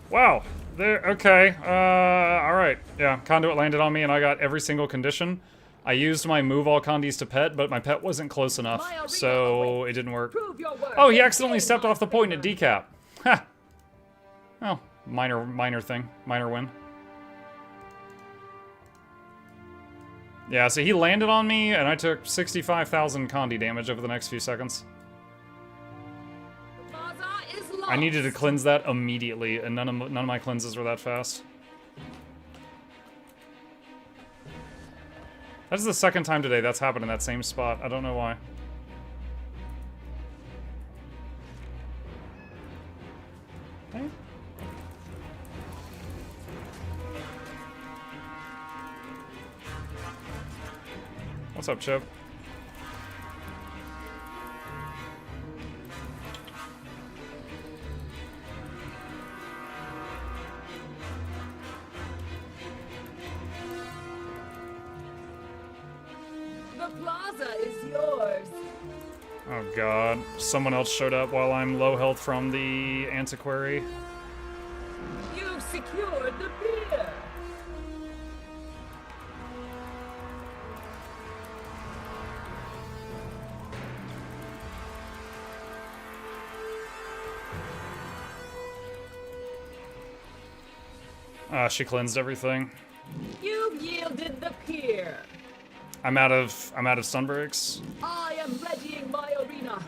Wow. There. Okay. Alright. Yeah, Conduit landed on me and I got every single condition. I used my move all condies to pet, but my pet wasn't close enough, so it didn't work. Oh, he accidentally stepped off the point at decap. Ha! Oh, minor thing. Minor win. Yeah, so he landed on me, and I took 65,000 condi damage over the next few seconds. I needed to cleanse that immediately, and none of my cleanses were that fast. That's the second time today that's happened in that same spot. I don't know why. Okay. What's up, Chip? Oh god, someone else showed up while I'm low health from the Antiquary. You've secured the beer. She cleansed everything. You've yielded the pier. I'm out of stun breaks. I am readying my arena.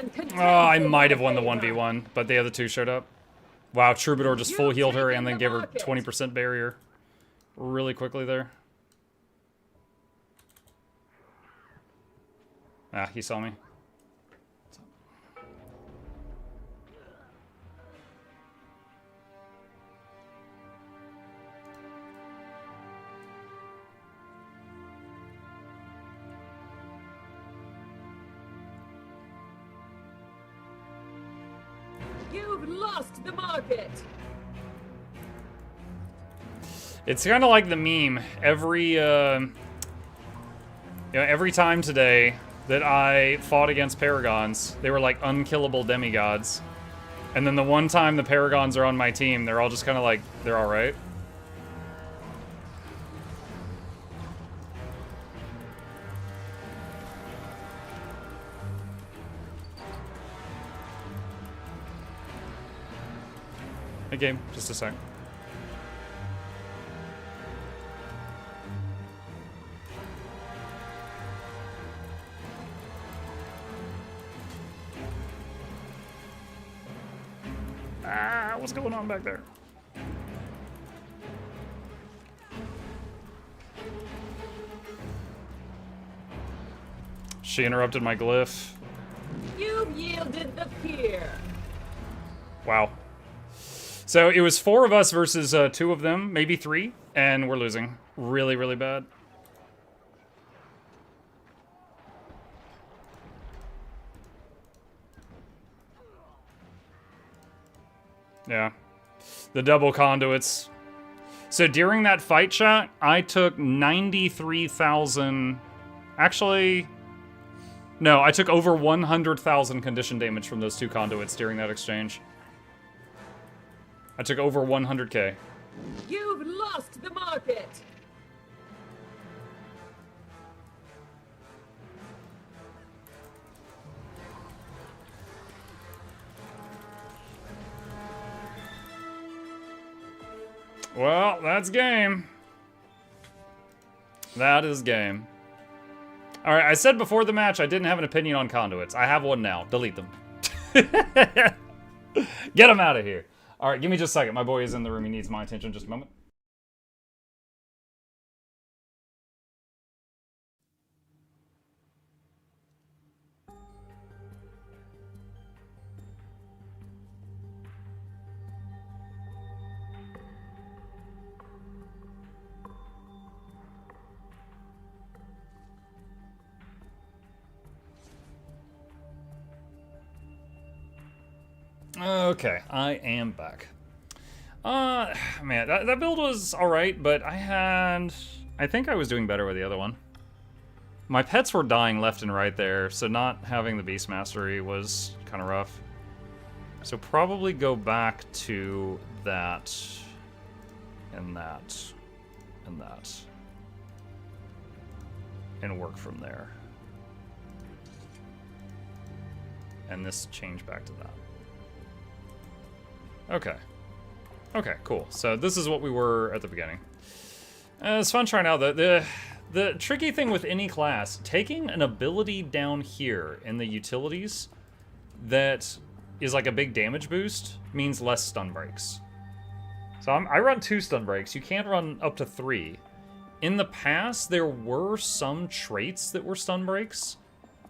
and contend Oh, I for might my have won the favor. 1v1, but the other two showed up. Wow, Troubadour just full healed her and then gave her 20% barrier really quickly there. Ah, he saw me. You've lost the market. It's kind of like the meme. Every time today that I fought against Paragons, they were like unkillable demigods. And then the one time the Paragons are on my team, they're all just kind of like, they're alright. Hey game, just a sec. Ah, what's going on back there? She interrupted my glyph. You've yielded the pier. Wow. So it was 4 of us versus 2 of them, maybe 3, and we're losing. Really, really bad. Yeah. The double conduits. So during that fight, chat, I took 93,000... Actually... No, I took over 100,000 condition damage from those 2 conduits during that exchange. I took over 100k. You've lost the market. Well, that's game. That is game. Alright, I said before the match I didn't have an opinion on conduits. I have one now. Delete them. Get them out of here. Alright, give me just a second. My boy is in the room. He needs my attention. Just a moment. Okay, I am back. Man, that build was alright, but I think I was doing better with the other one. My pets were dying left and right there, so not having the Beast Mastery was kind of rough. So probably go back to that, and that, and that, and work from there. And this change back to that. Okay. Okay, cool. So this is what we were at the beginning. It's fun trying out the tricky thing with any class, taking an ability down here in the utilities that is like a big damage boost means less stun breaks. So I run 2 stun breaks. You can't run up to 3. In the past, there were some traits that were stun breaks.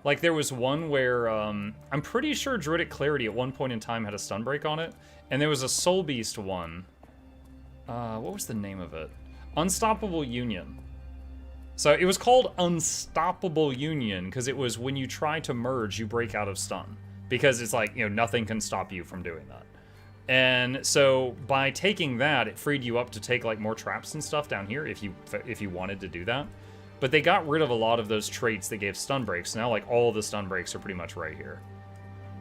Like there was one where I'm pretty sure Druidic Clarity at one point in time had a stun break on it. And there was a Soul Beast one. What was the name of it? Unstoppable Union. So it was called Unstoppable Union because it was when you try to merge, you break out of stun. Because it's like, nothing can stop you from doing that. And so by taking that, it freed you up to take like more traps and stuff down here if you wanted to do that. But they got rid of a lot of those traits that gave stun breaks. Now like all the stun breaks are pretty much right here.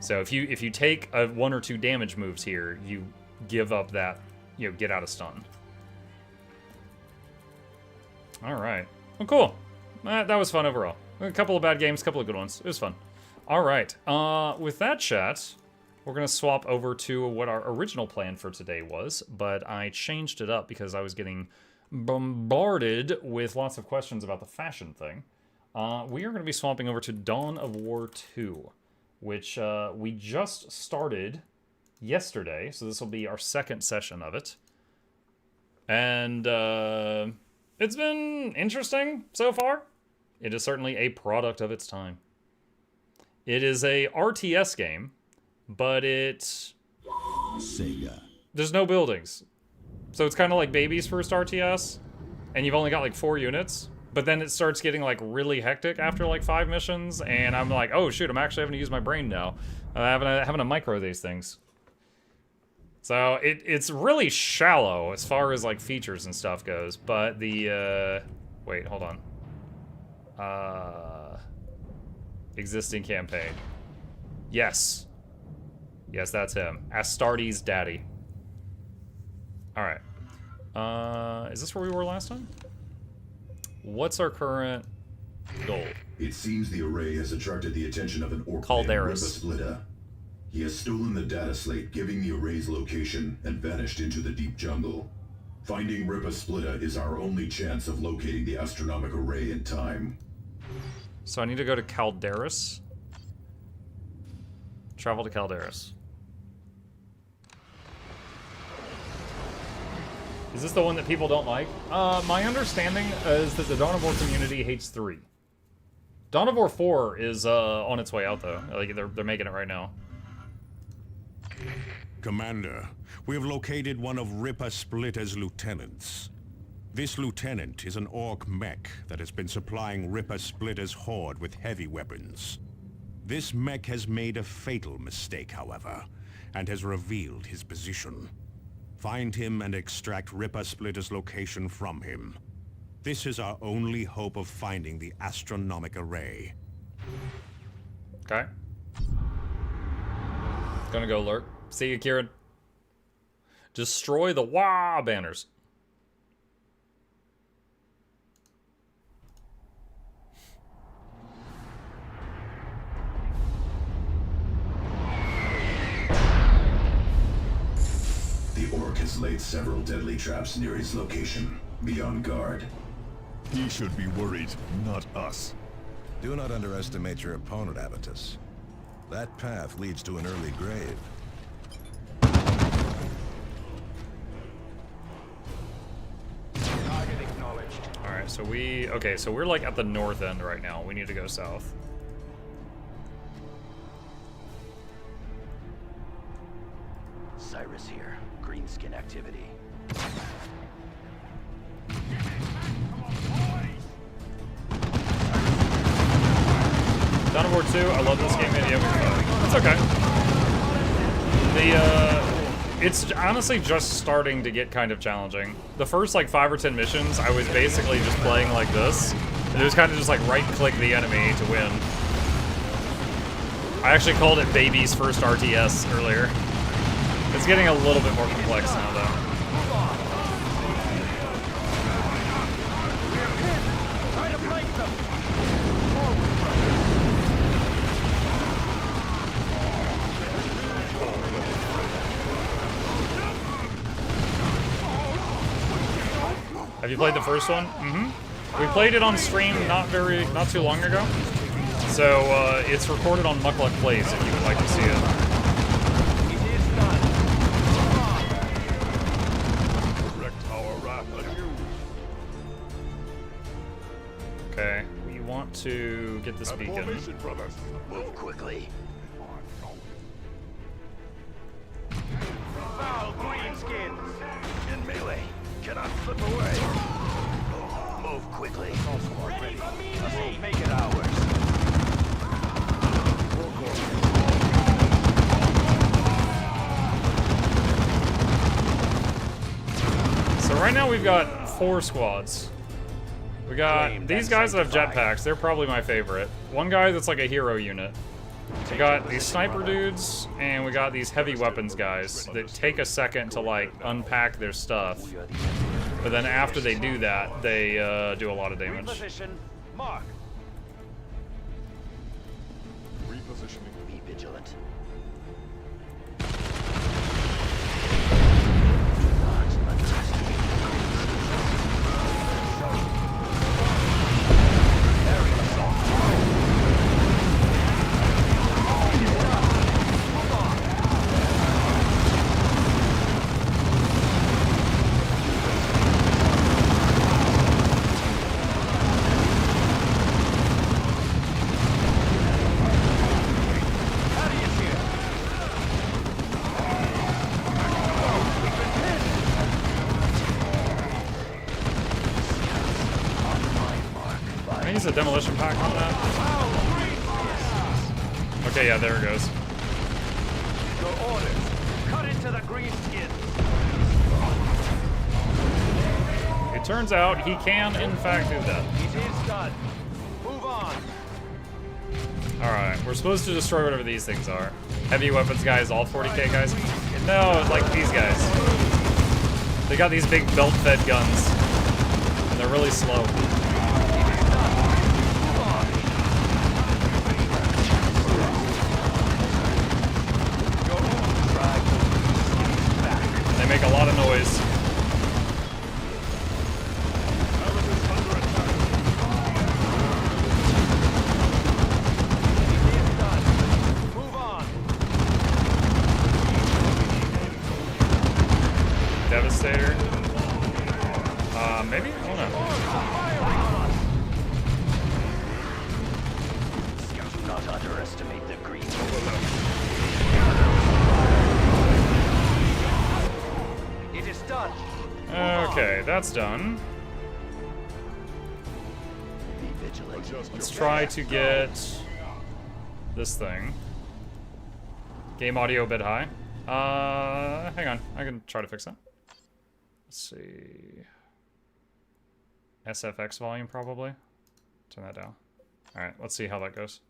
So if you take 1 or 2 damage moves here, you give up that, get out of stun. All right. Well, cool. That was fun overall. A couple of bad games, a couple of good ones. It was fun. All right. With that, chat, we're going to swap over to what our original plan for today was, but I changed it up because I was getting bombarded with lots of questions about the fashion thing. We are going to be swapping over to Dawn of War 2. which we just started yesterday, so this will be our second session of it. And it's been interesting so far. It is certainly a product of its time. It is a RTS game, but it's... Sega. There's no buildings. So it's kind of like Baby's first RTS, and you've only got like 4 units, but then it starts getting like really hectic after like 5 missions, and I'm like, oh shoot, I'm actually having to use my brain now. I'm having to micro these things. So it's really shallow as far as like features and stuff goes, but the, wait, hold on. Existing campaign. Yes. Yes, that's him. Astartes' daddy. Alright. Is this where we were last time? What's our current goal? It seems the array has attracted the attention of an orc named Calderas. Splitta. He has stolen the data slate, giving the array's location, and vanished into the deep jungle. Finding Ripa Splitta is our only chance of locating the astronomic array in time. So I need to go to Calderas. Travel to Calderas. Is this the one that people don't like? My understanding is that the Dawn of War community hates 3. Dawn of War 4 is on its way out though. Like they're making it right now. Commander, we have located one of Ripa Splitta's lieutenants. This lieutenant is an orc mech that has been supplying Ripa Splitta's horde with heavy weapons. This mech has made a fatal mistake, however, and has revealed his position. Find him and extract Ripa Splitta's location from him. This is our only hope of finding the astronomic array. Okay. Gonna go lurk. See you, Kieran. Destroy the WA banners. The orc has laid several deadly traps near his location. Be on guard. He should be worried, not us. Do not underestimate your opponent, Avitus. That path leads to an early grave. Target acknowledged. Alright, so okay, so we're like at the north end right now. We need to go south. Cyrus here. Greenskin activity. Dawn of War 2, I love this game. Yeah, it's okay. It's honestly just starting to get kind of challenging. The first like 5 or 10 missions, I was basically just playing like this. And it was kind of just like right-click the enemy to win. I actually called it Baby's first RTS earlier. It's getting a little bit more complex now, though. Have you played the first one? Mm-hmm. We played it on stream not too long ago. So it's recorded on Mukluk Plays if you would like to see it. Okay, we want to get this beacon. Move quickly. Foul greenskins! In melee. Cannot slip away. Move quickly. Ready for me! Let's make it ours. So right now we've got 4 squads. We got these guys that have jetpacks. They're probably my favorite. One guy that's like a hero unit. We got these sniper dudes, and we got these heavy weapons guys that take a second to like unpack their stuff. But then after they do that, they do a lot of damage. Reposition. Mark. Repositioning. Be vigilant. Can I use a demolition pack on that? Okay, yeah, there it goes. Your orders. Cut into the green skin. It turns out he can, in fact, do that. It is done. Move on. Alright, we're supposed to destroy whatever these things are. Heavy weapons guys, all 40k guys? No, like these guys. They got these big belt-fed guns. And they're really slow. They make a lot of noise. Devastator. Maybe? I don't know. Do not underestimate the green. It is done. Okay, that's done. Be vigilant. Let's try to get this thing. Game audio a bit high. Hang on. I can try to fix that. Let's see. SFX volume, probably. Turn that down. Alright, let's see how that goes.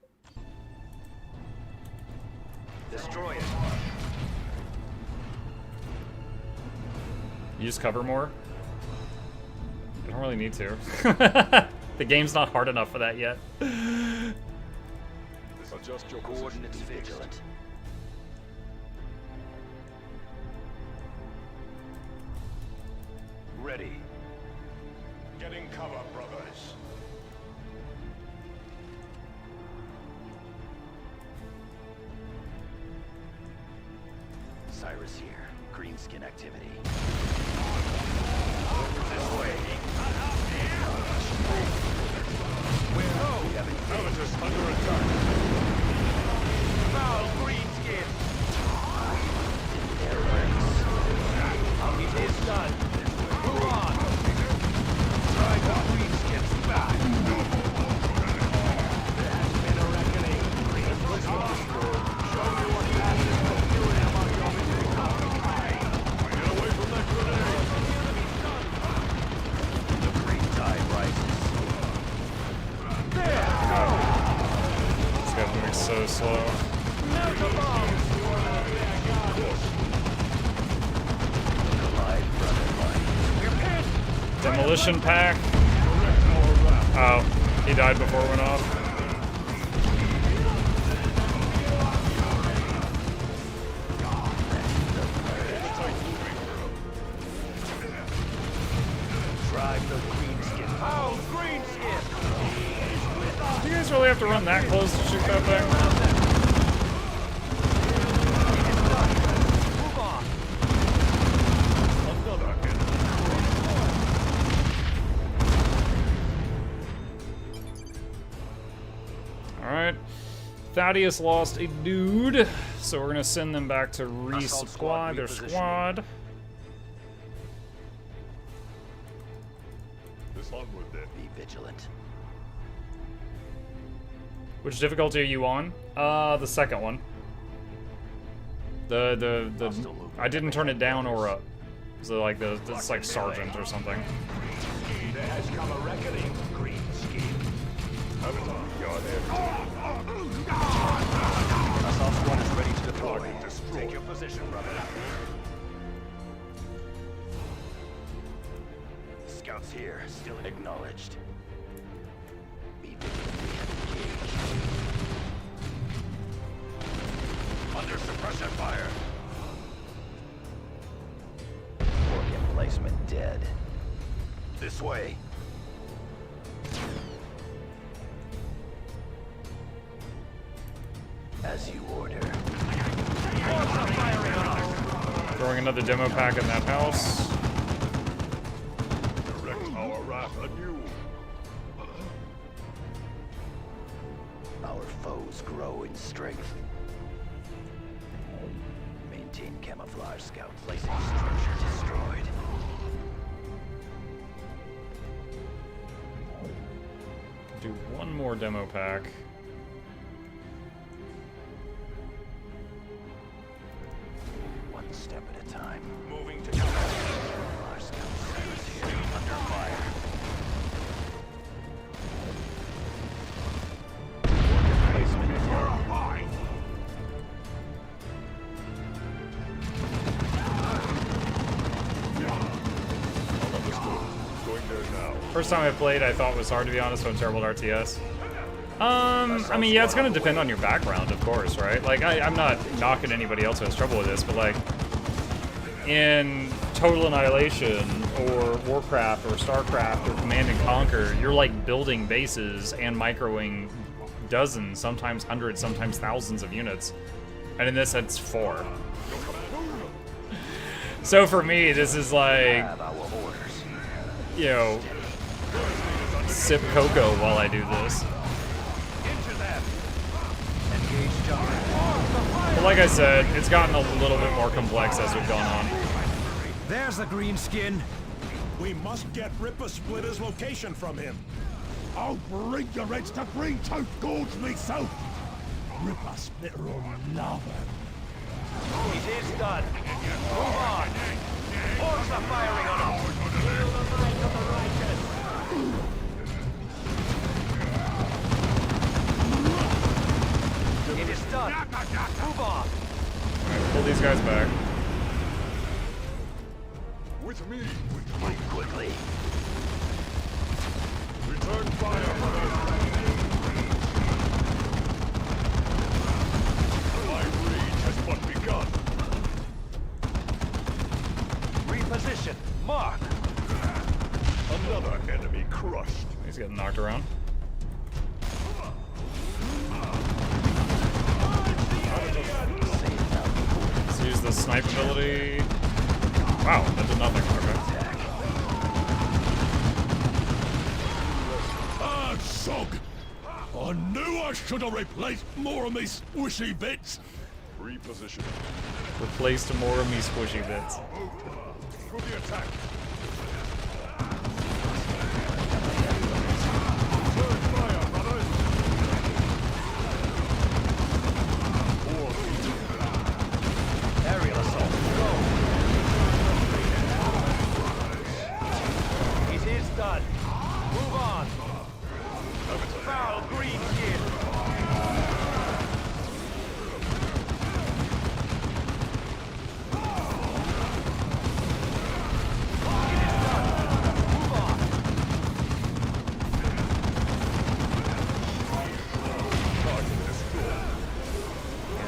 Destroy it. Use cover more? I don't really need to. The game's not hard enough for that yet. Adjust your coordinates. Vigilant. Ready. Getting cover, brothers. Cyrus here. Greenskin activity. This way. Elevator's under attack. Foul greenskin. It is done. Move on. Drive the greenskins back. There has been a reckoning. Greenskin destroyed. Show me what that is. Get away from that grenade. The green tide rises. There! This guy moving so slow. Melt the bomb! Collide, brother, line. We're hit! Demolition pack. Oh, he died before it went off. Drive the greenskin. Oh, greenskin! Do you guys really have to run that close to shoot that thing? Move on. Alright. Thaddeus lost a dude, so we're gonna send them back to resupply their squad. This onward then. Be vigilant. Which difficulty are you on? The second one. The I didn't turn it down or up. So like it's like sergeant or something. There has come a reckoning, greenskin. You're there. Assault squad is ready to deploy. Take your position, brother. Scouts here, still acknowledged. Be vigilant, we have engaged. Under suppression fire. Orc emplacement dead. This way. As you order. Throwing another demo pack in that house. Direct our wrath anew. Our foes grow in strength. Maintain camouflage, scout. Placing structure destroyed. Do more demo pack. One step at a time. Moving to our scout is here, under fire. First time I played, I thought was hard, to be honest, but I'm terrible at RTS. I mean, yeah, it's gonna depend on your background, of course, right? Like, I'm not knocking anybody else who has trouble with this, but like, in Total Annihilation, or Warcraft, or Starcraft, or Command and Conquer, you're like building bases and microing dozens, sometimes hundreds, sometimes thousands of units. And in this, it's 4. So for me, this is like, you know, sip cocoa while I do this. But like I said, it's gotten a little bit more complex as we've gone on. There's the green skin. We must get Ripper Splitter's location from him. I'll bring the Reds to Green Tooth Gorge myself. Ripper Splitter will love him. It is done. Move on. Orcs are firing on him. Feel the might of the righteous. It is done. Move on. Alright, pull these guys back. With me. Move quickly. Return fire. My rage has but begun. Reposition. Mark. Another enemy crushed. He's getting knocked around. Let's use the snipe ability. Wow, that did nothing. Okay. Ah, sog! I knew I should have replaced more of me squishy bits. Reposition. Replaced more of me squishy bits. For the attack. Turn fire, brothers. Aerial assault. Go. It is done. Move on. Foul green skin.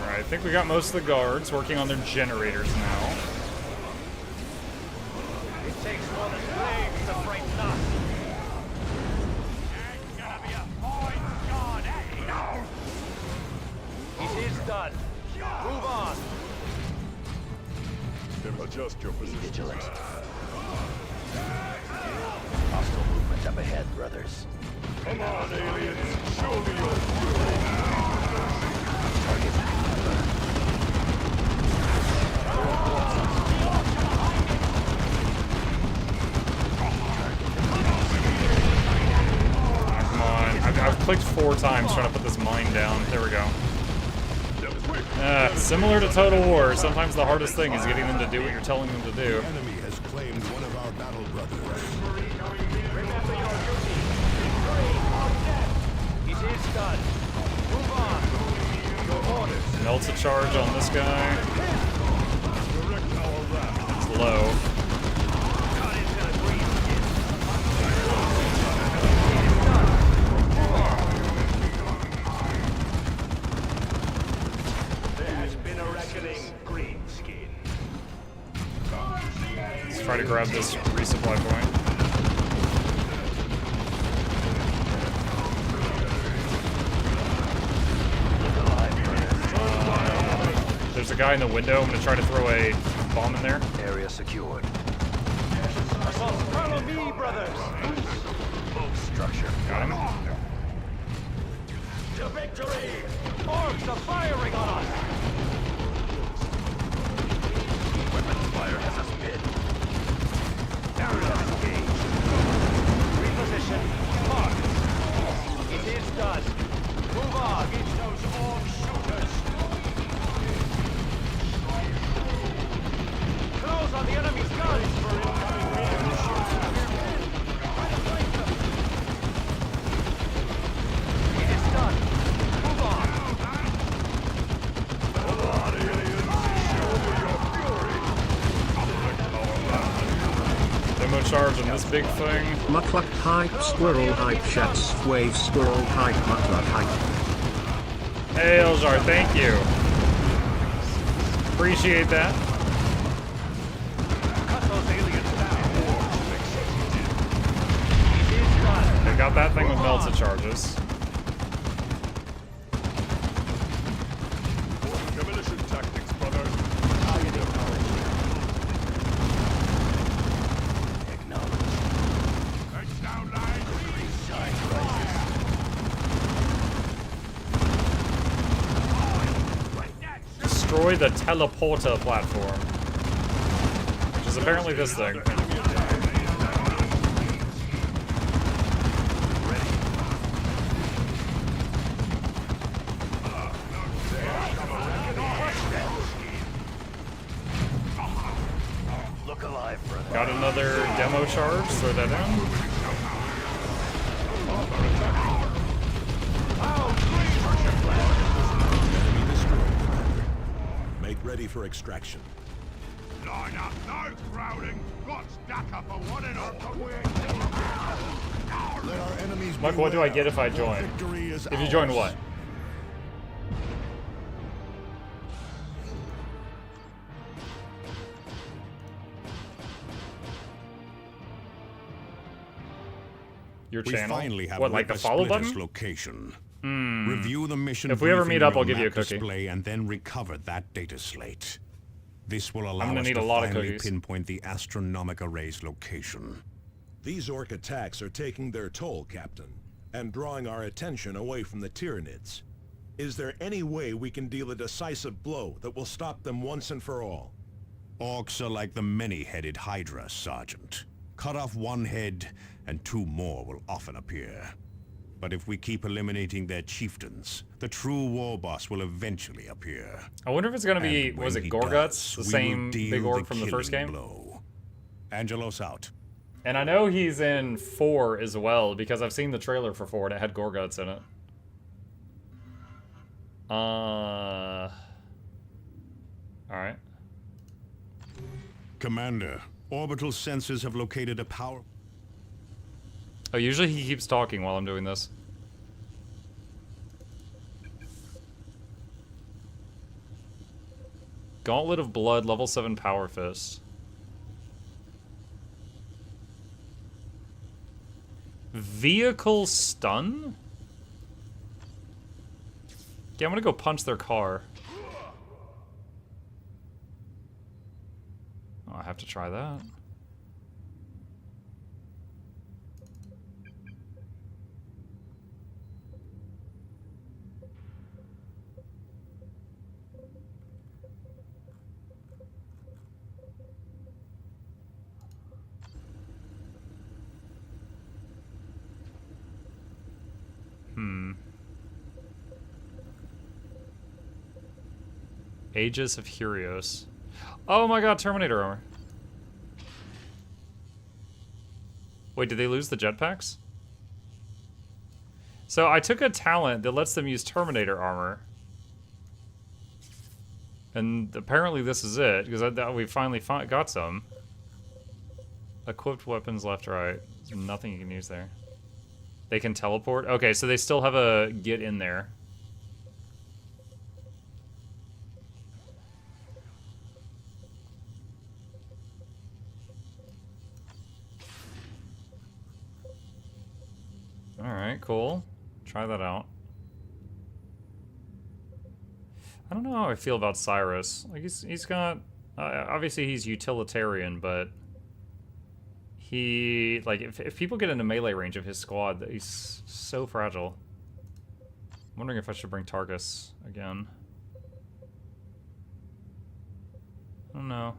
I think we got most of the guards working on their generators now. It takes more than flames to frighten us. It is done. Move on. Adjust your position. Vigilant. Hostile movement up ahead, brothers. Come on, aliens. Show me your I've clicked 4 times trying to put this mine down. There we go. Similar to Total War, sometimes the hardest thing is getting them to do what you're telling them to do. The enemy has claimed one of our battle brothers. Remember your duty. It is done. Move on. Your orders. Melts a charge on this guy. It's low. Cut into the green skin. There's been a reckoning, green skin. Let's try to grab this resupply point. There's a guy in the window. I'm gonna try to throw a bomb in there. Area secured. Follow me, brothers. Move structure. Got him. To victory! Orcs are firing on us! Weapons fire has us pinned. Area engaged. Reposition. Mark. It is done. Move on. Against those orc shooters. Close on the enemy's guns for incoming rearguard. Try to flank them. It is done. Move on. Demo charge on this big thing. Mukluk hype, squirrel hype, chats, wave, squirrel hype, Mukluk hype. Hey, Eljar, thank you. Appreciate that. Cut those aliens down. They got that thing with melted charges. Demolition tactics, brother. Destroy the teleporter platform. Which is apparently this thing. Look alive, brother. Got another demo charge, throw that in. Enemy destroyed, Commander. Make ready for extraction. Line up, no crowding. Got stacker for one and all. Let our enemies Mike, what do I get if I join? If you join what? Your We channel? finally have What, like the Ripper follow Splitter's button? location. Review the mission If we ever briefing meet up, on I'll give you a map cookie. display and then recover that data slate. This will allow gonna us need to a lot of finally cookies. pinpoint the astronomic array's location. These orc attacks are taking their toll, Captain, and drawing our attention away from the Tyranids. Is there any way we can deal a decisive blow that will stop them once and for all? Orcs are like the many-headed Hydra, Sergeant. Cut off one head, and two more will often appear. But if we keep eliminating their chieftains, the true war boss will eventually appear. I wonder if it's gonna be, And was when it he Gorguts? does, The we will same deal big orc from the first killing game? blow. Angelos out. And I know he's in 4 as well, because I've seen the trailer for 4 and it had Gorguts in it. Alright. Commander, orbital sensors have located a power... Oh, usually he keeps talking while I'm doing this. Gauntlet of Blood, level 7 Power Fist. Vehicle stun? Yeah, I'm gonna go punch their car. Oh, I have to try that. Aegis of Helios. Oh my god, Terminator armor. Wait, did they lose the jetpacks? So I took a talent that lets them use Terminator armor. And apparently this is it, because we finally got some. Equipped weapons left, right. There's nothing you can use there. They can teleport? Okay, so they still have a get in there. Alright, cool. Try that out. I don't know how I feel about Cyrus. Like, he's got... obviously he's utilitarian, but... He... Like, if people get into melee range of his squad, he's so fragile. I'm wondering if I should bring Targus again. I don't know.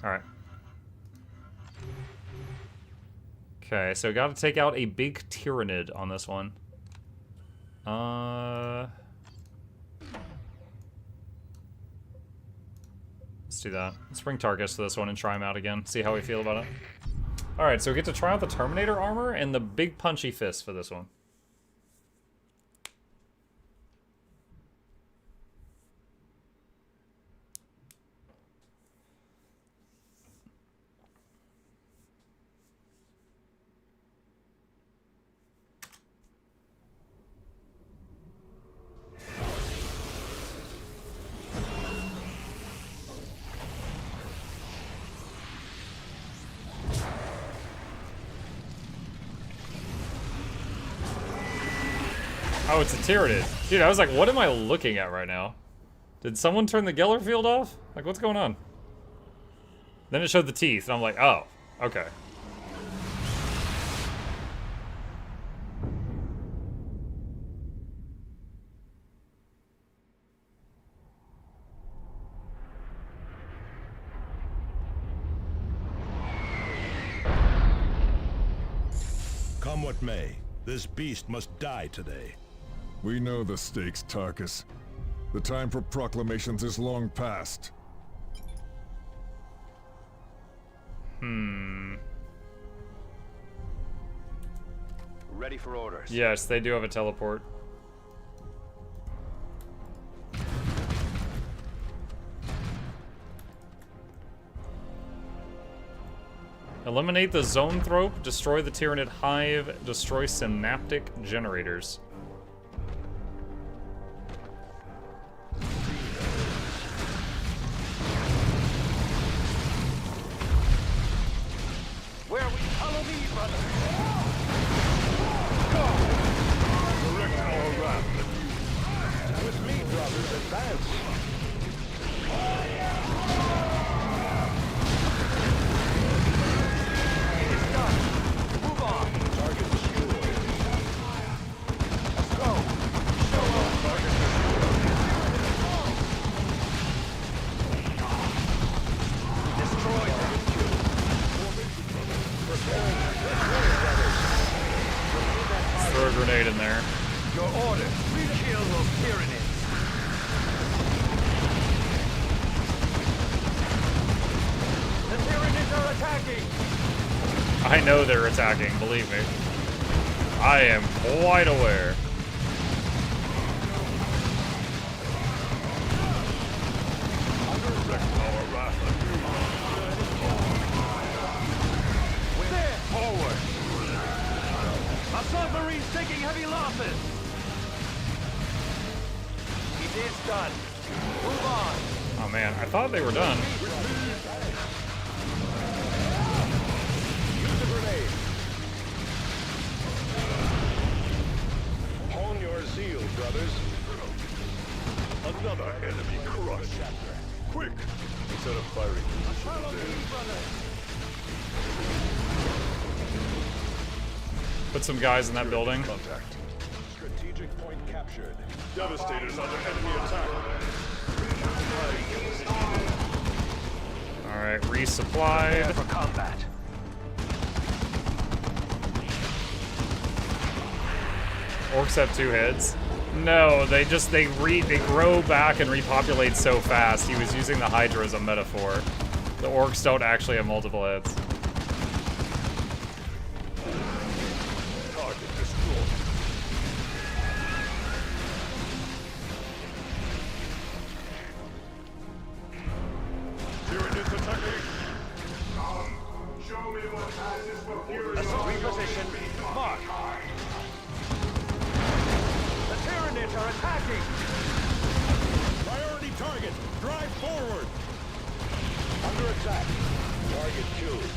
Alright. Okay, so got to take out a big Tyrannid on this one. Let's do that. Let's bring Tarkus to this one and try him out again. See how we feel about it. Alright, so we get to try out the Terminator armor and the big punchy fist for this one. Oh, it's a Tyrannid. Dude, I was like, what am I looking at right now? Did someone turn the Geller field off? Like, what's going on? Then it showed the teeth, and I'm like, oh, okay. Come what may, this beast must die today. We know the stakes, Tarkus. The time for proclamations is long past. Ready for orders. Yes, they do have a teleport. Eliminate the Zoanthrope, destroy the Tyrannid Hive, destroy synaptic generators. Where we follow me, brother. Direct our wrath. With me, brothers, advance. It's done. Move on. Target destroyed. Let's go. Show up. Destroy them. Throw a grenade in there. Your orders. Kill those Tyranids. The Tyranids are attacking. I know they're attacking, believe me. I am quite aware. There, forward. Our submarine's taking heavy losses. It is done. Move on. Oh man, I thought they were done. Use the grenade. Hone your zeal, brothers. Another enemy crushed. Quick! Instead of firing, Follow me, brother. Put some guys in that building. contact. Strategic point captured. Devastators under enemy attack. Alright, resupplied. For combat. Orcs have two heads. No, they grow back and repopulate so fast. He was using the Hydra as a metaphor. The orcs don't actually have multiple heads. Target destroyed. Tyranids attacking. Show me what passes for fury. Reposition. Mark. The Tyranids are attacking. Priority target. Drive forward. Under attack. Target killed.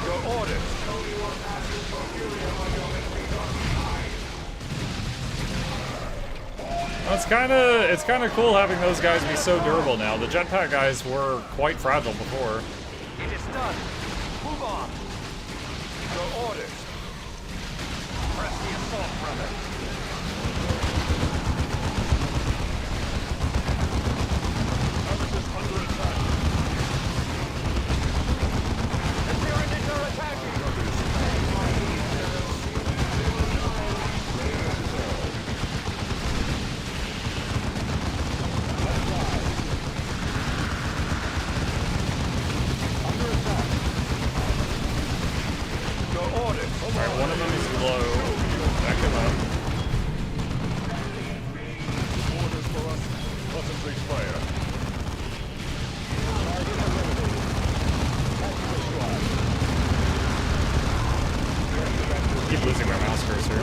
Your orders. Well, it's kinda cool having those guys be so durable now. The jetpack guys were quite fragile before. It is done. Move on. Your orders. Press the assault, brother. Target is under attack. The fire. I keep losing my mouse cursor.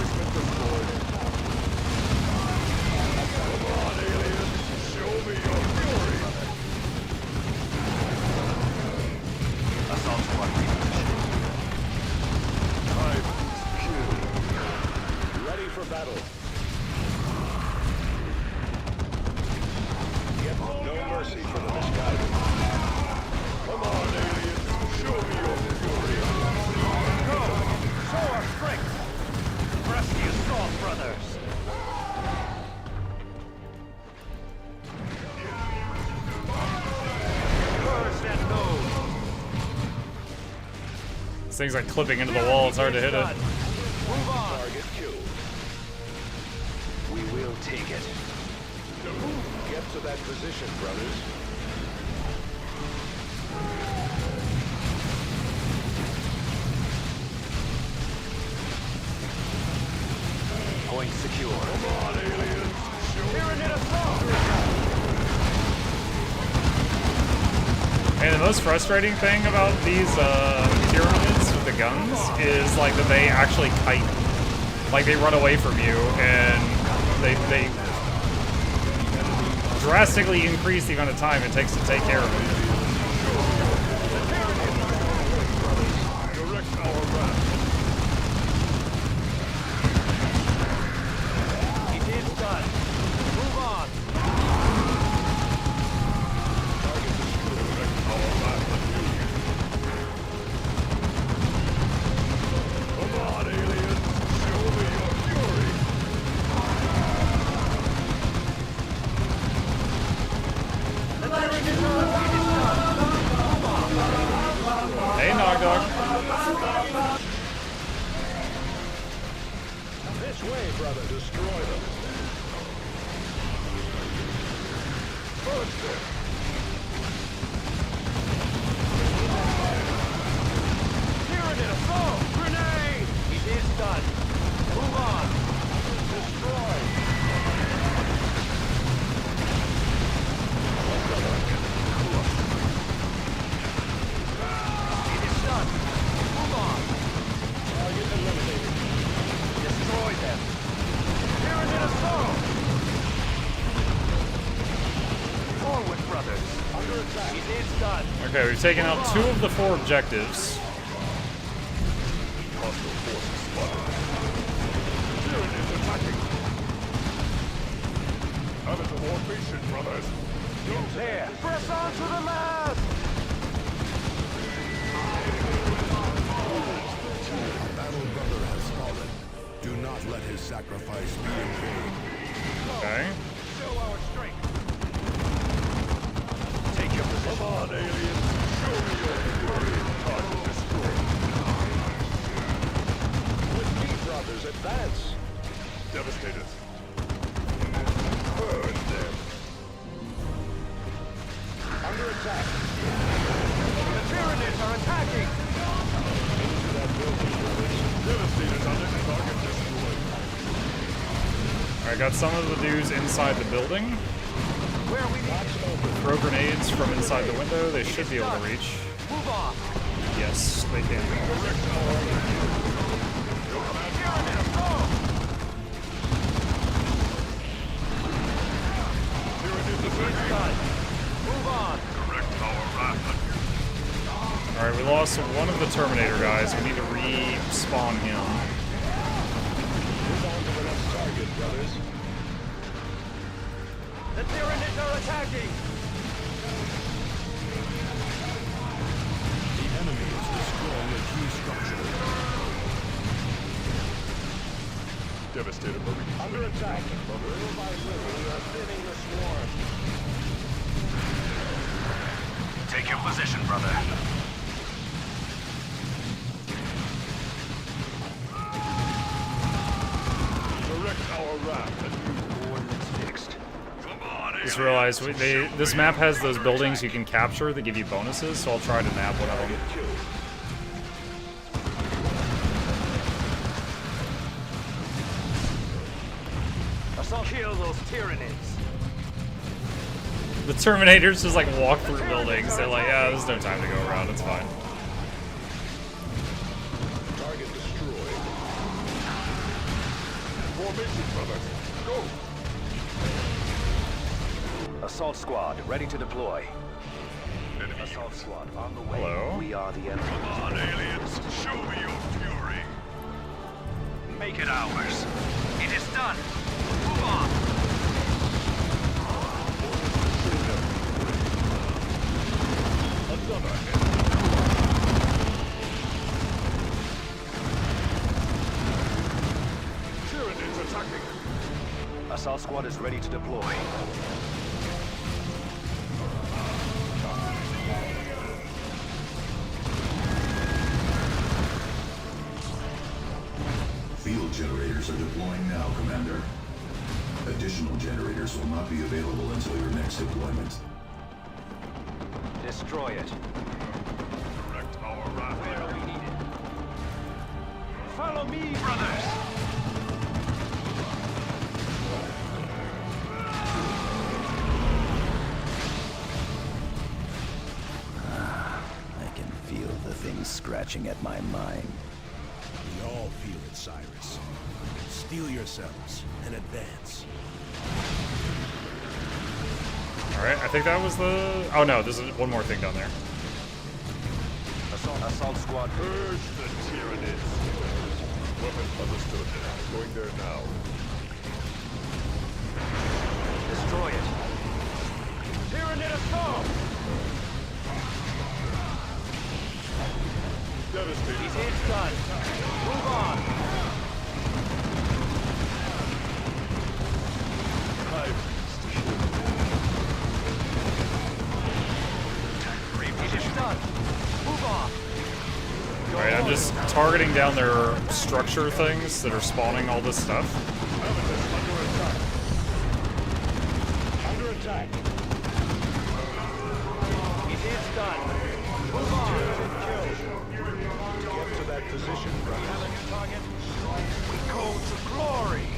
Come on, aliens. Show me your fury. Assault squad repositioning. Time to kill. Ready for battle. Get no mercy for the misguided. Come on, aliens. Show me your fury. Go! Show our strength! Press the assault, brothers! First and goal! This thing's like clipping into the wall. It's hard to hit it. Move on! Target killed. We will take it. Get to that position, brothers. Point secure. Come on, aliens. Pyramid assault! And the most frustrating thing about these pyramids with the guns is like that they actually kite. Like they run away from you and they drastically increase the amount of time it takes to take care of them. Direct our wrath. It is done. Move on. Direct our wrath. Come on, aliens. Show me your fury. Hey, Nog Dog. This way, brother. Destroy them. Burn them. Pyramid assault! Grenade! It is done. Move on. Destroy. It is done. Move on. Target eliminated. Destroy them. Pyramid assault! Forward, brothers. Under attack. It is done. Okay, we've taken out 2 of the 4 objectives. Hostile forces spotted. Tyranny is attacking. Have it more patient, brothers. There. Press on to the last. Battle brother has fallen. Do not let his sacrifice be in vain. Okay. Show our strength. Take your position. Come on, aliens. Show me your fury. Target destroyed. With me, brothers. Advance. Devastated. Burn them. Under attack. The Tyranids are attacking. Into that building, brothers. Devastated on it. Target destroyed. Alright, got some of the dudes inside the building. Where we need. Throw grenades from inside the window. They should be able to reach. Move on. Yes, they can. Pyramid assault. Done. Move on. Direct our wrath. Alright, we lost one of the Terminator guys. We need to respawn him. Move on to the next target, brothers. The Tyranids are attacking. The enemy is destroying a key structure. Devastated Marine. Under attack. Little by little, we are thinning the swarm. Take your position, brother. Direct our wrath and you. Coordinates fixed. Come on, Just realized this map has those buildings you can capture that give you bonuses, so I'll try to nab one of them. Assault. Kill those Tyranids. The Terminators just like walk through buildings. They're like, yeah, there's no time to go around. It's fine. Target destroyed. Formation, brother. Go. Assault squad, ready to deploy. Assault squad, on the way. Hello? We are the enemy. Come on, aliens. Show me your fury. Make it ours. It is done. Move on. Another hit. Tyranids attacking. Assault squad is ready to deploy. Field generators are deploying now, Commander. Additional generators will not be available until your next deployment. Destroy it. Direct our wrath. Where are we needed? Follow me, brothers! I can feel the thing scratching at my mind. We all feel it, Cyrus. Steel yourselves and advance. Alright, I think that was the... Oh no, there's one more thing down there. Assault squad. Purge the Tyranids. Weapon understood. Going there now. Destroy it. Tyrannid assault! Devastating. He's hit, done. Move on. It is done. Move on. Alright, I'm just targeting down their structure things that are spawning all this stuff. Under attack. It is done. Move on. Get to that position, brother. Target. We go to glory.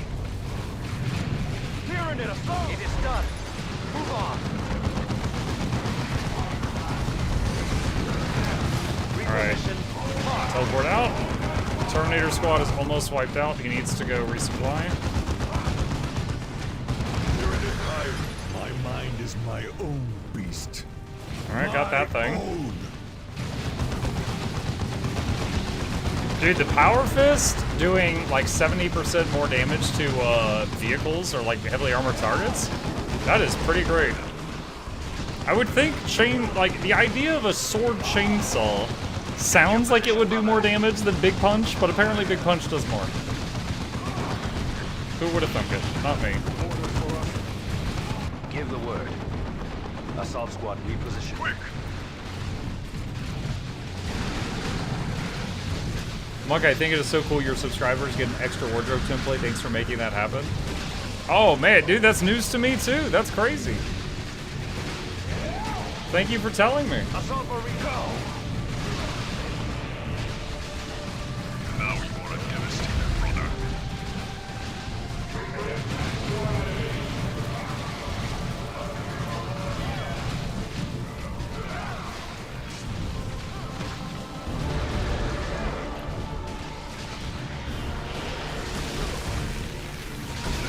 Tyrannid assault! It is done. Move on. Alright. Teleport out. Terminator squad is almost wiped out. He needs to go resupply. My mind is my own beast. Alright, got that thing. Own. Dude, the Power Fist doing like 70% more damage to vehicles or like heavily armored targets? That is pretty great. I would think the idea of a sword chainsaw sounds like it would do more damage than Big Punch, but apparently Big Punch does more. Who would have thunk it? Not me. Give the word. Assault squad reposition. Quick! Monk, I think it is so cool your subscribers get an extra wardrobe template. Thanks for making that happen. Oh man, dude, that's news to me too. That's crazy. Thank you for telling me. Assault for recall. Now we want to devastate that brother.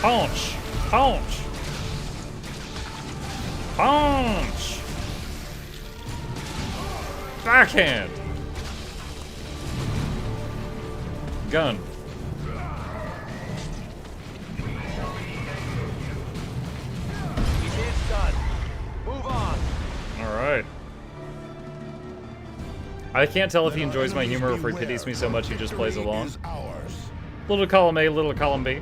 Punch! Punch! Punch! Backhand! Gun. He's done. Move on. Alright. I can't tell if he enjoys my humor or if he pities me so much he just plays along. Little column A, little column B.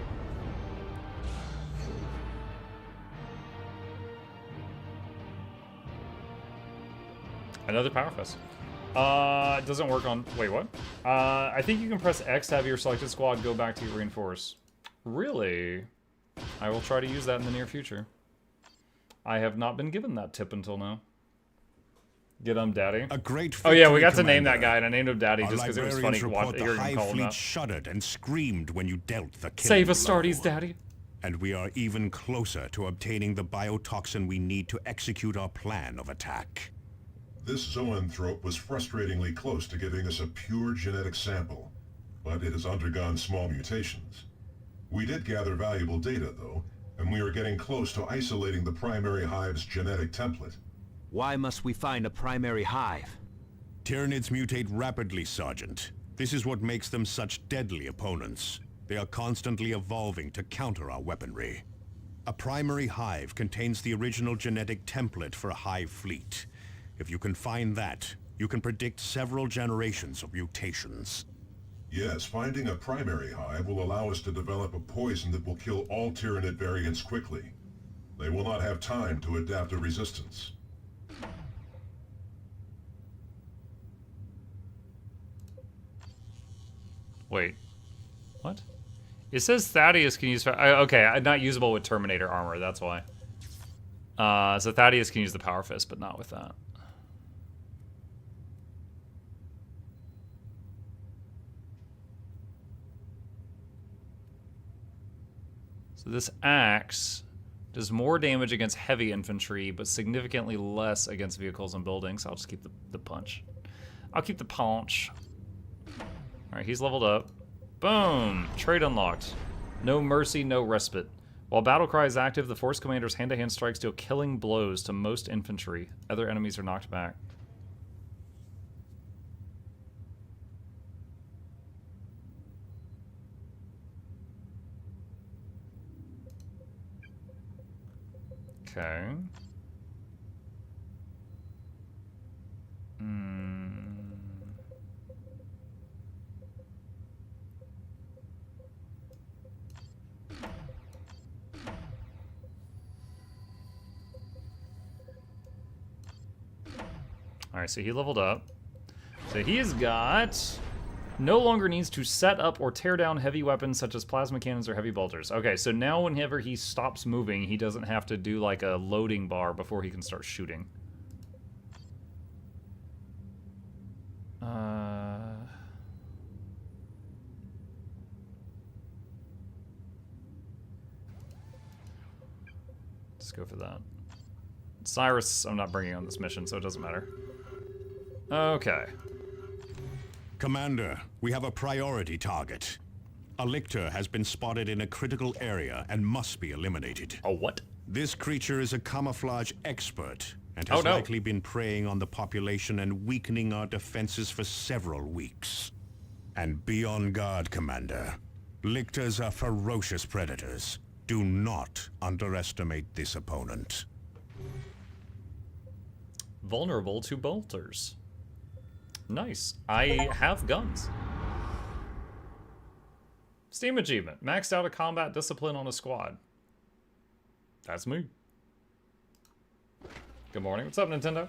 Another Power Fist. It doesn't work on... Wait, what? I think you can press X to have your selected squad go back to your reinforce. Really? I will try to use that in the near future. I have not been given that tip until now. Get Daddy. A great oh yeah, we got victory, to name that Commander. guy, and I named him Daddy just because it was funny Our librarians report hearing the him Hive call him Fleet that. shuddered and screamed when you dealt the killing Save us, blow. Stardies, Daddy. And we are even closer to obtaining the biotoxin we need to execute our plan of attack. This zoanthrope was frustratingly close to giving us a pure genetic sample, but it has undergone small mutations. We did gather valuable data, though, and we are getting close to isolating the primary hive's genetic template. Why must we find a primary hive? Tyranids mutate rapidly, Sergeant. This is what makes them such deadly opponents. They are constantly evolving to counter our weaponry. A primary hive contains the original genetic template for a hive fleet. If you can find that, you can predict several generations of mutations. Yes, finding a primary hive will allow us to develop a poison that will kill all Tyranid variants quickly. They will not have time to adapt a resistance. Wait. What? It says Thaddeus can use... Okay, not usable with Terminator armor, that's why. So Thaddeus can use the Power Fist, but not with that. So this axe does more damage against heavy infantry, but significantly less against vehicles and buildings. I'll just keep the punch. I'll keep the punch. Alright, he's leveled up. Boom! Trait unlocked. No mercy, no respite. While battle cry is active, the force commander's hand-to-hand strikes deal killing blows to most infantry. Other enemies are knocked back. Okay. Alright, so he leveled up. So he's got... No longer needs to set up or tear down heavy weapons such as plasma cannons or heavy bolters. Okay, so now whenever he stops moving, he doesn't have to do like a loading bar before he can start shooting. Let's go for that. Cyrus, I'm not bringing on this mission, so it doesn't matter. Okay. Commander, we have a priority target. A lictor has been spotted in a critical area and must be eliminated. A what? This creature is a camouflage expert and has likely been preying on the population and weakening our defenses for several weeks. And be on guard, Commander. Lictors are ferocious predators. Do not underestimate this opponent. Vulnerable to bolters. Nice. I have guns. Steam achievement. Maxed out a combat discipline on a squad. That's me. Good morning. What's up, Nintendo?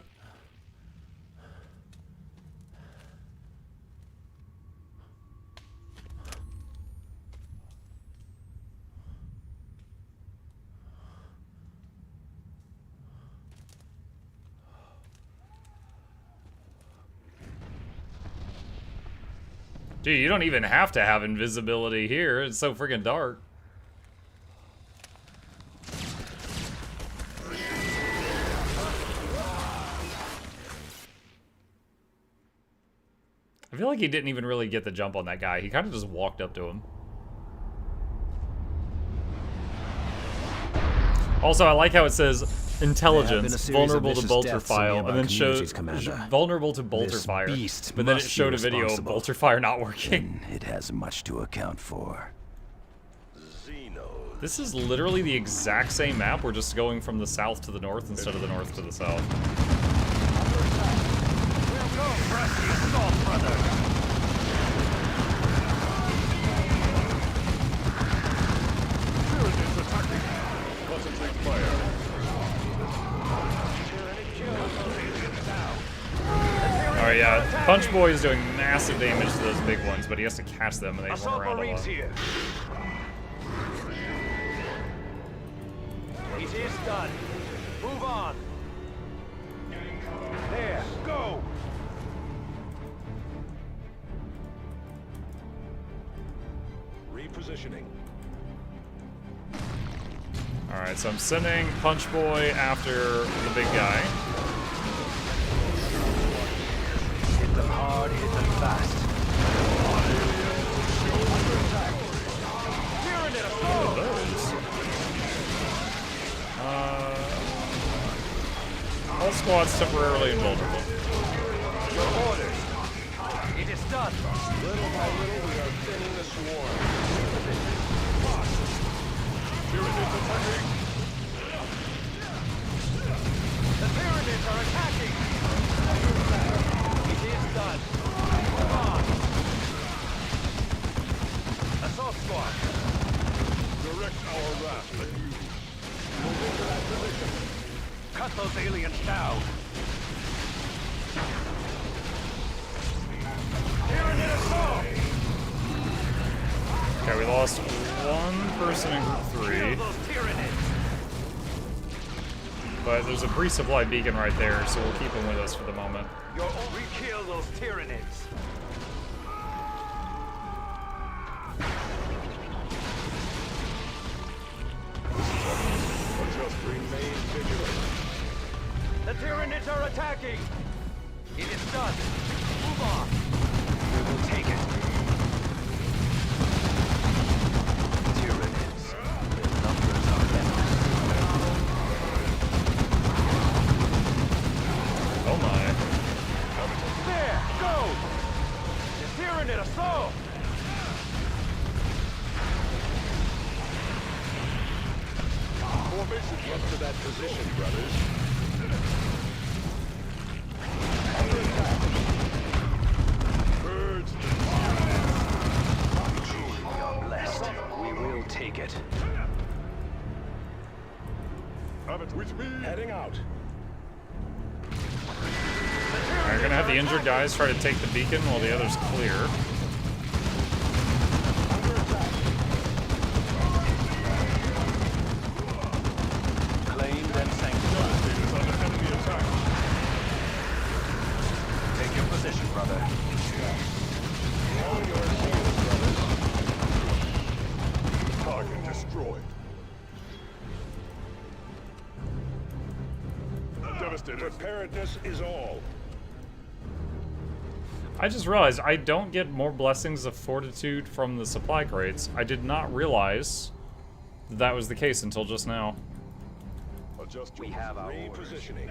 Dude, you don't even have to have invisibility here. It's so freaking dark. I feel like he didn't even really get the jump on that guy. He kind of just walked up to him. Also, I like how it says intelligence, vulnerable to bolter file, and then shows vulnerable to bolter fire. But then it showed a video of bolter fire not working. It has much to account for. This is literally the exact same map. We're just going from the south to the north instead of the north to the south. Alright, yeah. Punch Boy is doing massive damage to those big ones, but he has to catch them and they run around a lot. It is done. Move on. There, go. Repositioning. Alright, so I'm sending Punch Boy after the big guy. Hit them hard, hit them fast. All squads temporarily invulnerable. Your orders. It is done. Little by little, we are thinning the swarm. Tyranids attacking! The Tyranids are attacking! It is done. Move on. Assault squad. Direct our wrath at you. Move into that position. Cut those aliens down. Tyranid assault! Okay, we lost one person in group 3. Kill those Tyranids! But there's a resupply beacon right there, so we'll keep him with us for the moment. Re-kill those Tyranids! Just remain vigilant. The Tyranids are attacking! It is done. Move on. We will take it. Tyranids. Their numbers are endless. Oh my. There! Go! The Tyranid assault! Formation Get to that position, brothers. birds. We are blessed. We will take it. Have it with me. Heading out. We're gonna have the injured guys try to take the beacon while the others clear. Claimed and sanctified. Is under enemy attack. Take your position, brother. On your heels, brothers. Target destroyed. Devastated. Preparedness is all. I just realized I don't get more blessings of fortitude from the supply crates. I did not realize that was the case until just now. Adjust We your have our orders. Repositioning.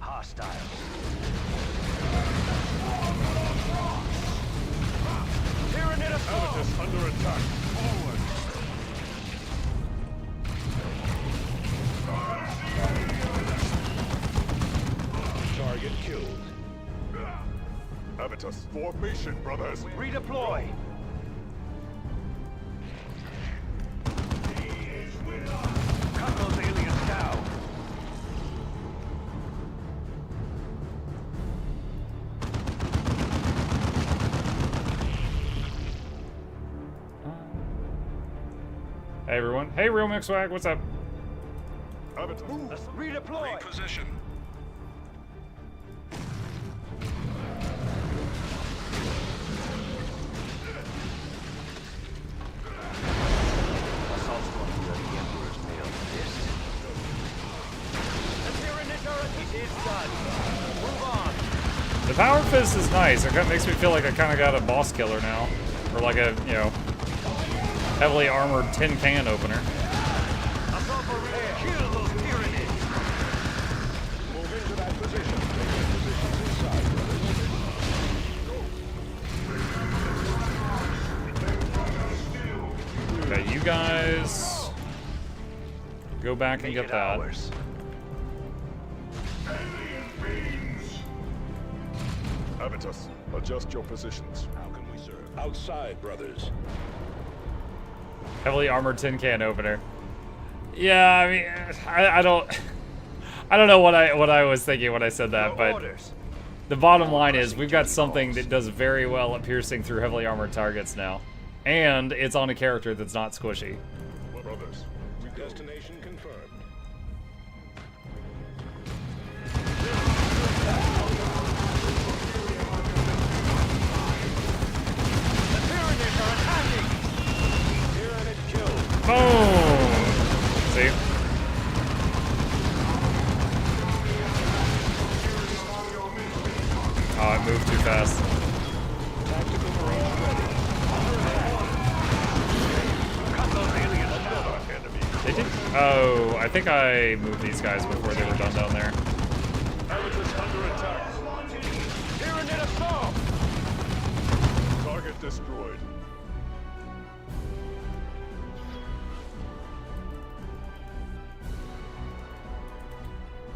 Hostile. Tyranid assault! Habitus under attack. Forward. Target killed. Habitus. Formation, brothers. Redeploy! Cut those aliens down! Hey everyone. Hey Real Mixwag, what's up? Habitus. Move. Redeploy! Reposition. Assault squad, we are the Emperor's pale fist. The Tyranids are it is done. Move on. The Power Fist is nice. It kind of makes me feel like I kind of got a boss killer now. Or like a, you know, heavily armored tin can opener. Assault for repair. Kill those Tyranids. Move into that position. Take your positions inside, brothers. Okay, you guys go back and Make get it that. ours. Habitus. Adjust your positions. How can we serve? Outside, brothers. Heavily armored tin can opener. Yeah, I mean, I don't know what I was thinking when I said that, but the bottom line is we've got something that does very well at piercing through heavily armored targets now, and it's on a character that's not squishy. Brothers. Destination confirmed. The Tyranids are attacking! See? Oh, I moved too fast. They did. Oh, I think I moved these guys before they were done down there. Target destroyed.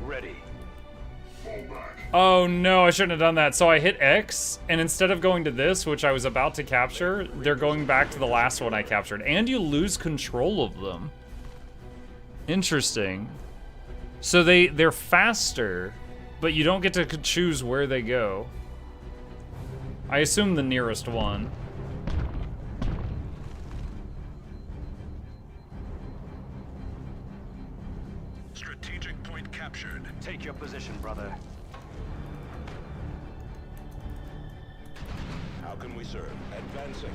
Ready. Oh no, I shouldn't have done that. So I hit X, and instead of going to this, which I was about to capture, they're going back to the last one I captured. And you lose control of them. Interesting. So they're faster, but you don't get to choose where they go. I assume the nearest one. Strategic point captured. Take your position, brother. How can we serve? Advancing.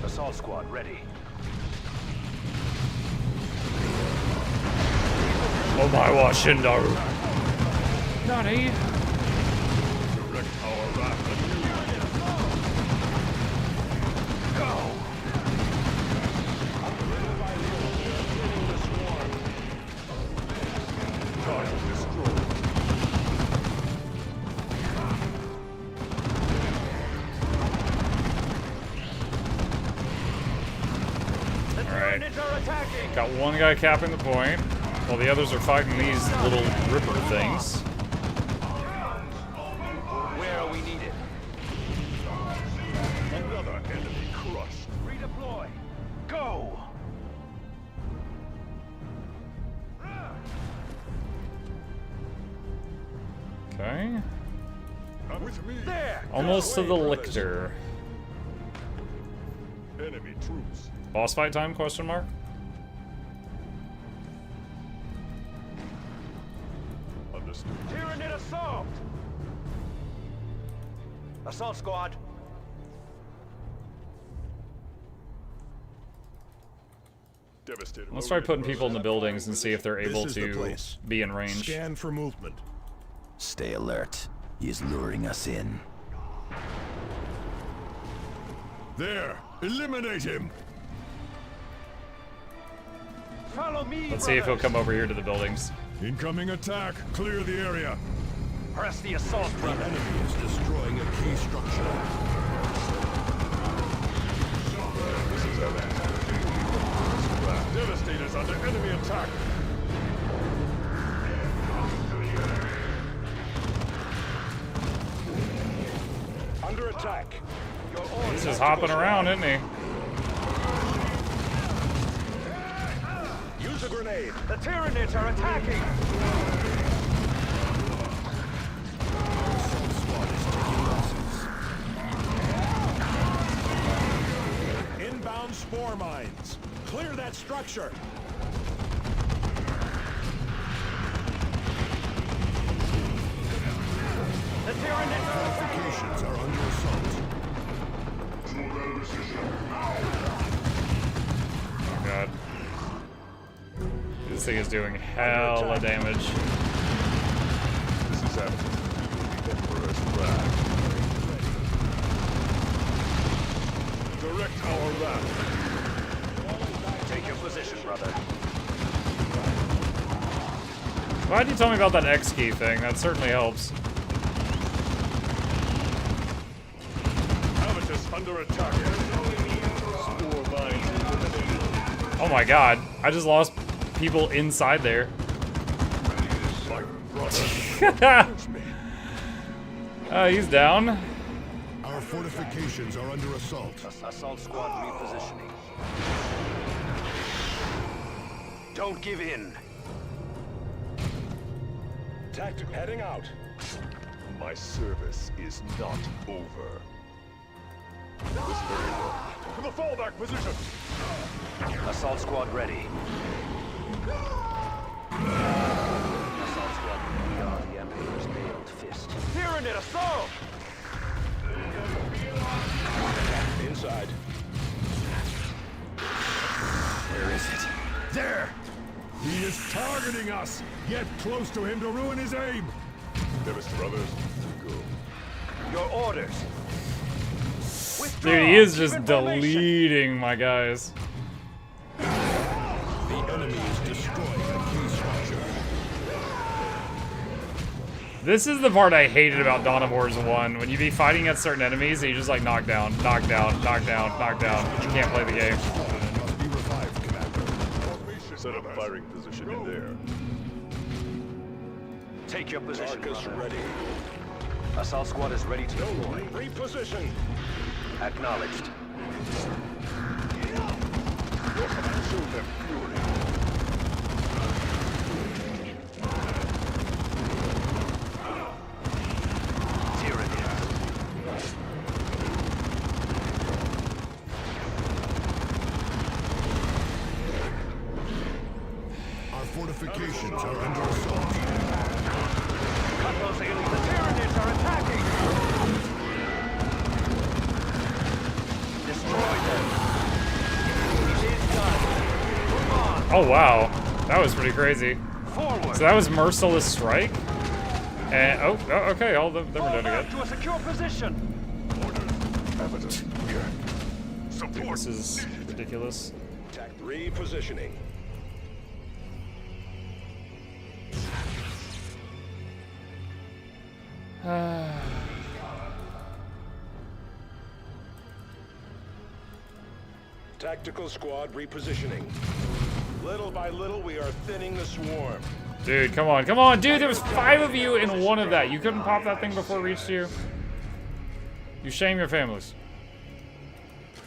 Assault squad ready. Oh my Washindo. Nani? Direct our raft and Go! target destroyed. Alright. Tyranids are attacking! Got one guy capping the point, while the others are fighting these little ripper things. Where are we needed? Another enemy crushed. Redeploy! Go! Okay. Come with me. There! Almost to the lictor. Enemy troops. Boss fight time, question mark? Understood. Tyranid assault! Assault squad! Devastator. Let's try putting people in the buildings and see if they're able This is the to place. be in range. Scan for movement. Stay alert. He is luring us in. There. Eliminate him. Follow me, Let's see if he'll come over here to the buildings. Incoming attack. Clear the area. Press the assault The button. enemy is destroying a key structure. Devastator's under enemy attack. Under attack. He's just hopping around, isn't he? Use a grenade. The Tyranids are attacking! Inbound spore mines. Clear that structure. The Tyranids are attacking! Fortifications are under assault. Oh god. This thing is doing hella damage. This is happening. Emperor's wrath. Direct our wrath. Take your position, brother. Why'd you tell me about that X key thing? That certainly helps. Habitus under attack. Spore mines eliminated. Oh my god. I just lost people inside there. My brother. He's down. Our fortifications are under assault. Assault squad repositioning. Don't give in. Tactical heading out. My service is not over. This very well. To the fallback position! Assault squad ready. Assault squad, we are the Emperor's mailed fist. Tyranid assault! Inside. Where is it? There! He is targeting us! Get close to him to ruin his aim! There, Mr. Brothers. Go. Your orders. Withdraw. Dude, he is Keep just information. deleting my guys. The enemy is destroying a key structure. This is the part I hated about Dawn of Wars 1. When you be fighting against certain enemies and you just like knock down, knock down, knock down, knock down. You can't play the game. Must be revived, Commander. Set up firing position in there. Take your position. Tarkus ready. Assault squad is ready to deploy. Reposition. Acknowledged. Your command show them fury. Our fortifications are under assault. Cut those aliens. The Tyranids are attacking! Destroy them! It is done. Move on. Oh wow, that was pretty crazy. Forward. So that was Merciless Strike. And oh okay, all them are done again. To a secure position. Evidence here. Dude, Support. this is ridiculous. Repositioning. Tactical squad repositioning. Little by little, we are thinning the swarm. Dude, come on, come on, dude! There was 5 of you in one of that. You couldn't pop that thing before it reached you. You shame your families.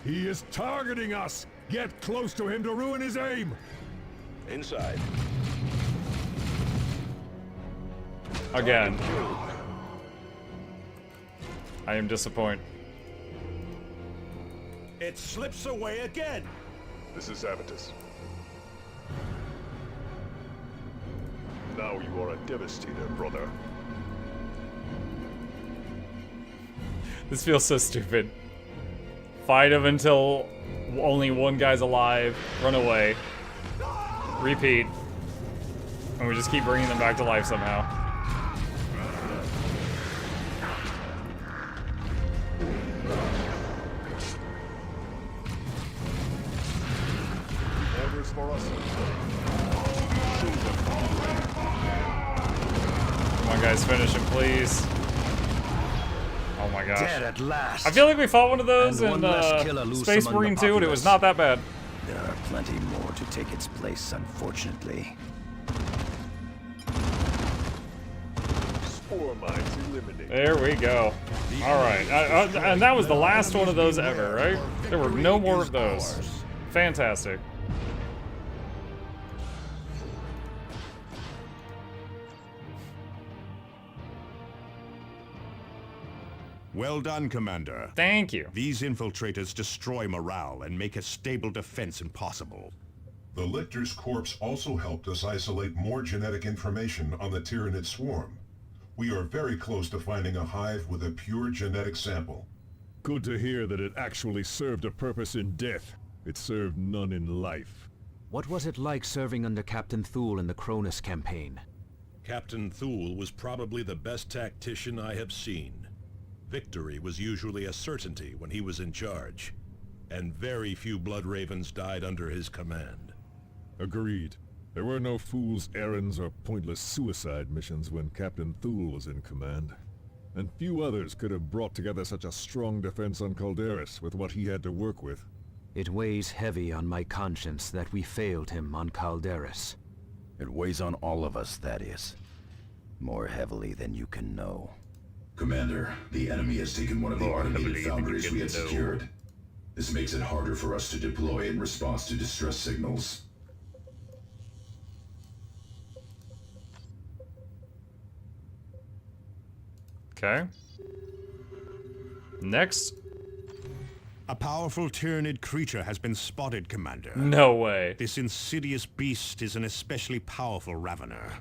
He is targeting us! Get close to him to ruin his aim! Inside. Again. I am disappointed. It slips away again. This is Avitus. Now you are a devastator, brother. This feels so stupid. Fight him until only one guy's alive, run away, repeat, and we just keep bringing them back to life somehow. Orders for us. Come on, guys, finish him, please. Oh my gosh. Dead at last. I feel like we fought one of those And in one less killer loose Space among the Marine 2, and it was populace. not that bad. There are plenty more to take its place, unfortunately. Spore mines eliminated. There we go. Alright, and that was the last one of those ever, right? There were no more of those. Fantastic. Well done, Commander. Thank you. These infiltrators destroy morale and make a stable defense impossible. The Lictor's corpse also helped us isolate more genetic information on the Tyranid swarm. We are very close to finding a hive with a pure genetic sample. Good to hear that it actually served a purpose in death. It served none in life. What was it like serving under Captain Thule in the Cronus campaign? Captain Thule was probably the best tactician I have seen. Victory was usually a certainty when he was in charge, and very few Blood Ravens died under his command. Agreed. There were no fool's errands or pointless suicide missions when Captain Thule was in command. And few others could have brought together such a strong defense on Calderis with what he had to work with. It weighs heavy on my conscience that we failed him on Calderis. It weighs on all of us, that is. More heavily than you can know. Commander, the enemy has taken one of the automated foundries we had secured. This makes it harder for us to deploy in response to distress signals. Okay. Next. A powerful Tyranid creature has been spotted, Commander. No way. This insidious beast is an especially powerful Ravener.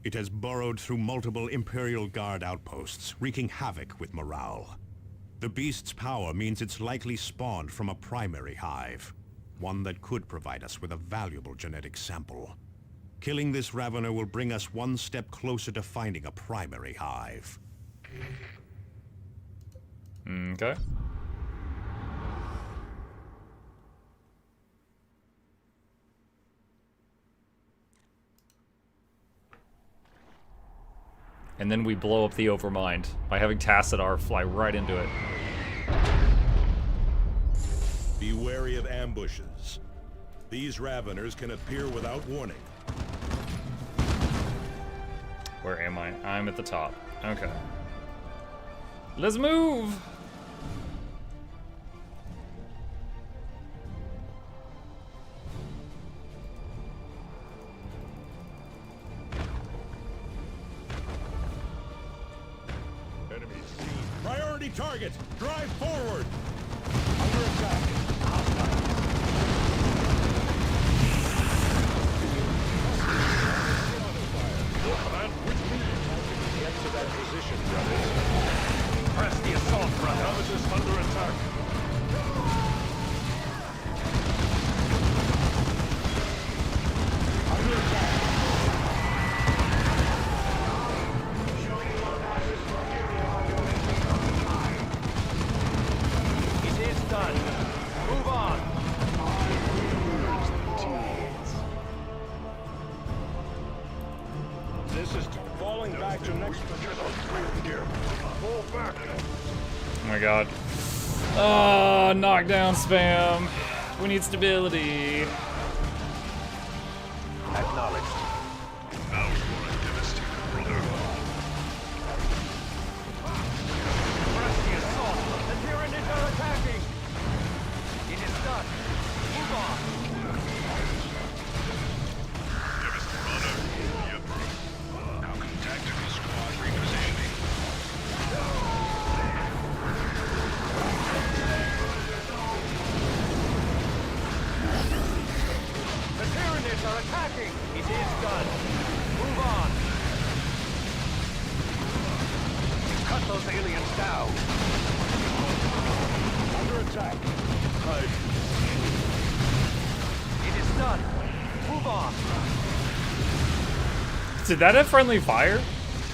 It has burrowed through multiple Imperial Guard outposts, wreaking havoc with morale. The beast's power means it's likely spawned from a primary hive, one that could provide us with a valuable genetic sample. Killing this Ravener will bring us one step closer to finding a primary hive. Okay. And then we blow up the Overmind by having Tassadar fly right into it. Be wary of ambushes. These Raveners can appear without warning. Where am I? I'm at the top. Okay. Let's move! Priority target! Drive forward! Under attack. Your command, which means get to that position, brothers. Press the assault, brother. Nemesis under attack. Under attack. It is done. Move on. This is falling back to next position. Fall back. Oh my god. Ah, knockdown spam. We need stability. Acknowledged. Now you are devastated, brother. Press the assault. The Tyranids are attacking. It is done. Move on. How can tactical squad repositioning? The Tyranids are attacking. It is done. Move on. Cut those aliens down. Under attack. Hide. It is done. Move on. Did that have friendly fire?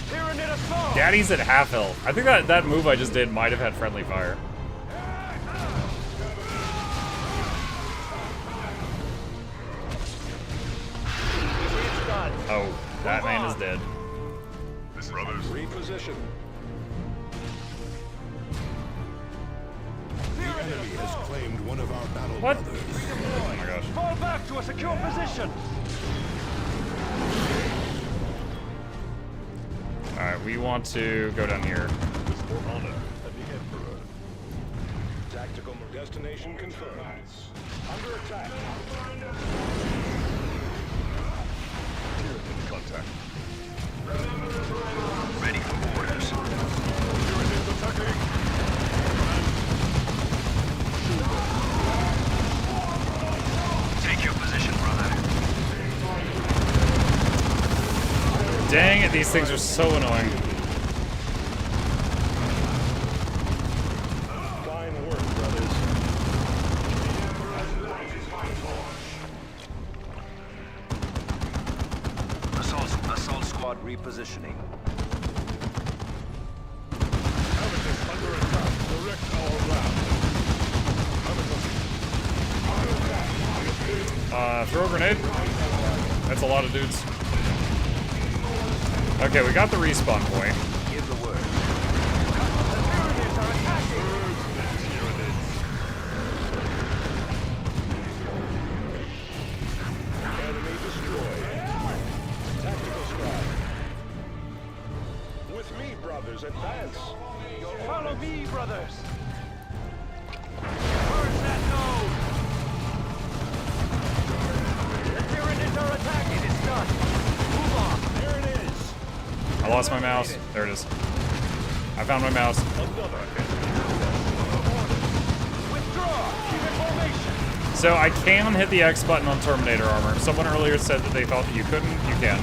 Tyranid assault. Daddy's at half health. I think that move I just did might have had friendly fire. It is done. Oh, that man is dead. Brothers, reposition. The enemy has claimed one of our battle What? brothers. Oh my gosh. Fall back to a secure position. Alright, we want to go down here. For honor of the Emperor. Tactical destination confirmed. Under attack. Tyranid contact. Ready for orders. Tyranids attacking. Take your position, brother. Dang it, these things are so annoying. Fine work, brothers. Assault squad repositioning. Nemesis under attack. Direct our round. Throw a grenade. That's a lot of dudes. Okay, we got the respawn point. Give the word. The Tyranids are attacking. Enemy destroyed. Tactical squad. With me, brothers, advance. Follow me, brothers. Where's that node? The Tyranids are attacking. It's done. Move on. There it is. I lost my mouse. There it is. I found my mouse. So I can hit the X button on Terminator armor. Someone earlier said that they thought that you couldn't. You can.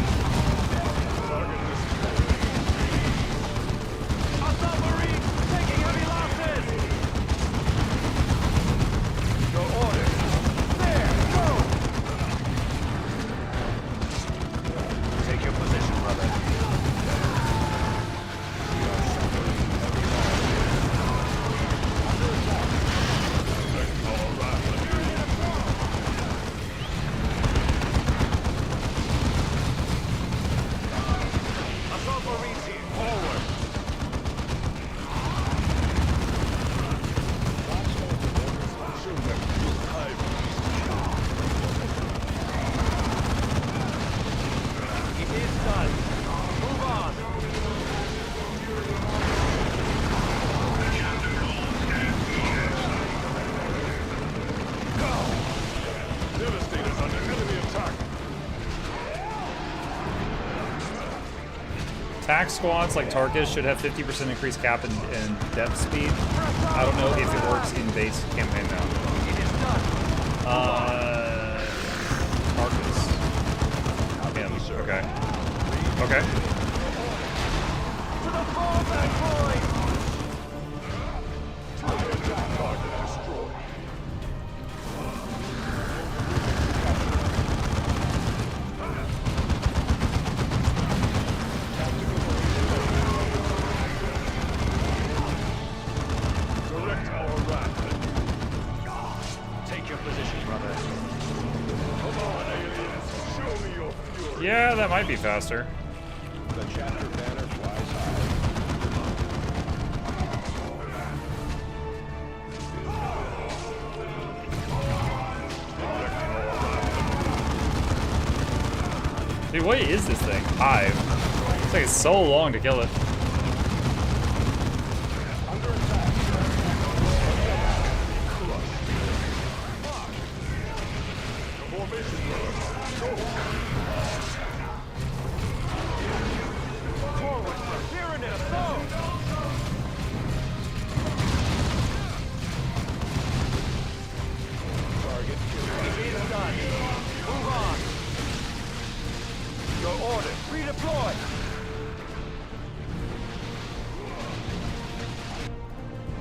Attack squads like Tarkus should have 50% increased cap and depth speed. I don't know if it works in base campaign now. Tarkus. Him. Okay. Okay. Yeah, that might be faster. The chapter banner flies high. Dude, what is this thing? Hive. It's taking so long to kill it.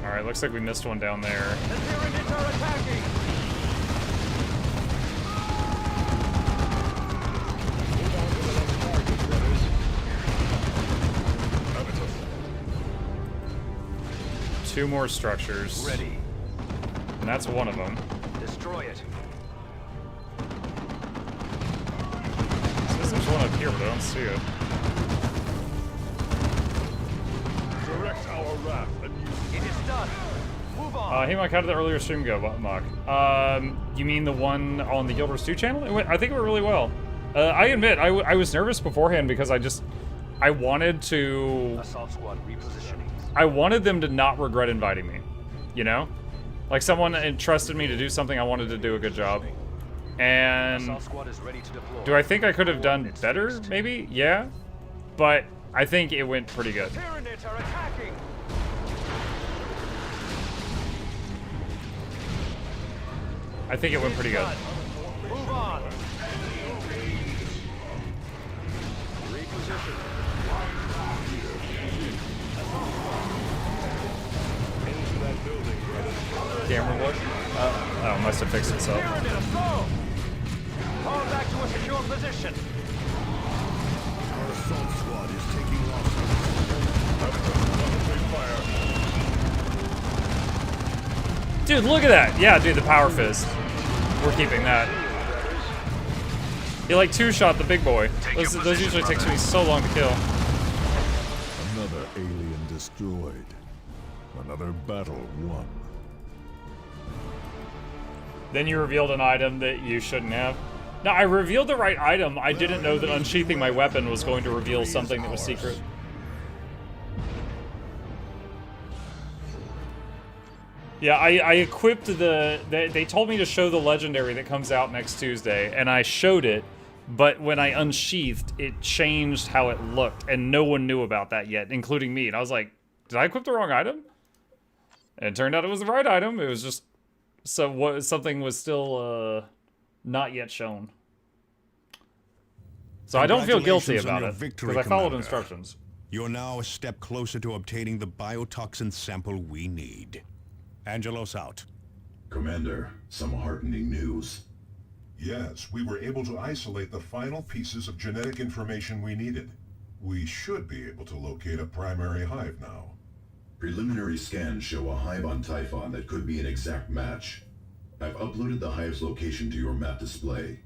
Alright, looks like we missed one down there. Two more structures. Ready. And that's one of them. Destroy it. So there's one up here, but I don't see it. Direct our wrath. It is done. Move on. Hey Mike, how did the earlier stream go, Mach? You mean the one on the Guild Wars 2 channel? I think it went really well. I admit, I was nervous beforehand because I wanted to... Assault squad repositioning. I wanted them to not regret inviting me, you know? Like someone entrusted me to do something, I wanted to do a good job. And Assault squad is ready to deploy. do I think I could have done better, maybe? Yeah. But I think it went pretty good. Tyranids are attacking. I think it went pretty good. Move on. Reposition. Camera work? Oh, must have fixed itself. Fall back to a secure position. Our assault squad is taking off. Dude, look at that! Yeah, dude, the power fist. We're keeping that. He like two-shot the big boy. Those usually take me so long to kill. Another alien destroyed. Another battle won. Then you revealed an item that you shouldn't have. No, I revealed the right item. I didn't know that unsheathing my weapon was going to reveal something that was secret. Yeah, I equipped they told me to show the legendary that comes out next Tuesday, and I showed it, but when I unsheathed, it changed how it looked, and no one knew about that yet, including me. And I was like, Did I equip the wrong item? And it turned out it was the right item. It was just something was still not yet shown. So I don't feel guilty about it because I followed instructions. You're now a step closer to obtaining the biotoxin sample we need. Angelos out. Commander, some heartening news. Yes, we were able to isolate the final pieces of genetic information we needed. We should be able to locate a primary hive now. Preliminary scans show a hive on Typhon that could be an exact match. I've uploaded the hive's location to your map display.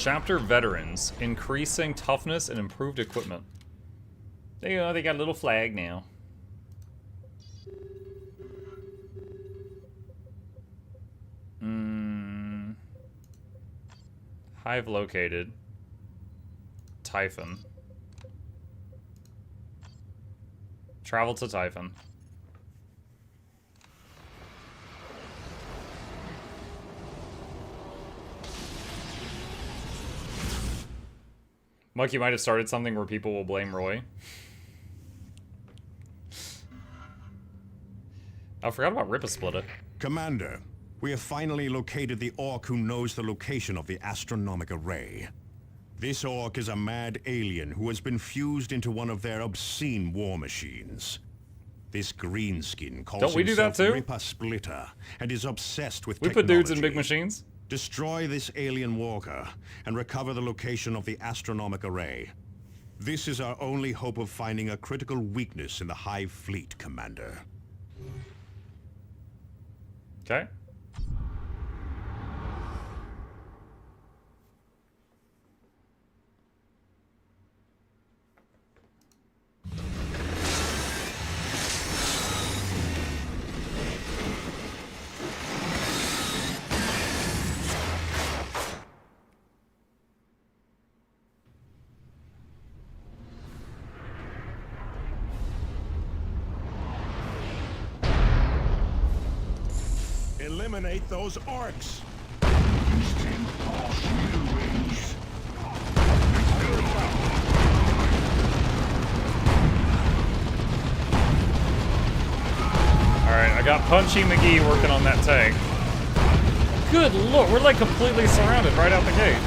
Chapter Veterans, increasing toughness and improved equipment. There you go, they got a little flag now. Hive located. Typhon. Travel to Typhon. Mike, you might have started something where people will blame Roy. I forgot about Ripasplitter. Commander, we have finally located the Orc who knows the location of the astronomic array. This Orc is a mad alien who has been fused into one of their obscene war machines. This greenskin calls Don't we do that himself too? Ripasplitter and is obsessed with We technology. put dudes in big machines. Destroy this alien walker and recover the location of the astronomic array. This is our only hope of finding a critical weakness in the Hive fleet, Commander. Okay. Eliminate those orcs! Alright, I got Punchy McGee working on that tank. Good lord, we're like completely surrounded right out the gate.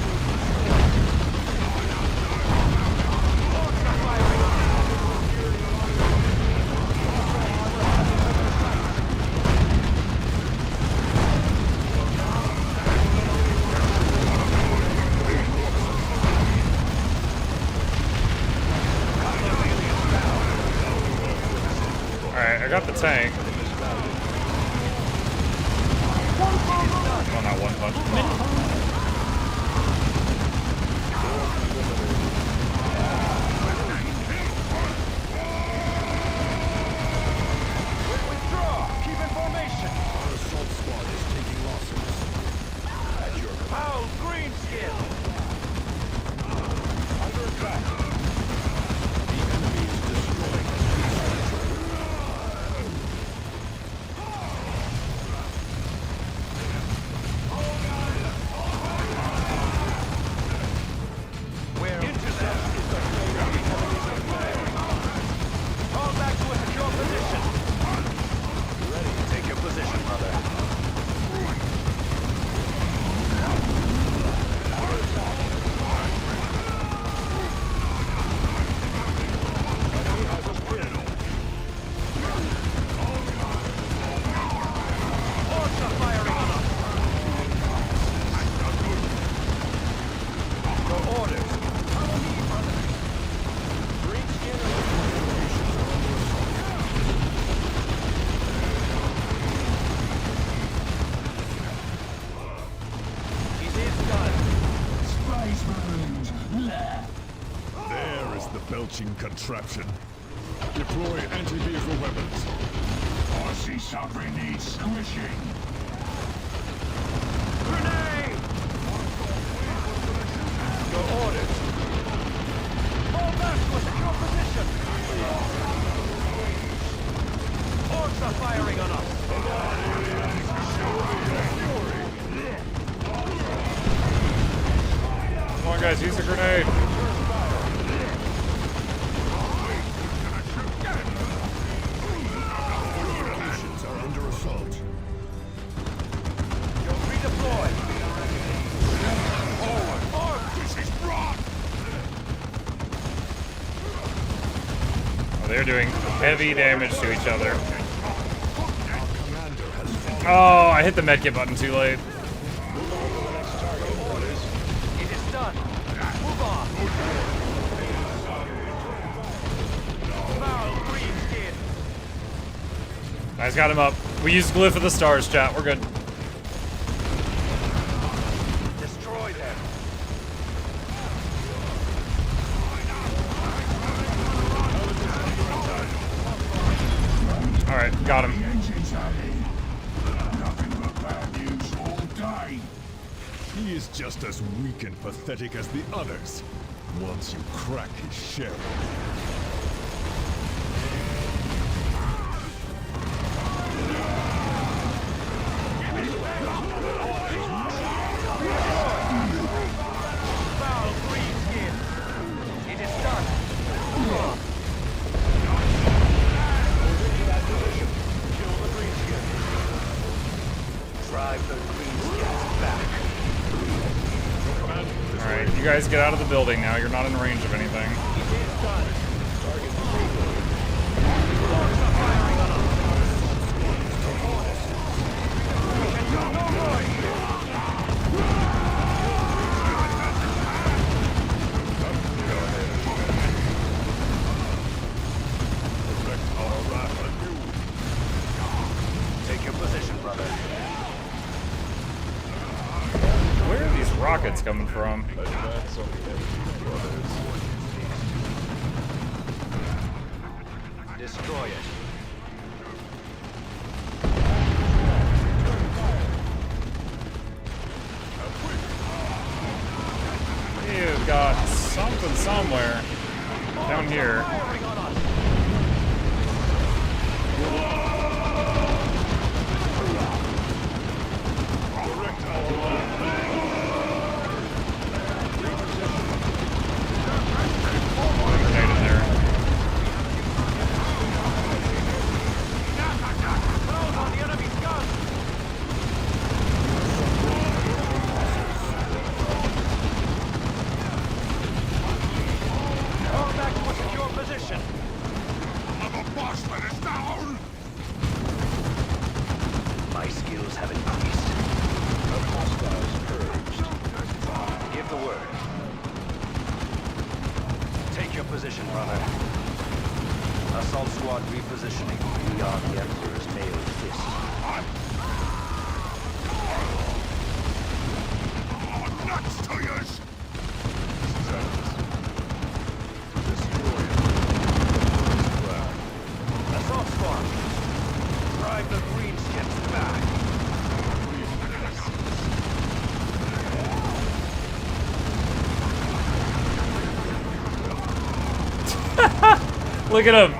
Alright, I got the tank. Oh, not one punch. Withdraw! Keep in formation! Our assault squad is taking losses. At your foul greenskin! Under attack! The enemy is destroying us. Where into them is the fall back to a secure position. Ready to take your position, brother. Orcs are firing on us. Your orders. Follow me, brother. Greenskin It is done. Spice balloons left. There is the belching contraption. Deploy anti-vehicle weapons. RC Sovereign needs squishing. Grenade! Orders. Fall back to a secure position. Orcs are firing on us. Come on, guys, use the grenade. Locations are under assault. You'll redeploy. Forward! This is rock! Oh, they're doing heavy damage to each other. Oh, I hit the medkit button too late. It is done. Move on. Foul green skin. Guys, got him up. We used glyph of the stars, chat. We're good. Destroy them. All right, got him. He is just as weak and pathetic as the others. Once you crack his shell. Foul green skin. It is done. Kill the green skin. Drive the green skins back. Alright, you guys get out of the building now. You're not in range of anything. Take your position, brother. Where are these rockets coming from? Destroy it. You've got something somewhere. Down here. My skills have increased. Hostiles purged. Give the word. Take your position, brother. Assault squad repositioning beyond the Emperor's mailed fist. Nuts to yours! Assault squad. Drive the greenskins back. Look at him.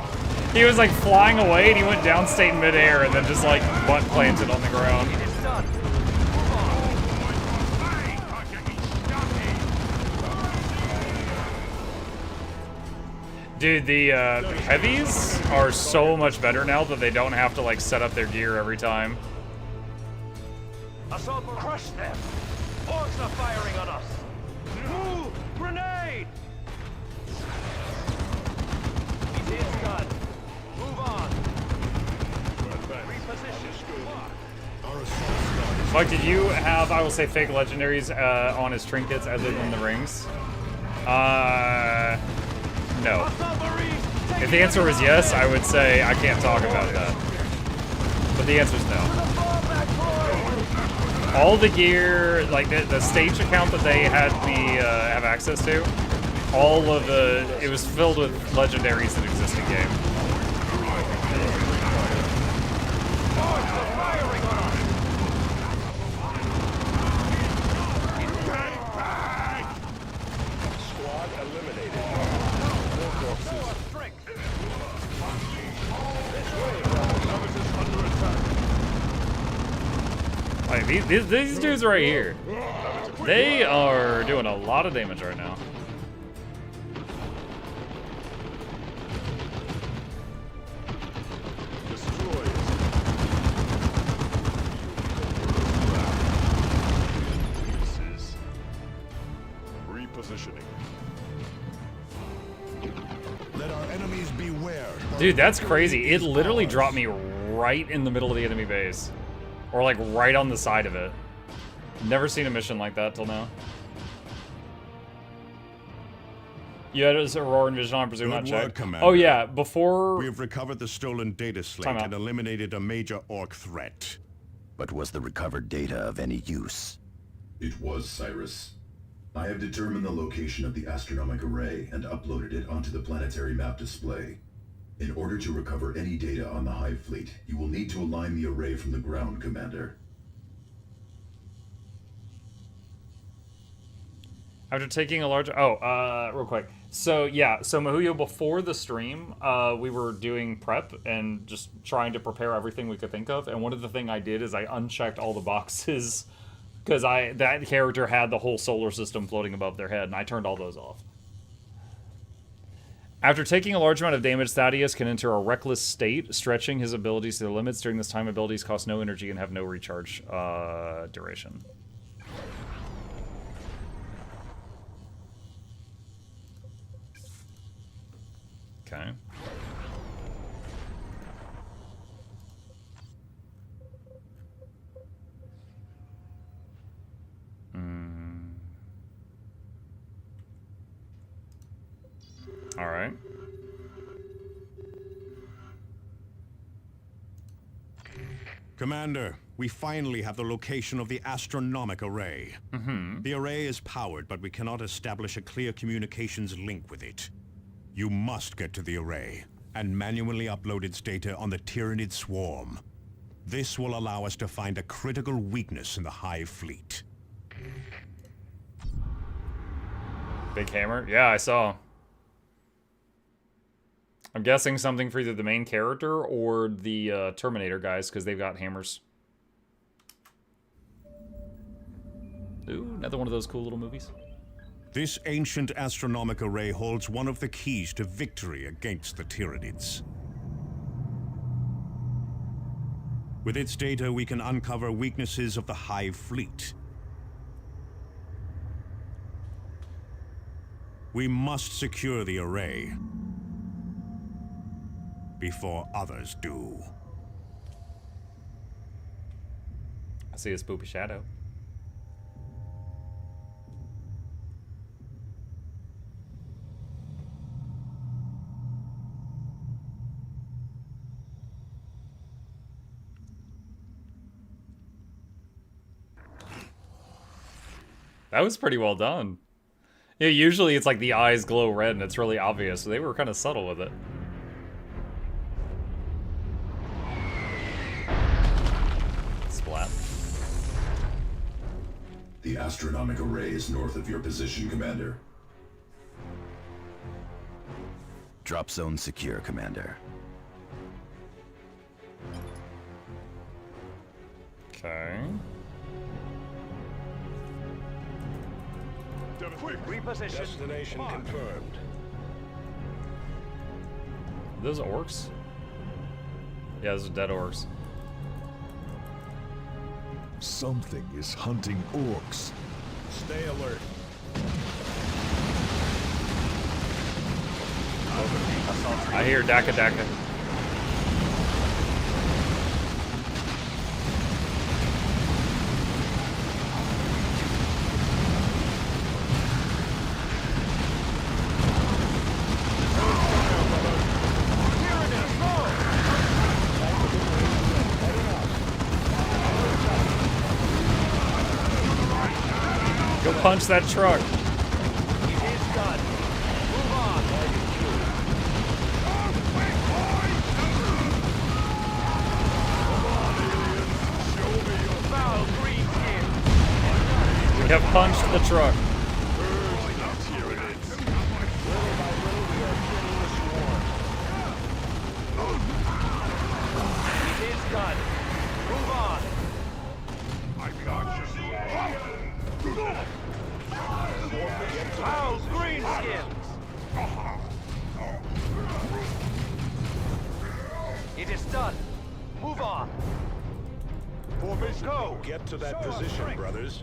He was like flying away and he went downstate midair and then just like butt planted on the ground. Dude, the heavies are so much better now that they don't have to like set up their gear every time. Assault will crush them. Orcs are firing on us. Move! Grenade! It is done. Move on. Reposition. Mike, did you have, I will say, fake legendaries on his trinkets other than the rings? No. If the answer was yes, I would say I can't talk about that. But the answer is no. All the gear, like the stage account that they had me have access to, all of the, it was filled with legendaries that exist in game. These dudes right here, they are doing a lot of damage right now. Repositioning. Let our enemies beware. Dude, that's crazy. It literally dropped me right in the middle of the enemy base. Or like right on the side of it. Never seen a mission like that till now. You had his Aurora and Vision on, I presume not checked. Oh yeah, before... We have recovered the stolen data slate and eliminated a major orc threat. But was the recovered data of any use? It was, Cyrus. I have determined the location of the astronomic array and uploaded it onto the planetary map display. In order to recover any data on the Hive Fleet, you will need to align the array from the ground, Commander. After taking a large... Oh, real quick. So, yeah. So, Mahuyo, before the stream, we were doing prep and just trying to prepare everything we could think of. And one of the things I did is I unchecked all the boxes because that character had the whole solar system floating above their head, and I turned all those off. After taking a large amount of damage, Thaddeus can enter a reckless state, stretching his abilities to the limits. During this time, abilities cost no energy and have no recharge duration. Okay. All right. Commander, we finally have the location of the astronomic array. The array is powered, but we cannot establish a clear communications link with it. You must get to the array and manually upload its data on the Tyranid swarm. This will allow us to find a critical weakness in the Hive Fleet. Big hammer? Yeah, I saw. I'm guessing something for either the main character or the Terminator guys, because they've got hammers. Ooh, another one of those cool little movies. This ancient astronomic array holds one of the keys to victory against the Tyranids. With its data, we can uncover weaknesses of the Hive Fleet. We must secure the array before others do. I see a spoopy shadow. That was pretty well done. Yeah, usually it's like the eyes glow red and it's really obvious, so they were kind of subtle with it. Splat. The astronomic array is north of your position, Commander. Drop zone secure, Commander. Okay. Reposition. Destination confirmed. Are those orcs? Yeah, those are dead orcs. Something is hunting orcs. Stay alert. I hear Daka Daka. Go punch that truck. It is done. Move on. Foul green skin. We have punched the truck. It is done. Move on. is done. Move on. Formation. Go. Get to that Show us position, strength. brothers.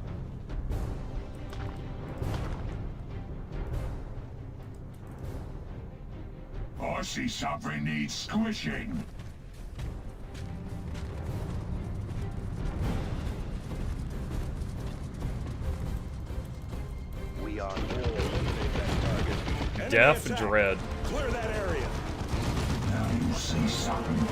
I see something needs squishing. We are Death Dread. Clear that area. Now you see something.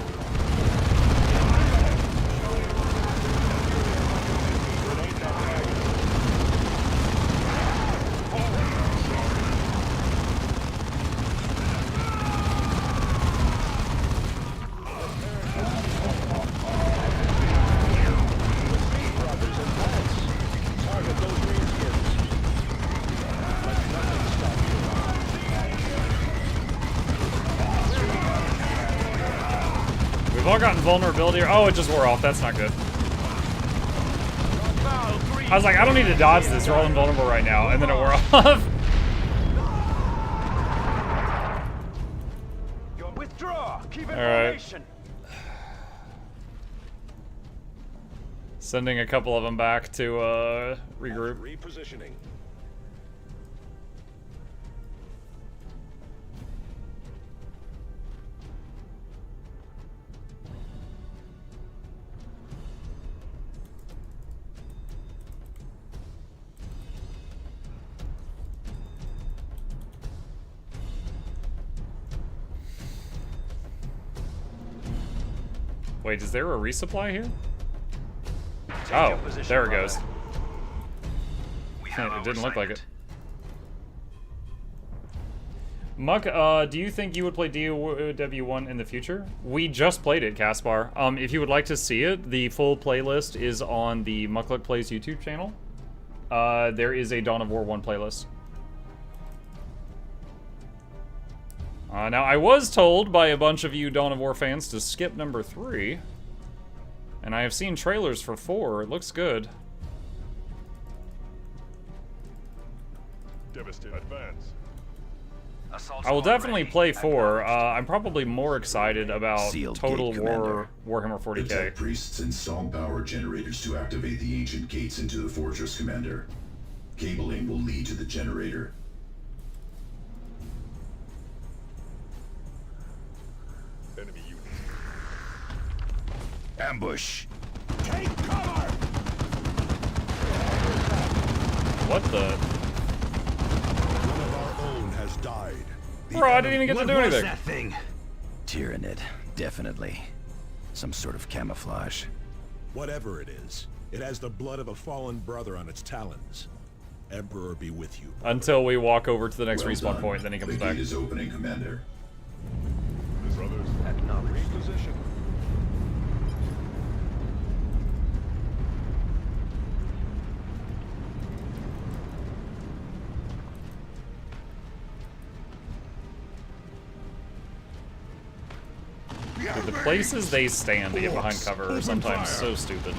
We've all gotten vulnerability. Oh, it just wore off. That's not good. I was like, I don't need to dodge this. You're all invulnerable right now. And then it wore off. Withdraw. Keep All right. information. Sending a couple of them back to regroup. Repositioning. Wait, is there a resupply here? Take Oh, your position, there it brother. goes. It didn't look like it. Muck, do you think you would play GW1 in the future? We just played it, Caspar. If you would like to see it, the full playlist is on the Mukluk Plays YouTube channel. There is a Dawn of War 1 playlist. Now, I was told by a bunch of you Dawn of War fans to skip number 3. And I have seen trailers for 4. It looks good. Devastating. Advance. I will definitely play 4. I'm probably more excited about Sealed Total Gate, War Warhammer The 40k. tech priests install power generators to activate the ancient gates into the fortress, Commander. Cabling will lead to the generator. Enemy unit. Ambush. Take cover. What the? One of our own has died. Bro, I didn't even get to do What was anything. that thing? Tyranid, definitely. Some sort of camouflage. Whatever it is, it has the blood of a fallen brother on its talons. Emperor be with you. Until we walk over to the next Well respawn done. point, then he comes The back. gate is opening, Commander. Brothers. Reposition. Dude, the places they stand to get behind cover are sometimes so stupid.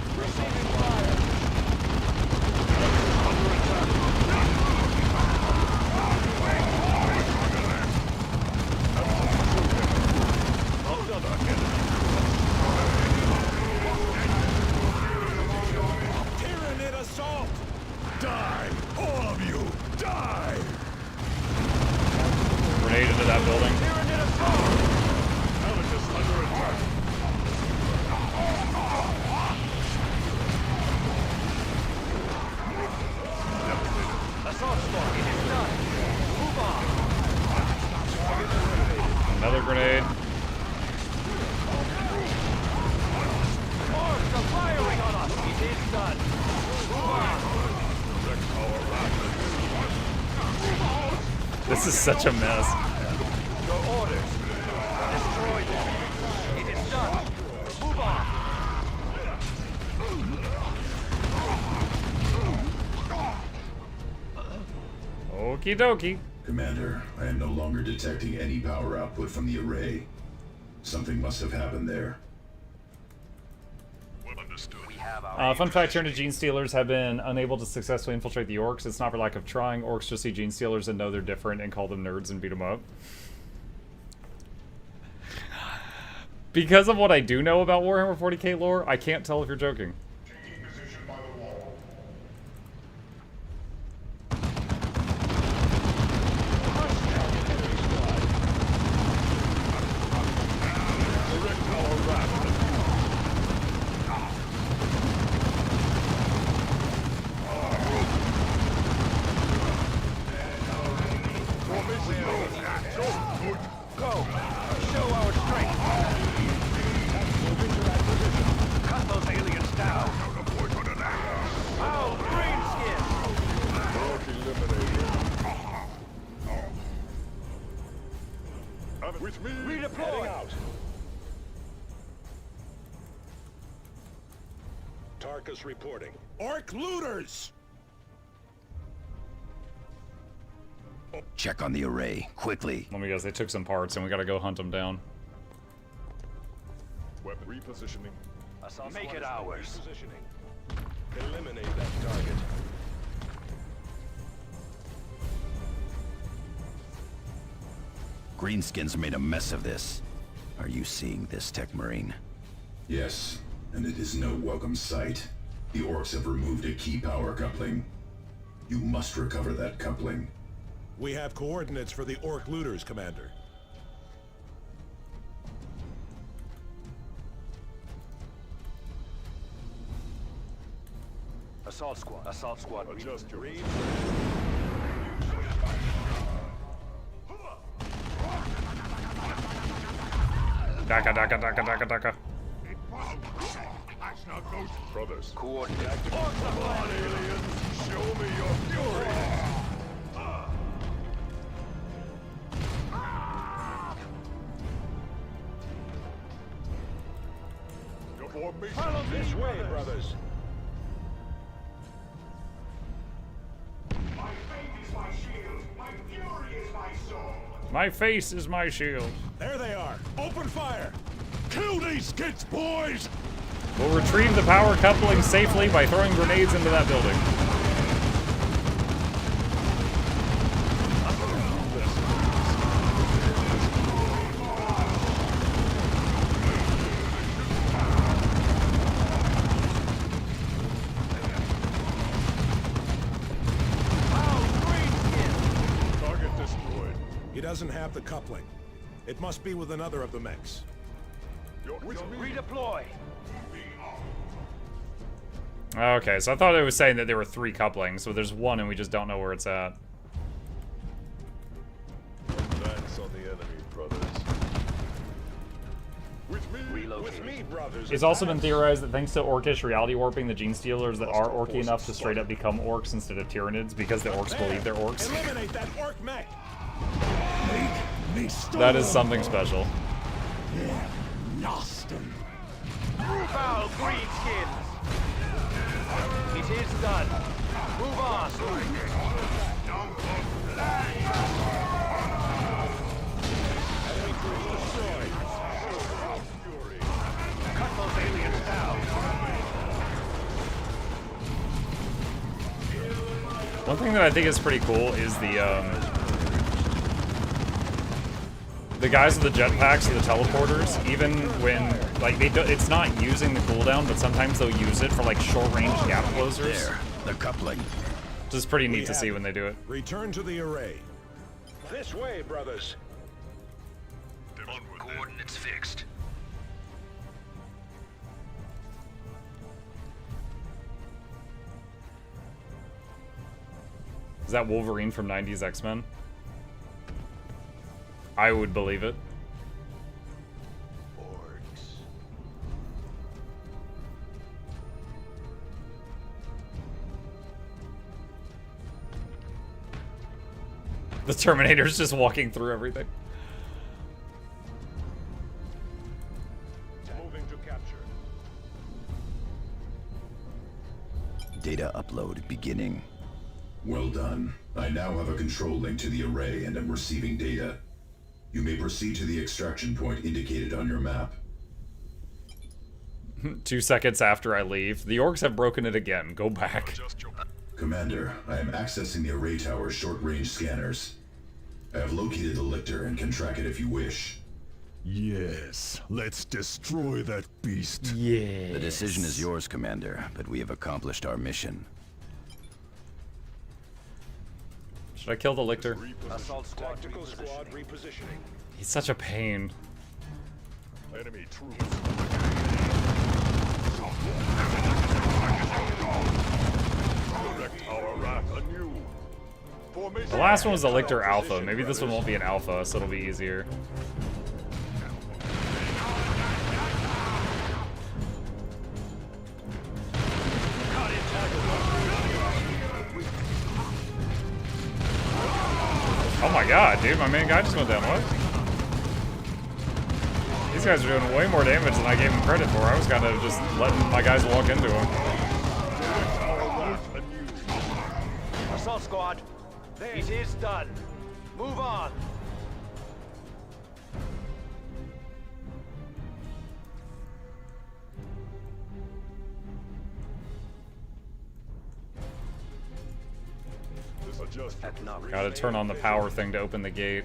Tyranid assault! Die! All of you! Die! Grenade into that building. Assault squad, it is done. Move on. Another grenade. Orcs are firing on us. It is done. Move on. This is such a mess. Your orders. Destroy them. It is done. Move on. Okie dokie. Commander, I am no longer detecting any power output from the array. Something must have happened there. Well understood. Fun fact, Tyranid Gene Stealers have been unable to successfully infiltrate the Orcs. It's not for lack of trying. Orcs just see Gene Stealers and know they're different and call them nerds and beat them up. Because of what I do know about Warhammer 40k lore, I can't tell if you're joking. Tarkus reporting. Orc looters! Check on the array, quickly. Let me guess, they took some parts and we gotta go hunt them down. Weapon repositioning. Make it ours. Repositioning. Eliminate that target. Greenskins made a mess of this. Are you seeing this, Tech Marine? Yes, and it is no welcome sight. The orcs have removed a key power coupling. You must recover that coupling. We have coordinates for the orc looters, Commander. Assault squad. Adjust your read. Daka, daka, daka, daka, daka. That's not those Brothers. Coordinate. Come on, aliens! Show me your fury! Your formation. Follow this way, brothers. My faith is my shield. My fury is my sword. My face is my shield. There they are. Open fire. Kill these skits, boys! We'll retrieve the power coupling safely by throwing grenades into that building. Target destroyed. He doesn't have the coupling. It must be with another of the mechs. Redeploy. Okay, so I thought it was saying that there were 3 couplings, so there's one and we just don't know where it's at. Advance on the enemy, brothers. With me, brothers. It's also been theorized that thanks to orcish reality warping, the gene stealers that are orky enough to straight up become orcs instead of Tyranids because the orcs believe they're orcs. Eliminate that orc mech. That is something special. Foul greenskins. It is done. Move on. Cut those aliens down. One thing that I think is pretty cool is the guys with the jetpacks and the teleporters, even when, like, it's not using the cooldown, but sometimes they'll use it for, like, short-range gap closers. There, the coupling. Which is pretty neat to see when they do it. Return to the array. This way, brothers. Coordinates fixed. Is that Wolverine from 90s X-Men? I would believe it. The Terminator's just walking through everything. Moving to capture. Data upload beginning. Well done. I now have a control link to the array and am receiving data. You may proceed to the extraction point indicated on your map. 2 seconds after I leave. The orcs have broken it again. Go back. Commander, I am accessing the array tower's short-range scanners. I have located the lictor and can track it if you wish. Yes, let's destroy that beast. Yeah. The decision is yours, Commander, but we have accomplished our mission. Should I kill the Lictor? Assault squad Tactical squad repositioning. He's such a pain. Enemy troops. Direct our wrath anew. The last one was the Lictor Alpha. Maybe this one won't be an Alpha, so it'll be easier. Oh my god, dude, my main guy just went down. What? These guys are doing way more damage than I gave them credit for. I was kind of just letting my guys walk into them. Assault squad, it is done. Move on. Gotta turn on the power thing to open the gate.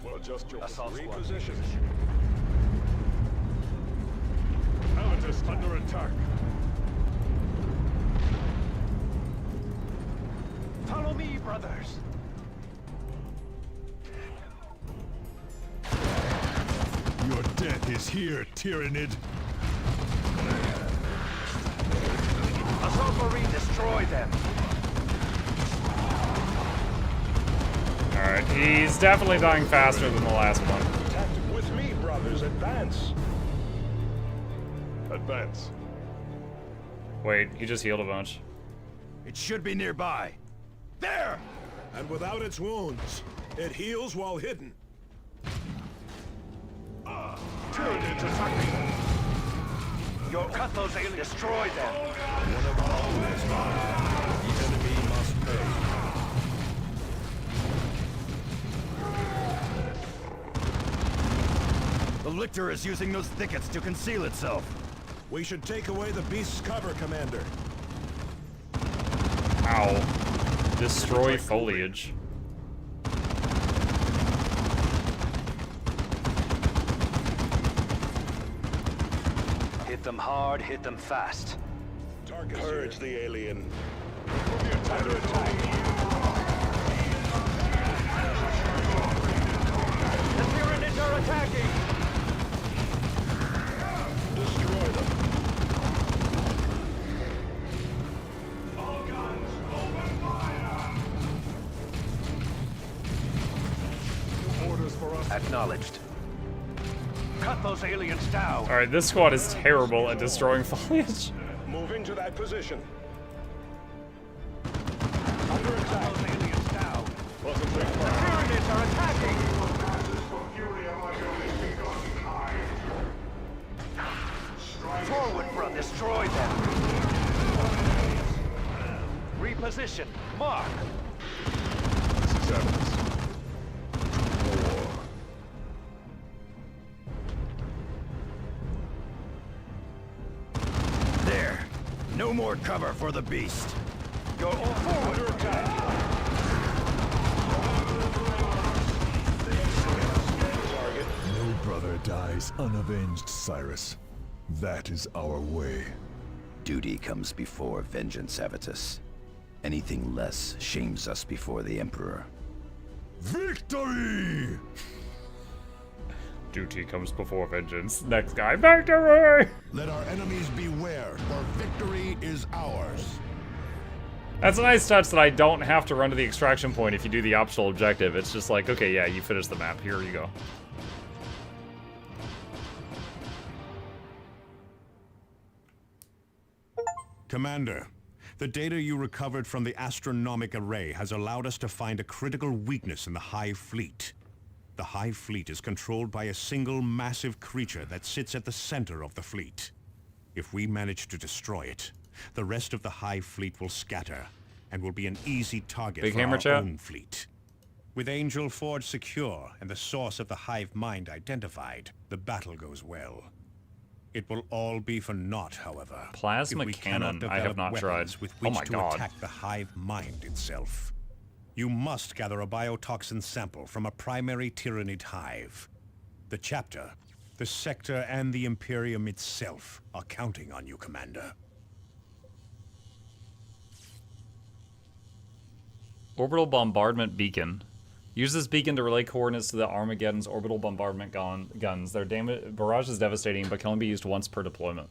Well, just your Assault squad. Reposition. Amatus under attack. Follow me, brothers. Your death is here, Tyrannid. Assault Marine, destroy them. Alright, he's definitely dying faster than the last one. Tactic with me, brothers. Advance. Advance. Wait, he just healed a bunch. It should be nearby. There! And without its wounds, it heals while hidden. Tyrannid's attacking. Your cut those aliens, destroy them. One of our own is mine. The enemy must pay. The Lictor is using those thickets to conceal itself. We should take away the beast's cover, Commander. Ow. Destroy foliage. Hit them hard, hit them fast. Target purge the alien. Under attack. The Tyranids are attacking! Destroy them. All guns, open fire! Orders for us. Acknowledged. Cut those aliens down. Alright, this squad is terrible at destroying foliage. Moving to that position. Under attack. Those aliens down. Concentrate The fire. Tyranids are attacking! Forward, bro, destroy them. Reposition. Mark. This is evidence. War. There. No more cover for the beast. You're all forward. Under attack. Target. No brother dies unavenged, Cyrus. That is our way. Duty comes before vengeance, Avitus. Anything less shames us before the Emperor. Victory! Duty comes before vengeance. Next guy, victory! Let our enemies beware, for victory is ours. That's a nice touch that I don't have to run to the extraction point if you do the optional objective. It's just like, okay, yeah, you finish the map. Here you go. Commander, the data you recovered from the astronomic array has allowed us to find a critical weakness in the Hive Fleet. The Hive Fleet is controlled by a single massive creature that sits at the center of the fleet. If we manage to destroy it, the rest of the Hive Fleet will scatter and will be an easy target Big for hammer our chat? own fleet. With Angel Forge secure and the source of the Hive mind identified, the battle goes well. It will all be for naught, however. Plasma if we cannon, cannot I have develop not tried. weapons with Oh which my to God. attack the hive mind itself. You must gather a biotoxin sample from a primary Tyranid hive. The chapter, the sector, and the Imperium itself are counting on you, Commander. Orbital bombardment beacon. Use this beacon to relay coordinates to the Armageddon's orbital bombardment guns. Their barrage is devastating, but can only be used once per deployment.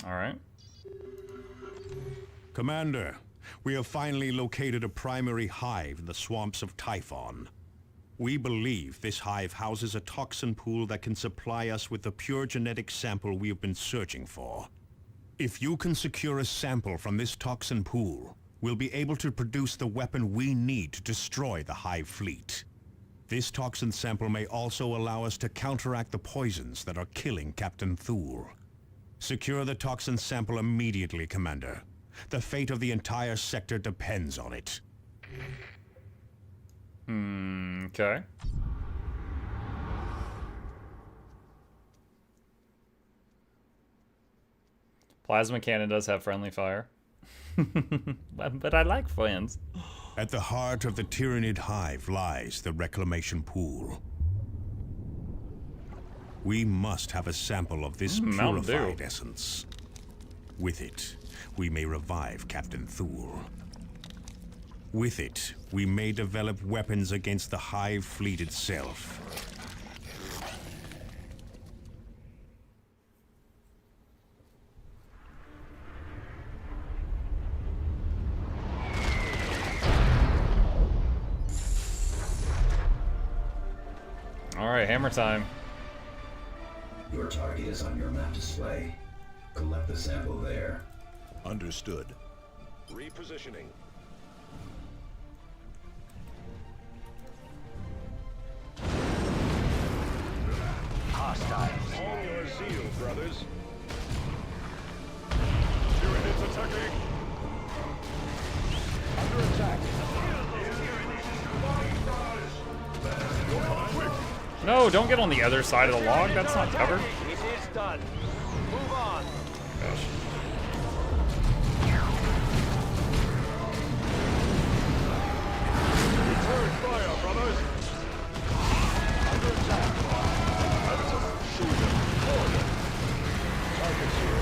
Alright. Commander, we have finally located a primary hive in the swamps of Typhon. We believe this hive houses a toxin pool that can supply us with the pure genetic sample we have been searching for. If you can secure a sample from this toxin pool, we'll be able to produce the weapon we need to destroy the hive fleet. This toxin sample may also allow us to counteract the poisons that are killing Captain Thule. Secure the toxin sample immediately, Commander. The fate of the entire sector depends on it. Okay. Plasma cannon does have friendly fire. But I like friends. At the heart of the Tyranid hive lies the reclamation pool. We must have a sample of this purified essence. With it, we may revive Captain Thule. With it, we may develop weapons against the hive fleet itself. Alright, hammer time. Your target is on your map display. Collect the sample there. Understood. Repositioning. Hostiles. On your zeal, brothers. Tyranids attacking. Under attack. No, don't get on the other side of the log. That's not covered. It is done. Move on. Gosh. Return fire, brothers. Under attack. Shoot them. Forward. Targets here.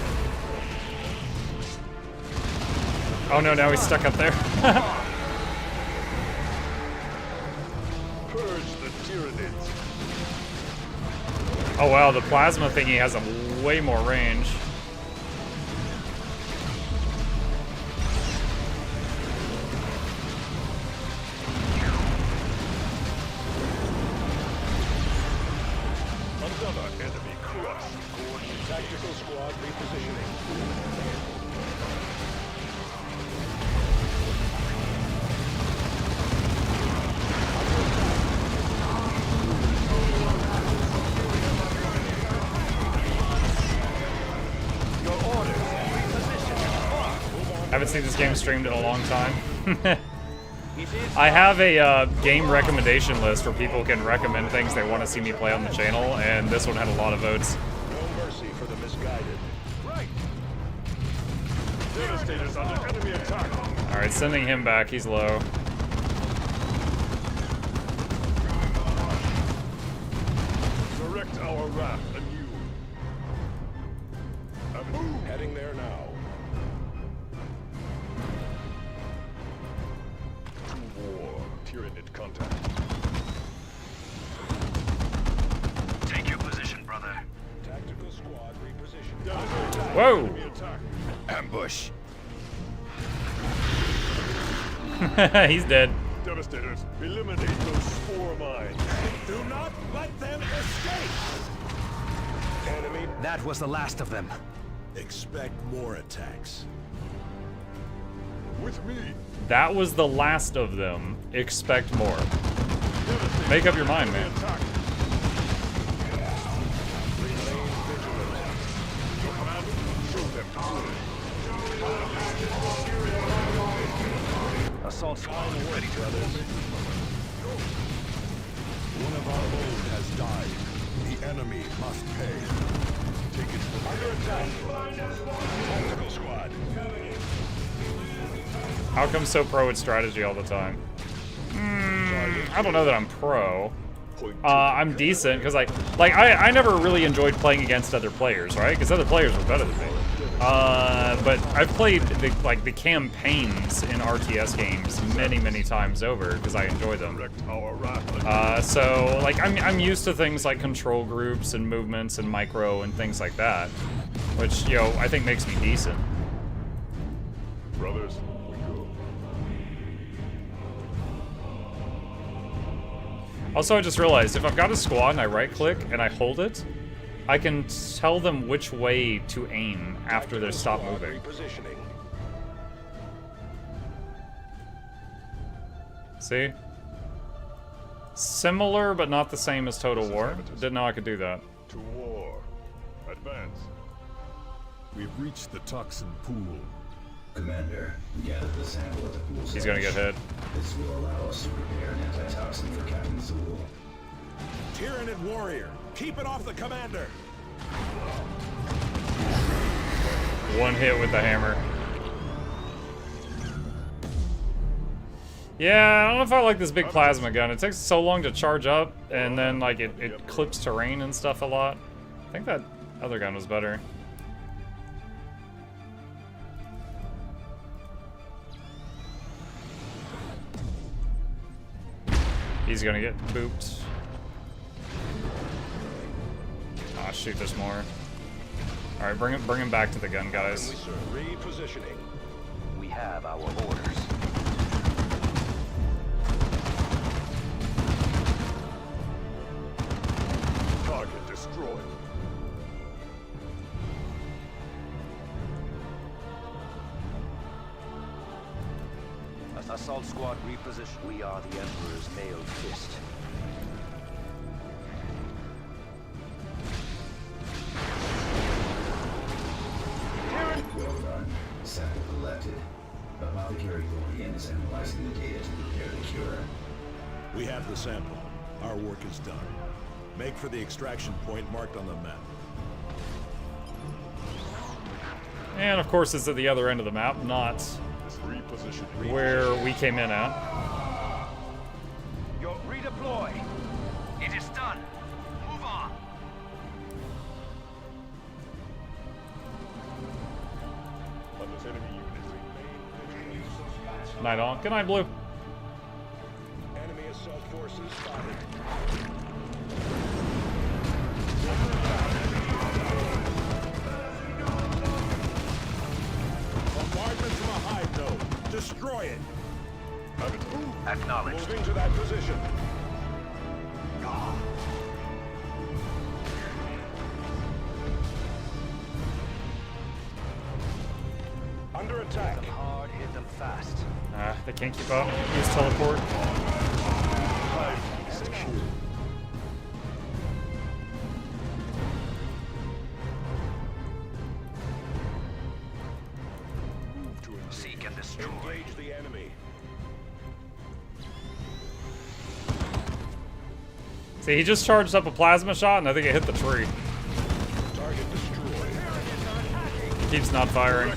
Oh no, now he's stuck up there. Purge the Tyranids. Oh wow, the plasma thingy has a way more range. Another enemy crushed. Tactical squad repositioning. Haven't seen this game streamed in a long time. I have a game recommendation list where people can recommend things they want to see me play on the channel, and this one had a lot of votes. No mercy for the misguided. Right. Devastator's under enemy attack. Alright, sending him back, he's low. Direct our wrath anew. Heading there now. War. Tyranid contact. Take your position, brother. Tactical squad repositioned. Whoa! Enemy attack. Ambush. He's dead. Devastators, eliminate those spore mines. Do not let them escape. Enemy. That was the last of them. Expect more attacks. With me. That was the last of them. Expect more. Make up your mind, man. Attack. Remain vigilant. Your command, shoot them. assault squad ready to move. One of our own has died. The enemy must pay. Take it from under attack. Tactical squad. How come so pro at strategy all the time? I don't know that I'm pro. I'm decent because I never really enjoyed playing against other players, right? Because other players were better than me. But I've played the campaigns in RTS games many times over because I enjoy them. So like I'm used to things like control groups and movements and micro and things like that, which I think makes me decent. Brothers, we go. Also, I just realized if I've got a squad and I right-click and I hold it, I can tell them which way to aim after they stop moving. See? Similar, but not the same as Total War. Didn't know I could do that. To war. Advance. We've reached the toxin pool. Commander, gather the sample at the pool. He's gonna get hit. This will allow us to prepare an antitoxin for Captain Thule. Tyranid warrior, keep it off the commander. One hit with the hammer. Yeah, I don't know if I like this big plasma gun. It takes so long to charge up, and then like it clips terrain and stuff a lot. I think that other gun was better. He's gonna get booped. Ah, shoot, there's more. All right, bring him back to the gun, guys. Repositioning. We have our orders. Target destroyed. Assault squad reposition. We are the Emperor's mailed fist. Well done. Sample collected. Apothecary Lorian is analyzing the data to prepare the cure. We have the sample. Our work is done. Make for the extraction point marked on the map. And of course it's at the other end of the map, not where we came in at. You're redeploy. It is done. Move on. Night on. Good night, Blue. Enemy assault forces spotted. Bombardment from a high node. Destroy it. Acknowledged. Moving to that position. Under attack. Hit them hard, hit them fast. They can't keep up. Use teleport. Seek and destroy. Engage the enemy. See, he just charged up a plasma shot, and I think it hit the tree. Target destroyed. Keeps not firing.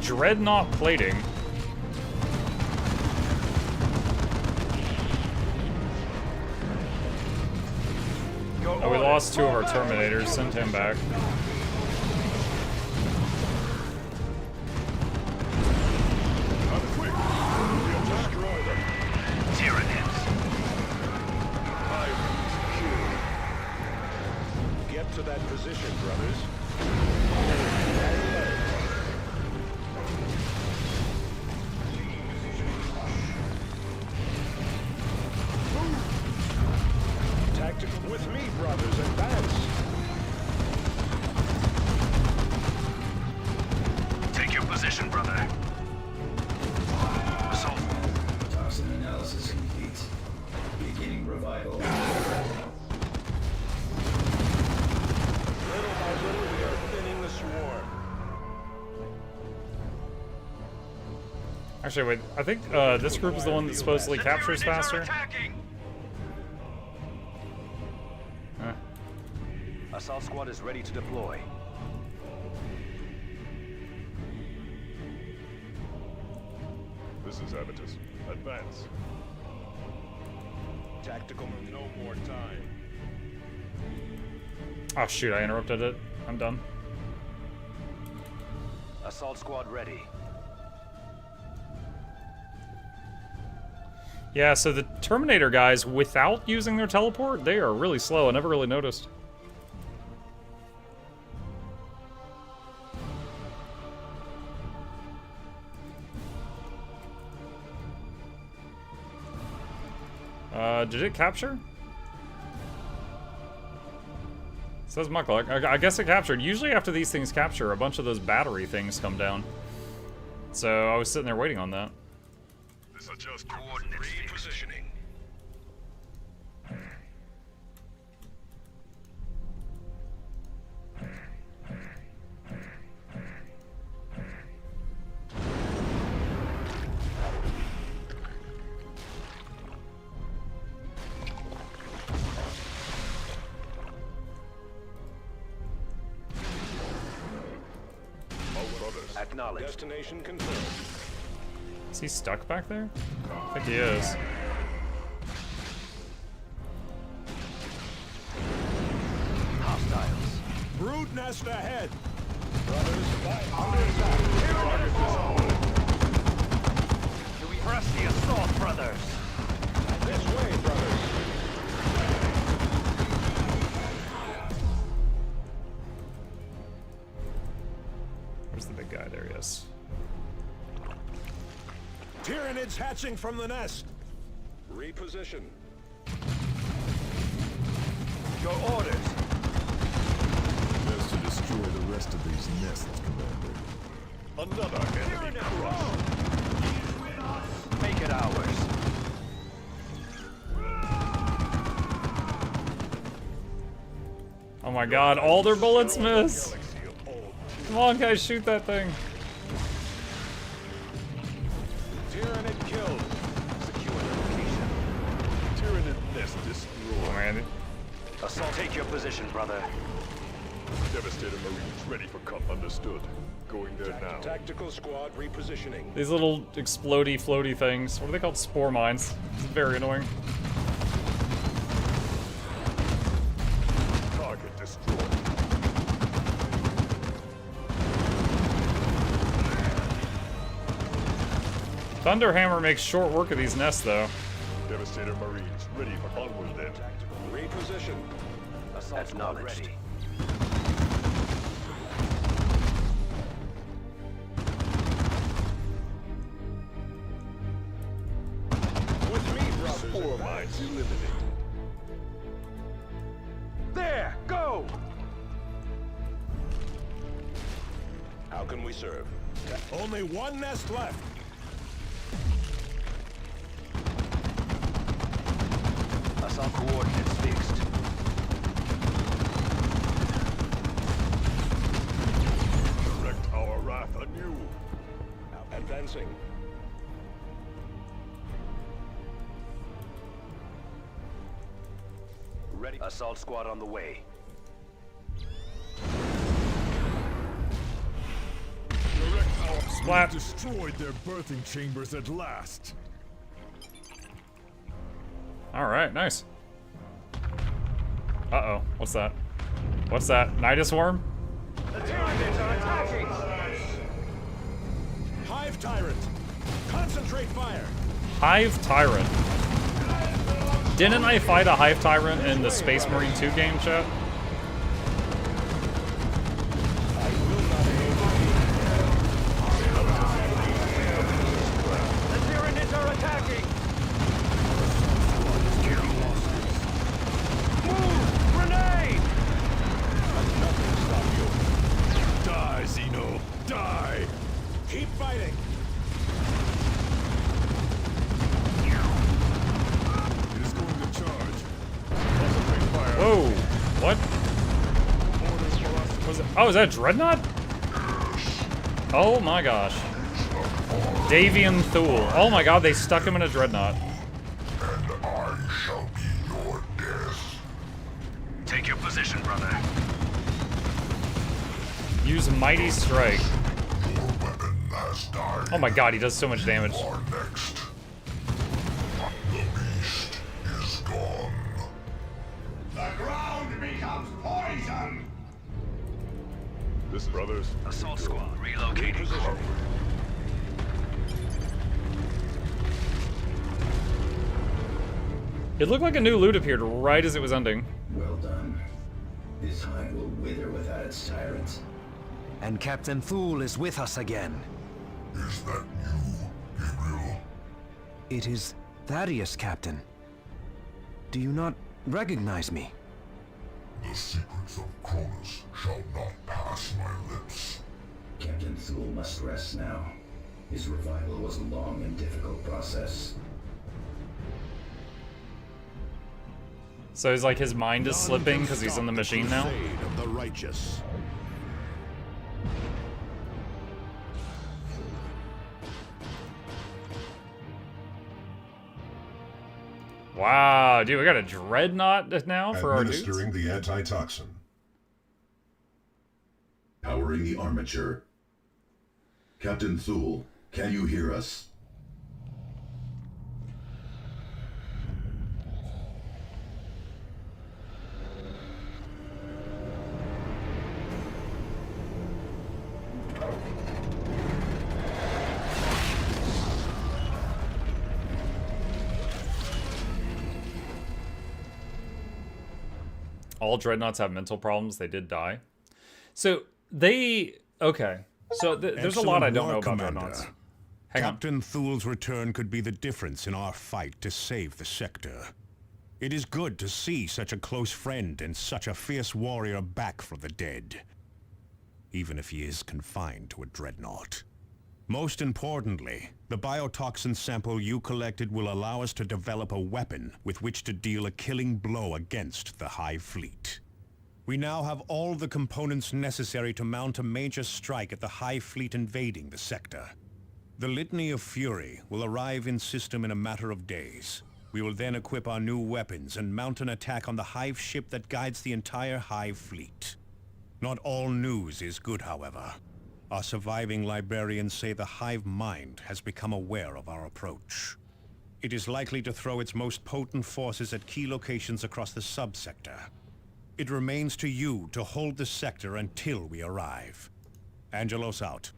Dreadnought plating. Oh, we lost 2 of our Terminators. Send him back. Get to that position, brothers. Tactical with me, brothers. Advance. Actually, wait. I think this group is the one that supposedly captures faster. Assault squad is ready to deploy. This is Avitus. Advance. Tactical, no more time. Oh shoot, I interrupted it. I'm done. Assault squad ready. Yeah, so the Terminator guys, without using their teleport, they are really slow. I never really noticed. Did it capture? Says Mukluk. I guess it captured. Usually after these things capture, a bunch of those battery things come down. So I was sitting there waiting on that. This is just coordinates repositioning. Acknowledged. Destination confirmed. Is he stuck back there? I think he is. Hostiles. Brood nest ahead. Brothers, do we press the assault, brothers? This way, brothers. Where's the big guy? There he is. Tyranids hatching from the nest. Reposition. Your orders. Best to destroy the rest of these nests, Commander. Another enemy crushed. Make it ours. Oh my god, all their bullets miss! Come on, guys, shoot that thing. Tyranid killed. Secure the location. Tyranid nest destroyed. Oh man. Assault, take your position, brother. Devastator Marines ready for cup. Understood. Going there now. Tactical squad repositioning. These little explodey, floaty things. What are they called? Spore mines. It's very annoying. Target destroyed. Thunderhammer makes short work of these nests, though. Devastator Marines ready for onward then. Reposition. Assault squad ready. With me, brother. Spore mines eliminated. There, go! How can we serve? Only one nest left. Assault coordinates fixed. Direct our wrath anew. Advancing. Ready. Assault squad on the way. Direct our Splat. Destroyed their birthing chambers at last. Alright, nice. Uh-oh, what's that? What's that? Nidus worm? The Tyranids are attacking! Hive tyrant. Concentrate fire. Hive Tyrant. Didn't I fight a Hive Tyrant in the Space Marine 2 game, chat? The Tyranids are attacking! Move! Grenade! Nothing stop you. Die, Xeno! Die! Keep fighting. It is going to charge. Whoa! What? Was it? Oh, is that Dreadnought? Oh my gosh. Davian Thule. Oh my god, they stuck him in a dreadnought. And I shall be your death. Take your position, brother. Use Mighty Strike. Your weapon has died. Oh my god, he does so much damage. You are next. The beast is gone. The ground becomes poison. This, brothers. Assault squad relocating. It looked like a new loot appeared right as it was ending. Well done. This hive will wither without its tyrants. And Captain Thule is with us again. Is that you, Gabriel? It is Thaddeus, Captain. Do you not recognize me? The secrets of Cronus shall not pass my lips. Captain Thule must rest now. His revival was a long and difficult process. So he's like, his mind is slipping because he's in the machine now? Of the righteous. Wow, dude, we got a dreadnought now for our dudes? Administering the antitoxin. Powering the armature. Captain Thule, can you hear us? All dreadnoughts have mental problems. They did die. So they... Okay. So there's a lot I don't know about dreadnoughts. Hang on. Captain Thule's return could be the difference in our fight to save the sector. It is good to see such a close friend and such a fierce warrior back from the dead. Even if he is confined to a dreadnought. Most importantly, the biotoxin sample you collected will allow us to develop a weapon with which to deal a killing blow against the Hive Fleet. We now have all the components necessary to mount a major strike at the Hive Fleet invading the sector. The Litany of Fury will arrive in system in a matter of days. We will then equip our new weapons and mount an attack on the Hive ship that guides the entire Hive Fleet. Not all news is good, however. Our surviving librarians say the Hive Mind has become aware of our approach. It is likely to throw its most potent forces at key locations across the subsector. It remains to you to hold the sector until we arrive. Angelos out.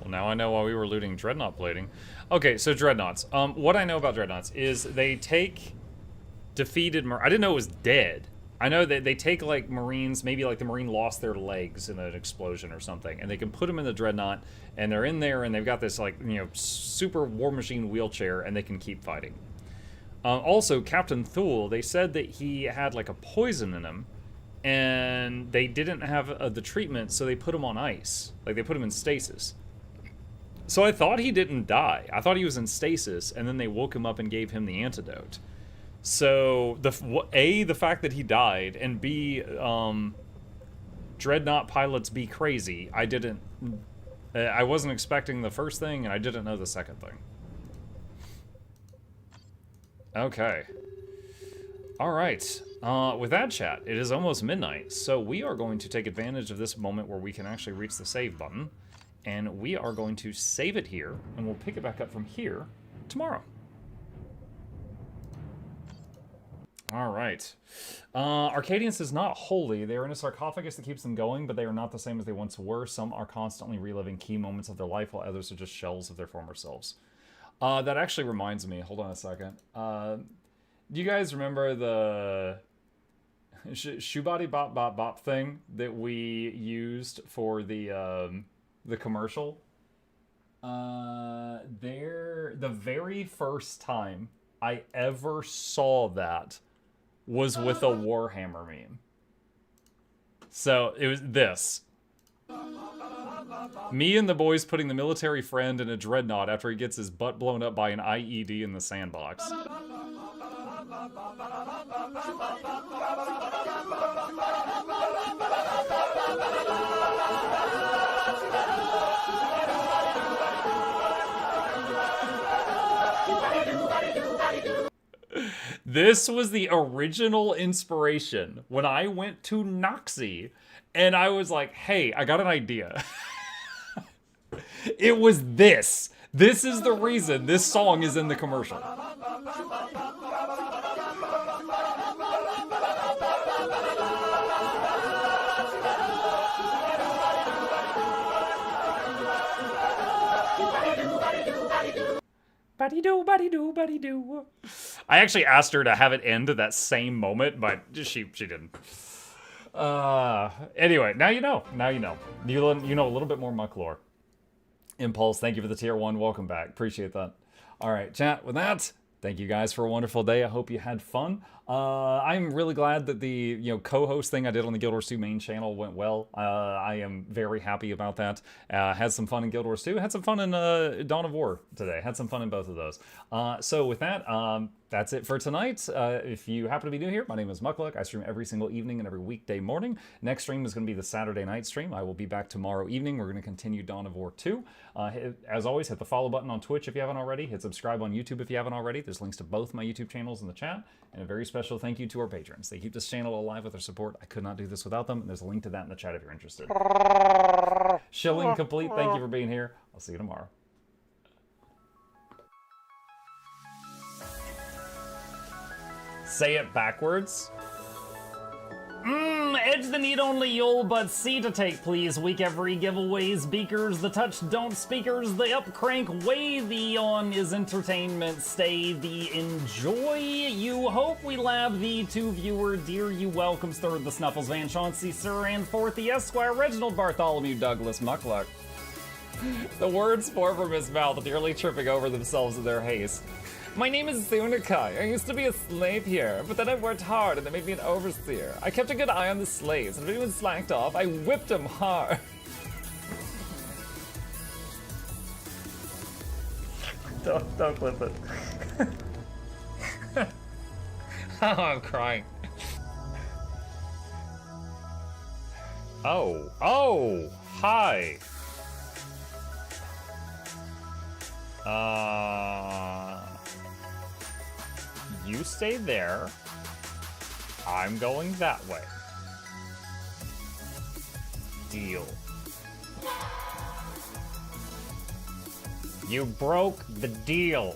Now I know why we were looting dreadnought plating. Okay, so dreadnoughts. What I know about dreadnoughts is they take defeated I didn't know it was dead. I know that they take like Marines, maybe like the Marine lost their legs in an explosion or something, and they can put them in the dreadnought, and they're in there, and they've got this like, you know, super war machine wheelchair, and they can keep fighting. Also, Captain Thule, they said that he had like a poison in him, and they didn't have the treatment, so they put him on ice. Like they put him in stasis. So I thought he didn't die. I thought he was in stasis, and then they woke him up and gave him the antidote. So, A, the fact that he died, and B, dreadnought pilots be crazy. I wasn't expecting the first thing, and I didn't know the second thing. Okay. Alright. With that, chat, it is almost midnight, so we are going to take advantage of this moment where we can actually reach the save button. And we are going to save it here, and we'll pick it back up from here tomorrow. All right. Arcadians is not holy. They are in a sarcophagus that keeps them going, but they are not the same as they once were. Some are constantly reliving key moments of their life, while others are just shells of their former selves. That actually reminds me. Hold on a second. Do you guys remember the Shubadi Bop Bop Bop thing that we used for the commercial? The very first time I ever saw that was with a Warhammer meme. So it was this. Me and the boys putting the military friend in a dreadnought after he gets his butt blown up by an IED in the sandbox. This was the original inspiration when I went to Noxxi and I was like, hey, I got an idea. It was this. This is the reason this song is in the commercial. Buddy-doo, buddy-doo, buddy-doo. I actually asked her to have it end at that same moment, but she didn't. Anyway, now you know. Now you know. You know a little bit more Muck lore. Impulse, thank you for the tier 1. Welcome back. Appreciate that. All right, chat. With that, thank you guys for a wonderful day. I hope you had fun. I'm really glad that the co-host thing I did on the Guild Wars 2 main channel went well. I am very happy about that. Had some fun in Guild Wars 2. Had some fun in Dawn of War today. Had some fun in both of those. So with that, that's it for tonight. If you happen to be new here, my name is Mukluk. I stream every single evening and every weekday morning. Next stream is going to be the Saturday night stream. I will be back tomorrow evening. We're going to continue Dawn of War 2. As always, hit the follow button on Twitch if you haven't already. Hit subscribe on YouTube if you haven't already. There's links to both my YouTube channels in the chat. And a very special thank you to our patrons. They keep this channel alive with their support. I could not do this without them. There's a link to that in the chat if you're interested. Shilling complete. Thank you for being here. I'll see you tomorrow. Say it backwards. Edge the need only you'll but see to take please. Week every giveaways, beakers, the touch don't speakers, the up crank way the on is entertainment. Stay the enjoy you hope we lab the two viewer dear you welcomes third the Snuffles Van Chauncey Sir and fourth the Esquire Reginald Bartholomew Douglas Mukluk. The words pour from his mouth nearly tripping over themselves in their haste. My name is Zunikai. I used to be a slave here, but then I worked hard and they made me an overseer. I kept a good eye on the slaves, and if anyone slacked off, I whipped them hard. Don't clip it. Oh, I'm crying. Oh, hi. You stay there. I'm going that way. Deal. You broke the deal.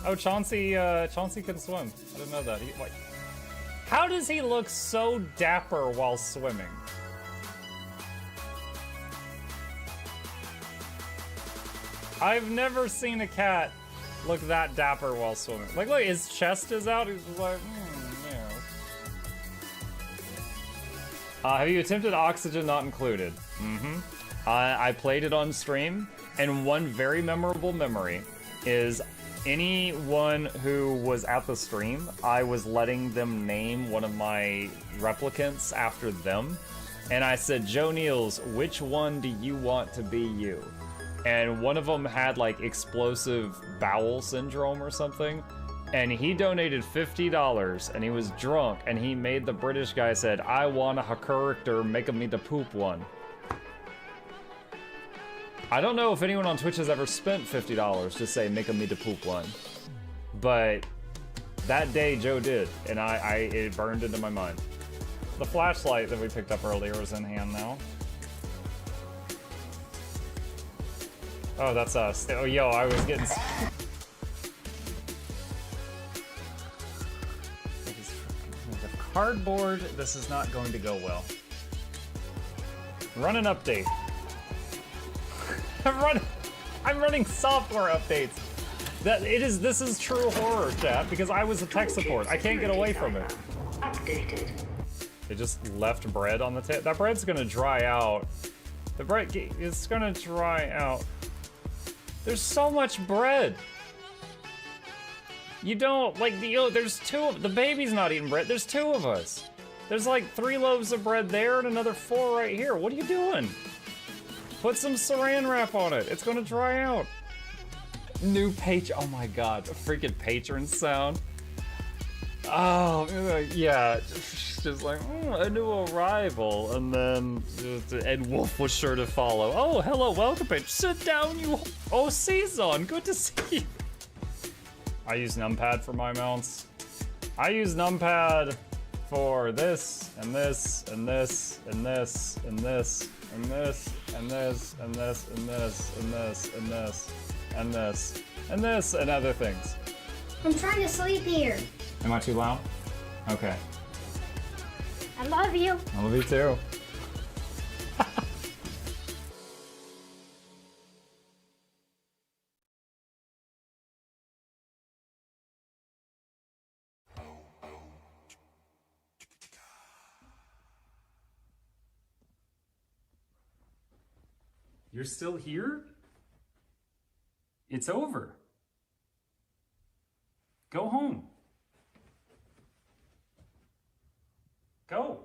Oh, Chauncey can swim. I didn't know that. How does he look so dapper while swimming? I've never seen a cat look that dapper while swimming. Like, look, his chest is out. He's just like, yeah. Have you attempted Oxygen Not Included? I played it on stream, and one very memorable memory is anyone who was at the stream, I was letting them name one of my replicants after them, and I said, Joe Niels, which one do you want to be you? And one of them had like explosive bowel syndrome or something, and he donated $50 and he was drunk and he made the British guy said, I want a character, make me the poop one. I don't know if anyone on Twitch has ever spent $50 to say make me the poop one, but that day Joe did, and it burned into my mind. The flashlight that we picked up earlier is in hand now. Oh, that's us. Oh, yo, I was getting... The cardboard, this is not going to go well. Run an update. I'm running software updates. This is true horror, chat, because I was a tech support. I can't get away from it. Updated. It just left bread on the table. That bread's gonna dry out. The bread is gonna dry out. There's so much bread. You don't, like, there's two of, the baby's not eating bread. There's two of us. There's like 3 loaves of bread there and another 4 right here. What are you doing? Put some saran wrap on it. It's gonna dry out. New page. Oh my god, a freaking patron sound. Oh, yeah. Just like, a new arrival. And then Ed Wolf was sure to follow. Oh, hello, welcome page. Sit down, you. Oh, Season, good to see you. I use numpad for my mounts. I use numpad for this, and this, and this, and this, and this, and this, and this, and this, and this, and this, and this, and this, and this, and other things. I'm trying to sleep here. Am I too loud? Okay. I love you. I love you too. You're still here? It's over. Go home. Go.